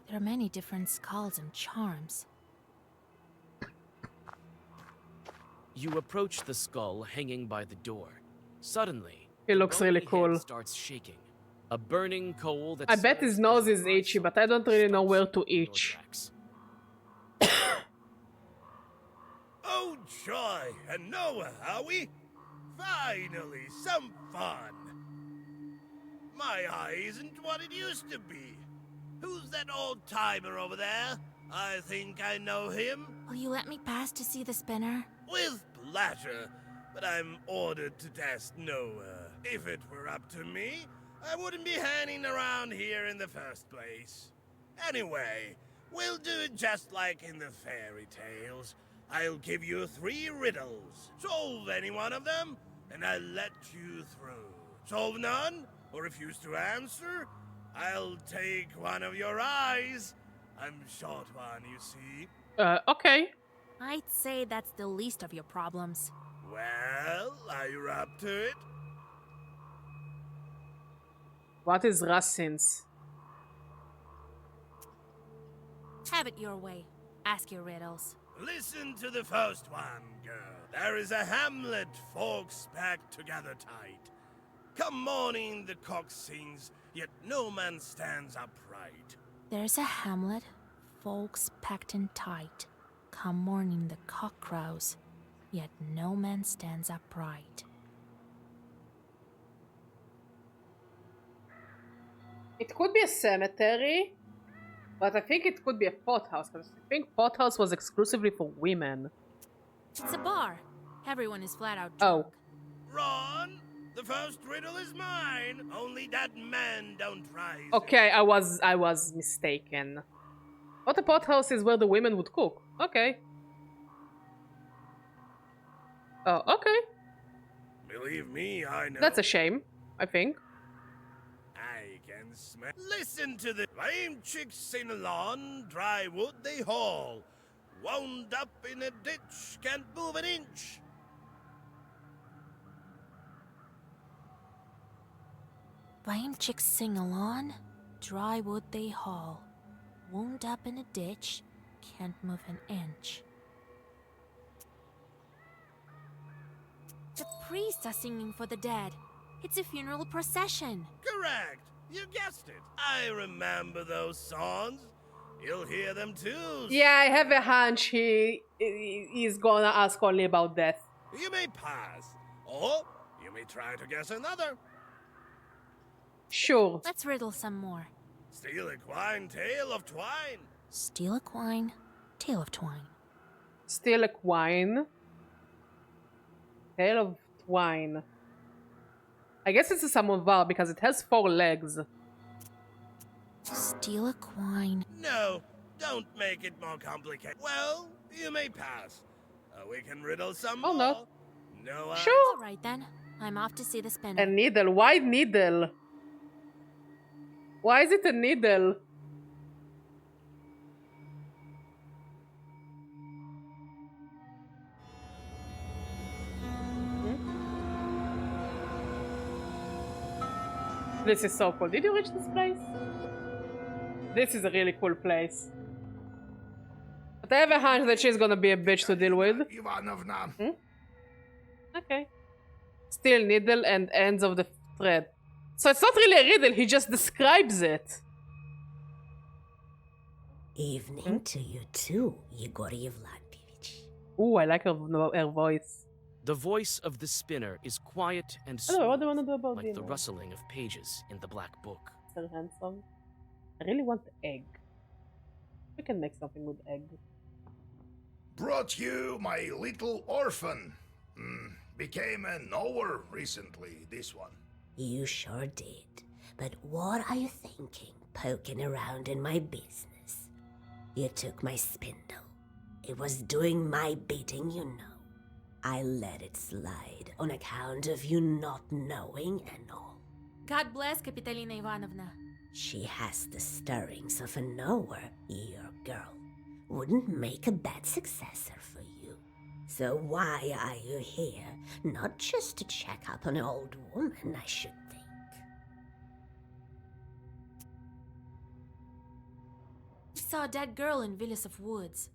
There are many different skulls and charms. You approach the skull hanging by the door. Suddenly, It the looks really bony cool. head starts shaking. A burning coal that I bet his nose is itchy, but I don't really know where to itch. Oh, joy! And Noah, are we? Finally, some fun! My eye isn't what it used to be. Who's that old timer over there? I think I know him. Will you let me pass to see the spinner? With pleasure, but I'm ordered to test Noah. If it were up to me, I wouldn't be hanging around here in the first place. Anyway, we'll do it just like in the fairy tales. I'll give you 3 riddles. Solve any one of them, and I'll let you through. Solve none, or refuse to answer, I'll take one of your eyes. I'm short one, you see. Okay. I'd say that's the least of your problems. Well, are you up to it? What is Rassins? Have it your way. Ask your riddles. Listen to the first one, girl. There is a hamlet, folks packed together tight. Come morning, the cock sings, yet no man stands upright. There's a hamlet, folks packed in tight. Come morning the cock crows, yet no man stands upright. It could be a cemetery, but I think it could be a pothouse, because I think pothouse was exclusively for women. It's a bar. Everyone is flat out drunk. Ron, the first riddle is mine. Only that man don't rise. Okay, I was mistaken. What a pothouse is where the women would cook. Okay. Oh, okay. Believe me, I know. That's a shame, I think. I can smell. Listen to the lame chicks sing along, dry wood they haul. Wound up in a ditch, can't move an inch. Lame chicks sing along, dry wood they haul. Wound up in a ditch, can't move an inch. The priests are singing for the dead. It's a funeral procession. Correct. You guessed it. I remember those songs. You'll hear them too. Yeah, I have a hunch he's gonna ask only about death. You may pass, or you may try to guess another. Sure. Let's riddle some more. Steal a quine, tale of twine. Steal a quine, tale of twine. Steal a quine. Tale of twine. I guess it's a samovar because it has 4 legs. Steal a quine. No, don't make it more complicated. Well, you may pass. We can riddle some more. No. No, Sure. All right then. I'm off to see the spinner. A needle. Why needle? Why is it a needle? This is so cool. Did you reach this place? This is a really cool place. But I have a hunch that she's gonna be a bitch to deal with. Ivanovna. Okay. Still needle and ends of the thread. So it's not really a riddle, he just describes it. Evening to you too, Yegorye Vladimировich. Ooh, I like her voice. The voice of the spinner is quiet and Hello, what smooth, do you want to do about like dinner? the rustling of pages in the black book. So handsome. I really want the egg. We can make something with egg. Brought you my little orphan. Became a knower recently, this one. You sure did. But what are you thinking, poking around in my business? You took my spindle. It was doing my bidding, you know. I let it slide on account of you not knowing and all. God bless Kapitalina Ivanovna. She has the stirrings of a knower, your girl. Wouldn't make a bad successor for you. So why are you here? Not just to check up on an old woman, I should think. We saw a dead girl in Villas of Woods.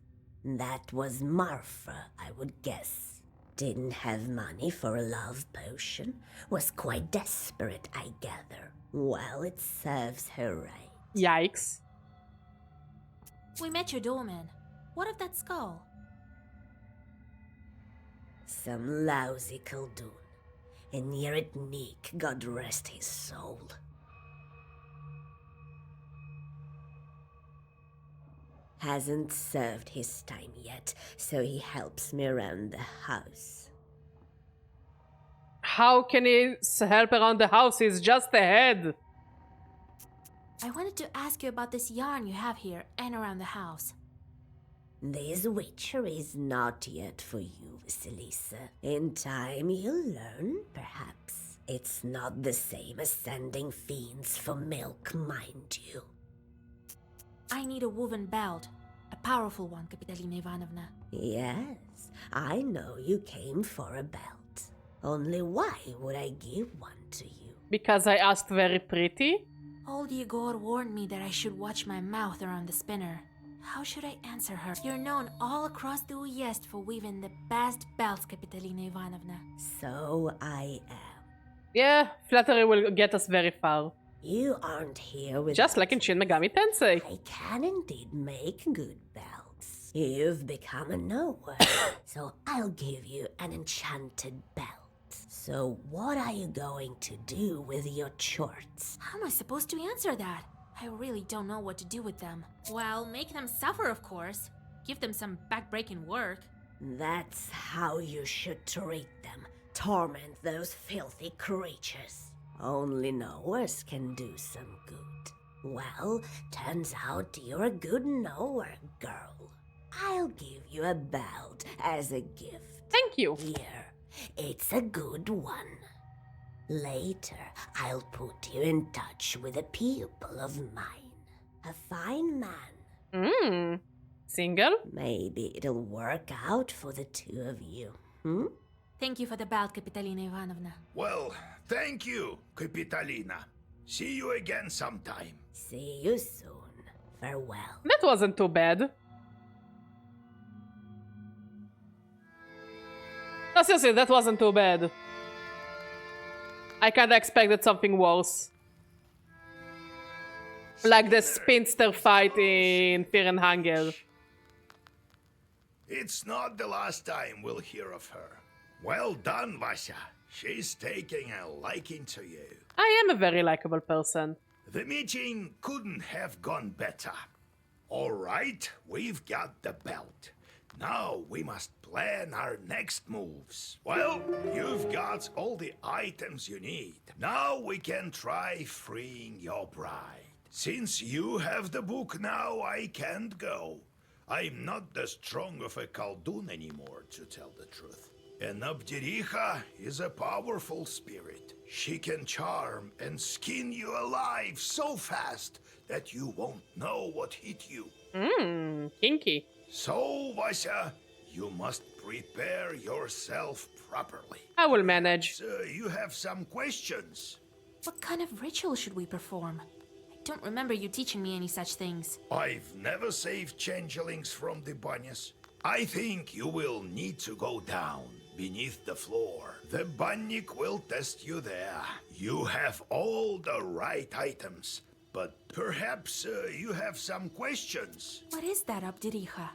That was Marfa, I would guess. Didn't have money for a love potion. Was quite desperate, I gather. Well, it serves her right. Yikes. We met your doorman. What of that skull? Some lousy Khaldun. And near it Nick, God rest his soul. Hasn't served his time yet, so he helps me around the house. How can he help around the house? He's just a head. I wanted to ask you about this yarn you have here and around the house. This witchery is not yet for you, Vasilisa. In time you'll learn, perhaps. It's not the same as sending fiends for milk, mind you. I need a woven belt. A powerful one, Kapitalina Ivanovna. Yes, I know you came for a belt. Only why would I give one to you? Because I asked very pretty? Old Yegor warned me that I should watch my mouth around the spinner. How should I answer her? You're known all across the Uyezd for weaving the best belts, Kapitalina Ivanovna. So I am. Yeah, flattery will get us very far. You aren't here with... Just like in Shin Megami Tensei. I can indeed make good belts. You've become a knower, so I'll give you an enchanted belt. So what are you going to do with your chorts? How am I supposed to answer that? I really don't know what to do with them. Well, make them suffer, of course. Give them some back-breaking work. That's how you should treat them. Torment those filthy creatures. Only knowers can do some good. Well, turns out you're a good knower, girl. I'll give you a belt as a gift. Thank you. Here, it's a good one. Later, I'll put you in touch with a pupil of mine. A fine man. Single? Maybe it'll work out for the two of you, Thank you for the belt, Kapitalina Ivanovna. Well, thank you, Kapitalina. See you again sometime. See you soon. Farewell. That wasn't too bad. No, seriously, that wasn't too bad. I kinda expected something worse. Like the spinster fight in Fear and Hunger. It's not the last time we'll hear of her. Well done, Vasya. She's taking a liking to you. I am a very likable person. The meeting couldn't have gone better. All right, we've got the belt. Now we must plan our next moves. Well, you've got all the items you need. Now we can try freeing your bride. Since you have the book now, I can't go. I'm not that strong of a Khaldun anymore, to tell the truth. And Abdericha is a powerful spirit. She can charm and skin you alive so fast that you won't know what hit you. Kinky. So, Vasya, you must prepare yourself properly. I will manage. So you have some questions? What kind of ritual should we perform? I don't remember you teaching me any such things. I've never saved changelings from the banyas. I think you will need to go down beneath the floor. The bannik will test you there. You have all the right items, but perhaps you have some questions. What is that, Abdericha?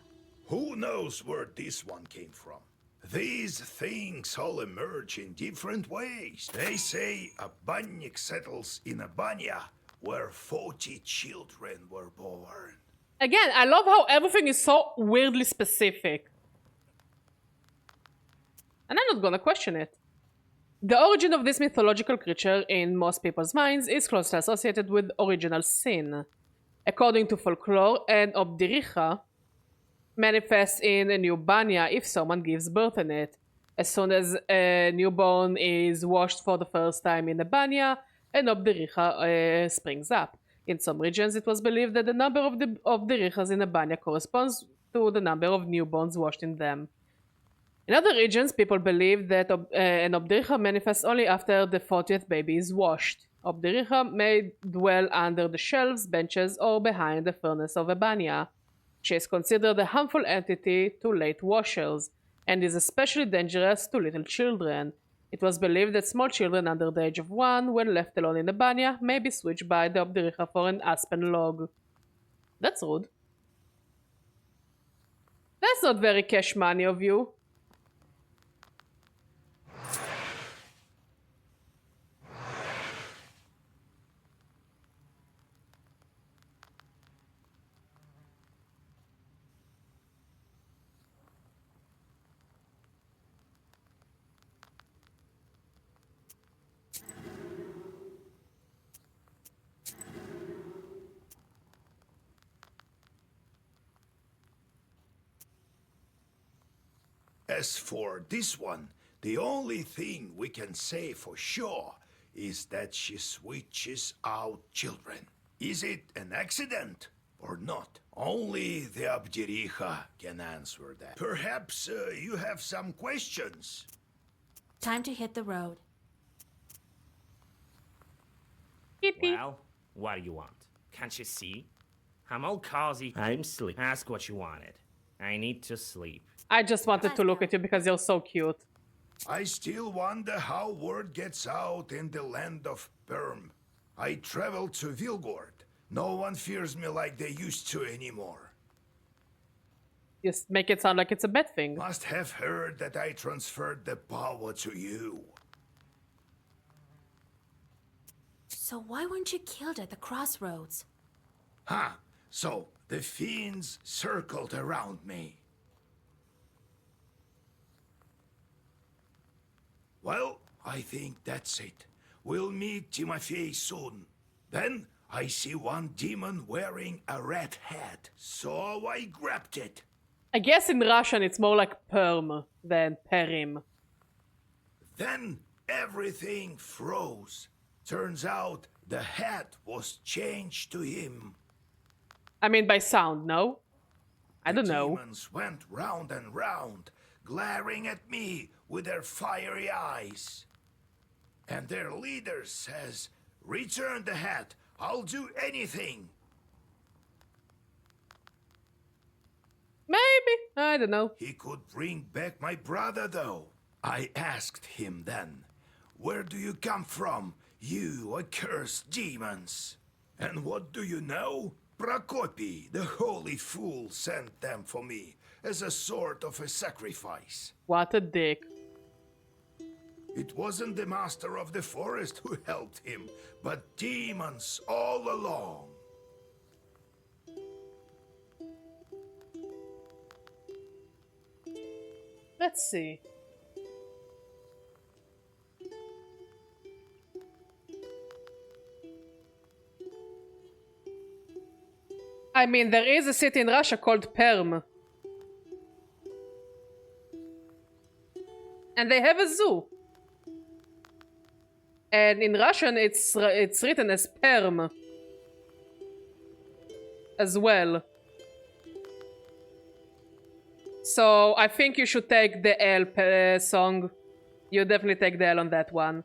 Who knows where this one came from? These things all emerge in different ways. They say a bannik settles in a banya where 40 children were born. Again, I love how everything is so weirdly specific. And I'm not gonna question it. The origin of this mythological creature in most people's minds is closely associated with original sin. According to folklore, an obdiricha manifests in a new banya if someone gives birth in it. As soon as a newborn is washed for the first time in a banya, an obdiricha springs up. In some regions, it was believed that the number of the obdirichas in a banya corresponds to the number of newborns washed in them. In other regions, people believe that an obdiricha manifests only after the 40th baby is washed. Obdiricha may dwell under the shelves, benches, or behind the furnace of a banya. She is considered a harmful entity to late washers, and is especially dangerous to little children. It was believed that small children under the age of 1, when left alone in the banya, may be switched by the obdiricha for an aspen log. That's rude. That's not very cash money of you. As for this one, the only thing we can say for sure is that she switches out children. Is it an accident or not? Only the Abdiricha can answer that. Perhaps you have some questions. Time to hit the road. Well, what do you want? Can't you see? I'm all cozy. I'm sleep. Ask what you wanted. I need to sleep. I just wanted to look at you because you're so cute. I still wonder how word gets out in the land of Perm. I traveled to Vilgord. No one fears me like they used to anymore. Just make it sound like it's a bad thing. Must have heard that I transferred the power to you. So why weren't you killed at the crossroads? Huh. So the fiends circled around me. Well, I think that's it. We'll meet Timofey soon. Then I see one demon wearing a red hat, so I grabbed it. I guess in Russian it's more like perm than perim. Then everything froze. Turns out the hat was changed to him. I mean by sound, no? I don't know. The demons went round and round, glaring at me with their fiery eyes. And their leader says, "Return the hat. I'll do anything." Maybe. I don't know. He could bring back my brother, though. I asked him then, "Where do you come from, you accursed demons?" And what do you know? Prokopy, the holy fool, sent them for me as a sort of a sacrifice. What a dick. It wasn't the master of the forest who helped him, but demons all along. Let's see. I mean, there is a city in Russia called Perm. And they have a zoo. And in Russian, it's written as Perm. As well. So, I think you should take the L song. You definitely take the L on that one.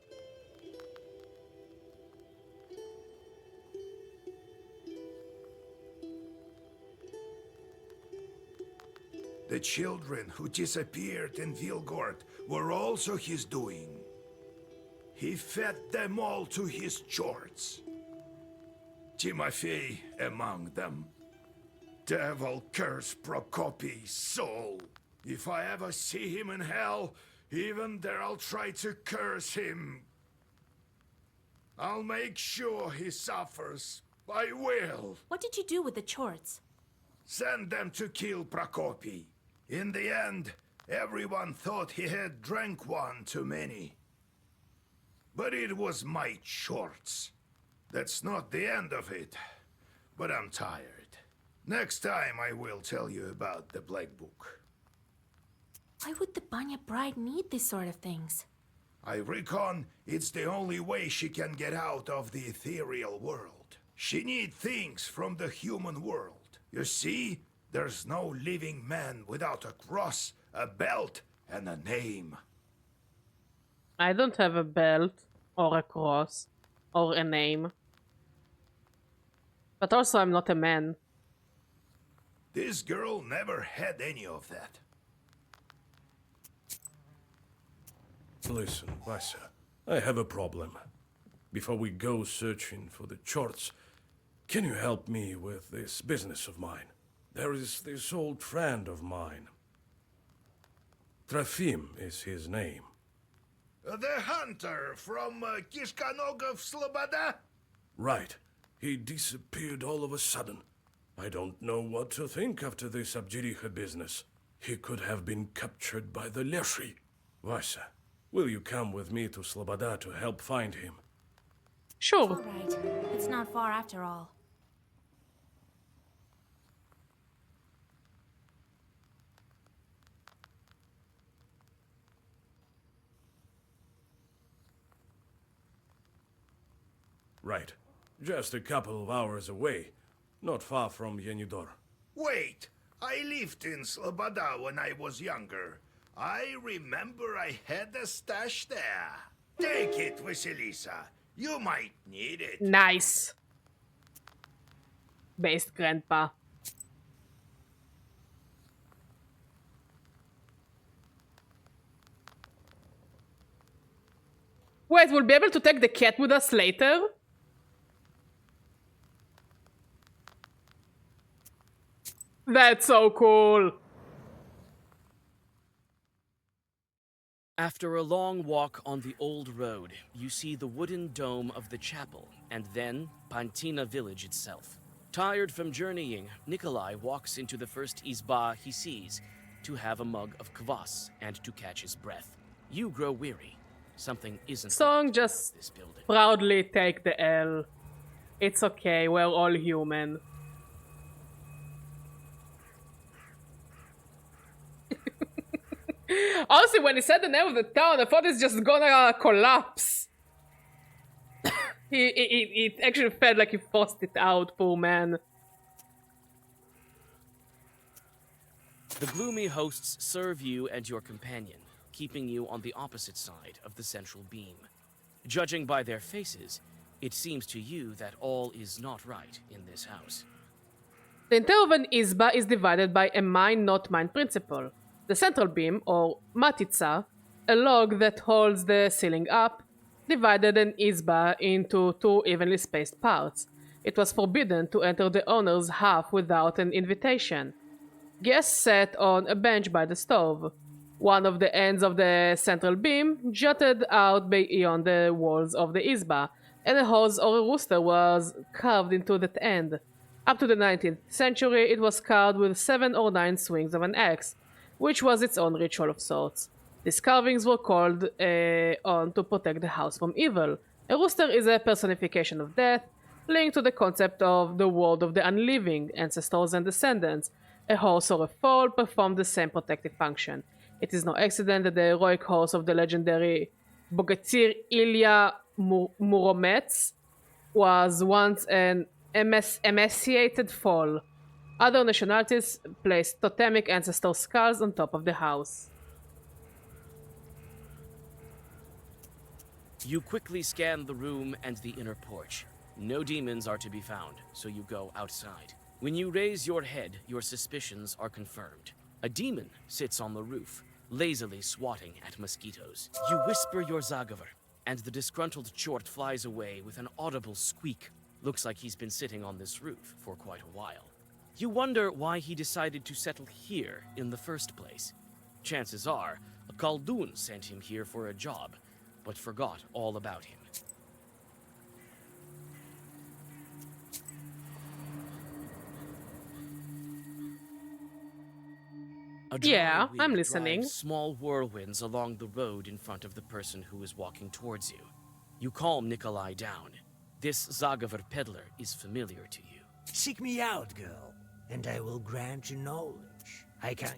The children who disappeared in Vilgord were also his doing. He fed them all to his chords. Timofey among them. Devil curse Prokopy's soul. If I ever see him in hell, even there I'll try to curse him. I'll make sure he suffers. I will. What did you do with the chorts? Send them to kill Prokopy. In the end, everyone thought he had drank one too many. but it was my shorts. That's not the end of it, but I'm tired. Next time I will tell you about the Black Book. Why would the Banya bride need this sort of things? I reckon it's the only way she can get out of the ethereal world. She needs things from the human world. You see, there's no living man without a cross, a belt, and a name. I don't have a belt, or a cross, or a name. But also, I'm not a man. This girl never had any of that. Listen, Vasa, I have a problem. Before we go searching for the charts, can you help me with this business of mine? There is this old friend of mine. Trofim is his name. The hunter from Kishkanogov Sloboda? Right. He disappeared all of a sudden. I don't know what to think after this Abjiricha business. He could have been captured by the Leshi. Vasa, will you come with me to Sloboda to help find him? Sure. All right. It's not far after all. Right. Just a couple of hours away. Not far from Yenidor. Wait, I lived in Sloboda when I was younger. I remember I had a stash there. Take it, Vasilisa. You might need it. Nice. Based grandpa. Wait, we'll be able to take the cat with us later? That's so cool. After a long walk on the old road, you see the wooden dome of the chapel, and then Pantina village itself. Tired from journeying, Nikolai walks into the first izba he sees to have a mug of kvass and to catch his breath. You grow weary. Something isn't Song right just with this building. proudly take the L. It's okay, we're all human. Honestly, when he said the name of the town, I thought it's just gonna collapse. It actually felt like he forced it out, poor man. The gloomy hosts serve you and your companion, keeping you on the opposite side of the central beam. Judging by their faces, it seems to you that all is not right in this house. The interior of an izba is divided by a mine-not-mine principle. The central beam, or matitsa, a log that holds the ceiling up, divided an izba into two evenly spaced parts. It was forbidden to enter the owner's half without an invitation. Guests sat on a bench by the stove. One of the ends of the central beam jutted out beyond the walls of the izba, and a horse or a rooster was carved into that end. Up to the 19th century, it was carved with 7 or 9 swings of an axe, which was its own ritual of sorts. These carvings were called on to protect the house from evil. A rooster is a personification of death, linked to the concept of the world of the unliving, ancestors and descendants. A horse or a foal performed the same protective function. It is no accident that the heroic horse of the legendary Bogatyr Ilya Muromets was once an emaciated foal. Other nationalities placed totemic ancestor skulls on top of the house. You quickly scan the room and the inner porch. No demons are to be found, so you go outside. When you raise your head, your suspicions are confirmed. A demon sits on the roof, lazily swatting at mosquitoes. You whisper your Zagavar, and the disgruntled chort flies away with an audible squeak. Looks like he's been sitting on this roof for quite a while. You wonder why he decided to settle here in the first place. Chances are, a Khaldun sent him here for a job, but forgot all about him. A dry Yeah, wind I'm listening. drives small whirlwinds along the road in front of the person who is walking towards you. You calm Nikolai down. This Zagaver peddler is familiar to you. Seek me out, girl, and I will grant you knowledge. I can...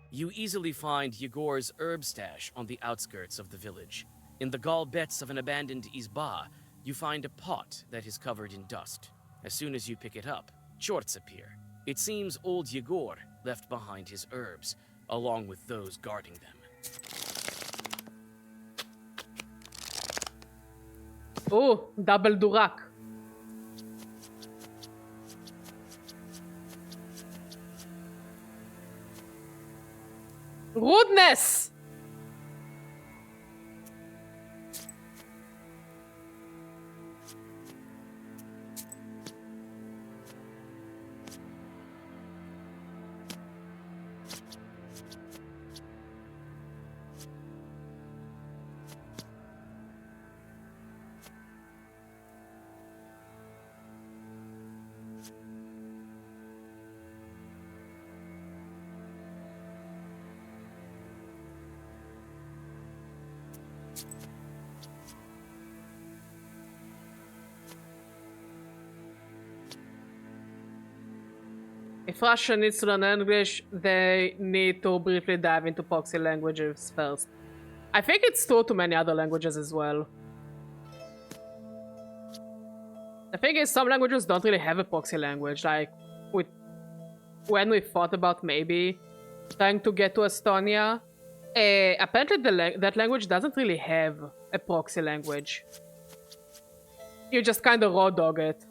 You easily find Yegor's herb stash on the outskirts of the village. In the gallbets of an abandoned izba, you find a pot that is covered in dust. As soon as you pick it up, chorts appear. It seems old Yegor left behind his herbs, along with those guarding them. Oh, double Durak. Rudeness! If Russia needs to learn English, they need to briefly dive into proxy languages first. I think it's true to many other languages as well. The thing is, some languages don't really have a proxy language. Like, when we thought about maybe trying to get to Estonia, apparently that language doesn't really have a proxy language. You just kind of raw dog it.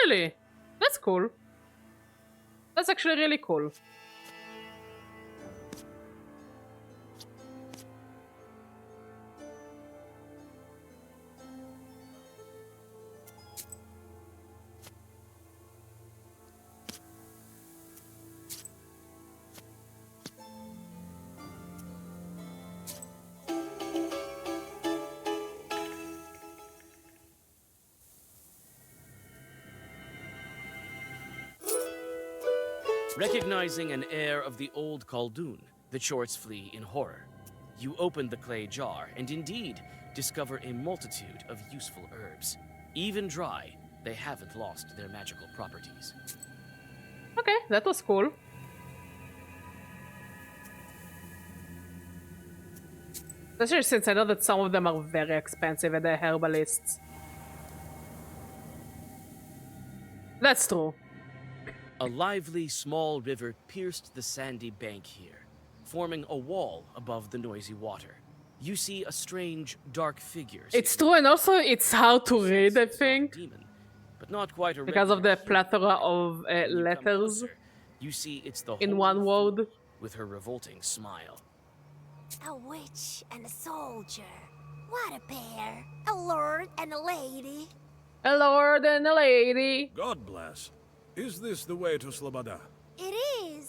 Really? That's cool. That's actually really cool. Recognizing an heir of the old Khaldun, the Chorts flee in horror. You open the clay jar and indeed discover a multitude of useful herbs. Even dry, they haven't lost their magical properties. Okay, that was cool. Especially since I know that some of them are very expensive and they're herbalists. That's true. A lively, small river pierced the sandy bank here, forming a wall above the noisy water. You see a strange, dark figure. It's true, and also it's hard to read, I think. Demon, but not quite a because of the plethora of letters closer, you see it's the in one word. With her revolting smile. A witch and a soldier. What a pair. A lord and a lady. A lord and a lady. God bless. Is this the way to Sloboda? It is.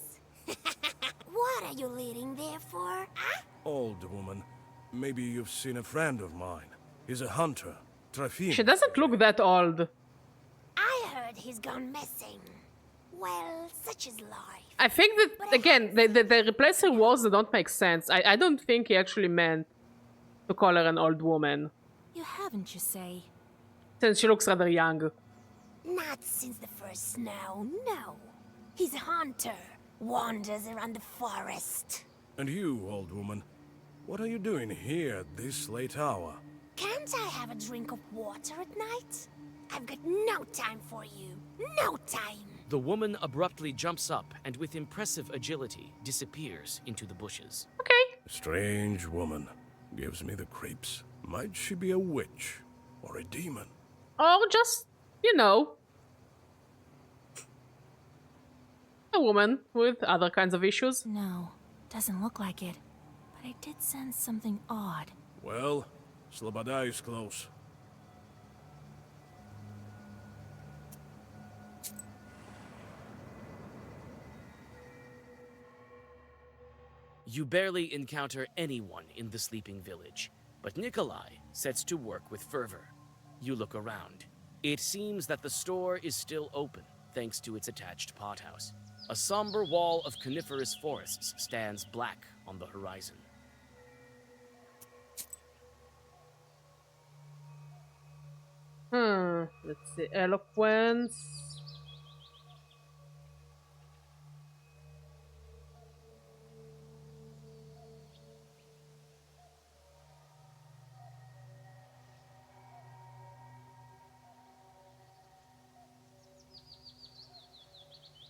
What are you leading there for? Huh? Old woman. Maybe you've seen a friend of mine. He's a hunter. Trafim. She doesn't look that old. I heard he's gone missing. Well, such is life. I think that, again, the replacing words that don't make sense. I don't think he actually meant to call her an old woman. You haven't, you say? Since she looks rather young. Not since the first snow, no. He's a hunter, wanders around the forest. And you, old woman, what are you doing here at this late hour? Can't I have a drink of water at night? I've got no time for you. No time. The woman abruptly jumps up and with impressive agility disappears into the bushes. Okay. Strange woman. Gives me the creeps. Might she be a witch? Or a demon? Or just, you know, a woman with other kinds of issues. No, doesn't look like it. But I did sense something odd. Well, Slobodai is close. You barely encounter anyone in the sleeping village, but Nikolai sets to work with fervor. You look around. It seems that the store is still open, thanks to its attached pothouse. A somber wall of coniferous forests stands black on the horizon. Let's see. Eloquence.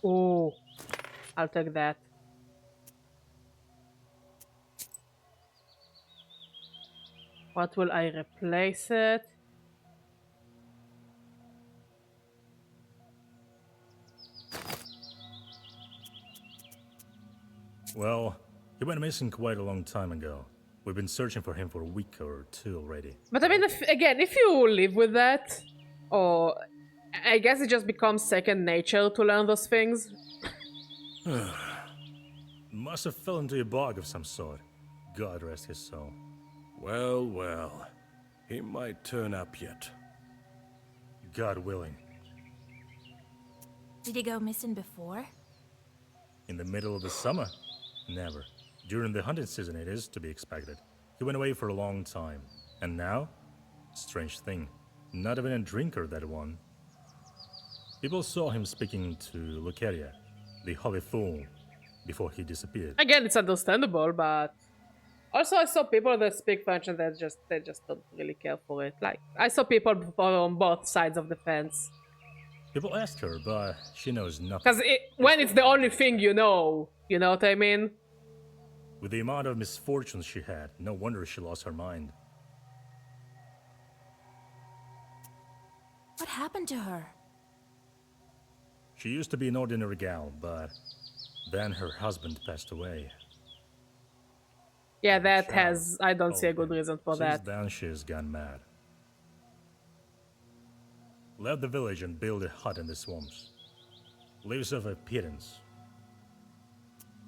Oh, I'll take that. What will I replace it? Well, he went missing quite a long time ago. We've been searching for him for a week or two already. But I mean, again, if you live with that, or I guess it just becomes second nature to learn those things. Must have fell into a bog of some sort. God rest his soul. Well, well. He might turn up yet. God willing. Did he go missing before? In the middle of the summer? Never. During the hunting season it is to be expected. He went away for a long time. And now? Strange thing. Not even a drinker, that one. People saw him speaking to Lucaria, the holy fool, before he disappeared. Again, it's understandable, but also I saw people that speak French and they just don't really care for it. Like, I saw people on both sides of the fence. People ask her, but she knows nothing. Because when it's the only thing you know what I mean? With the amount of misfortunes she had, no wonder she lost her mind. What happened to her? She used to be an ordinary gal, but then her husband passed away. Yeah, that has... I don't see a good reason for that. Since then she has gone mad. Left the village and built a hut in the swamps. Lives off a pittance.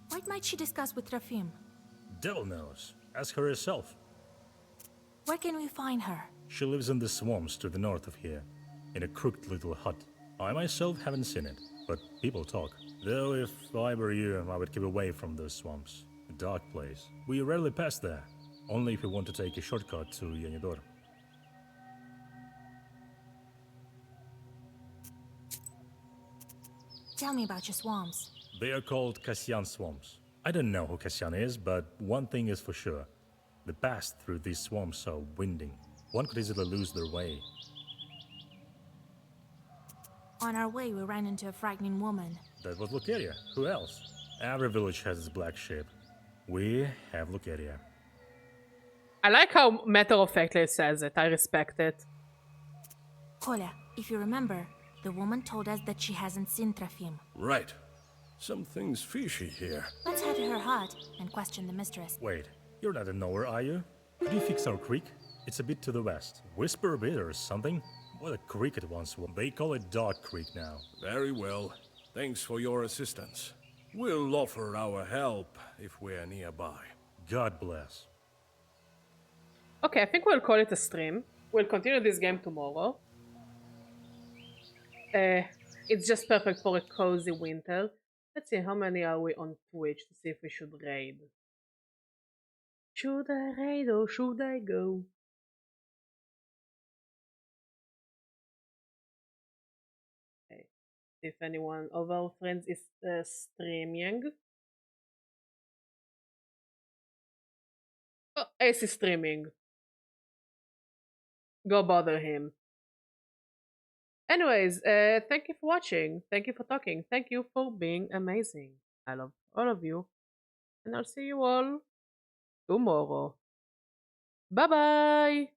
What might she discuss with Trofim? Devil knows. Ask her herself. Where can we find her? She lives in the swamps to the north of here, in a crooked little hut. I myself haven't seen it, but people talk. Though if I were you, I would keep away from those swamps. A dark place. We rarely pass there, only if we want to take a shortcut to Yanidor. Tell me about your swamps. They are called Kasyan swamps. I don't know who Kasyan is, but one thing is for sure. The paths through these swamps are winding. One could easily lose their way. On our way, we ran into a frightening woman. That was Lucaria. Who else? Every village has its black sheep. We have Lucaria. I like how matter-of-factly it says it. I respect it. Koля, if you remember, the woman told us that she hasn't seen Trofim. Right. Something's fishy here. Let's head to her hut and question the mistress. Wait, you're not in nowhere, are you? Could you fix our creek? It's a bit to the west. Whisper a bit or something? What a creek it once was. They call it Dog Creek now. Very well. Thanks for your assistance. We'll offer our help if we're nearby. God bless. Okay, I think we'll call it a stream. We'll continue this game tomorrow. It's just perfect for a cozy winter. Let's see, how many are we on Twitch to see if we should raid. Should I raid or should I go? Okay. If anyone of our friends is streaming. Oh, Ace is streaming. Go bother him. Anyways, thank you for watching. Thank you for talking. Thank you for being amazing. I love all of you. And I'll see you all tomorrow. Bye bye.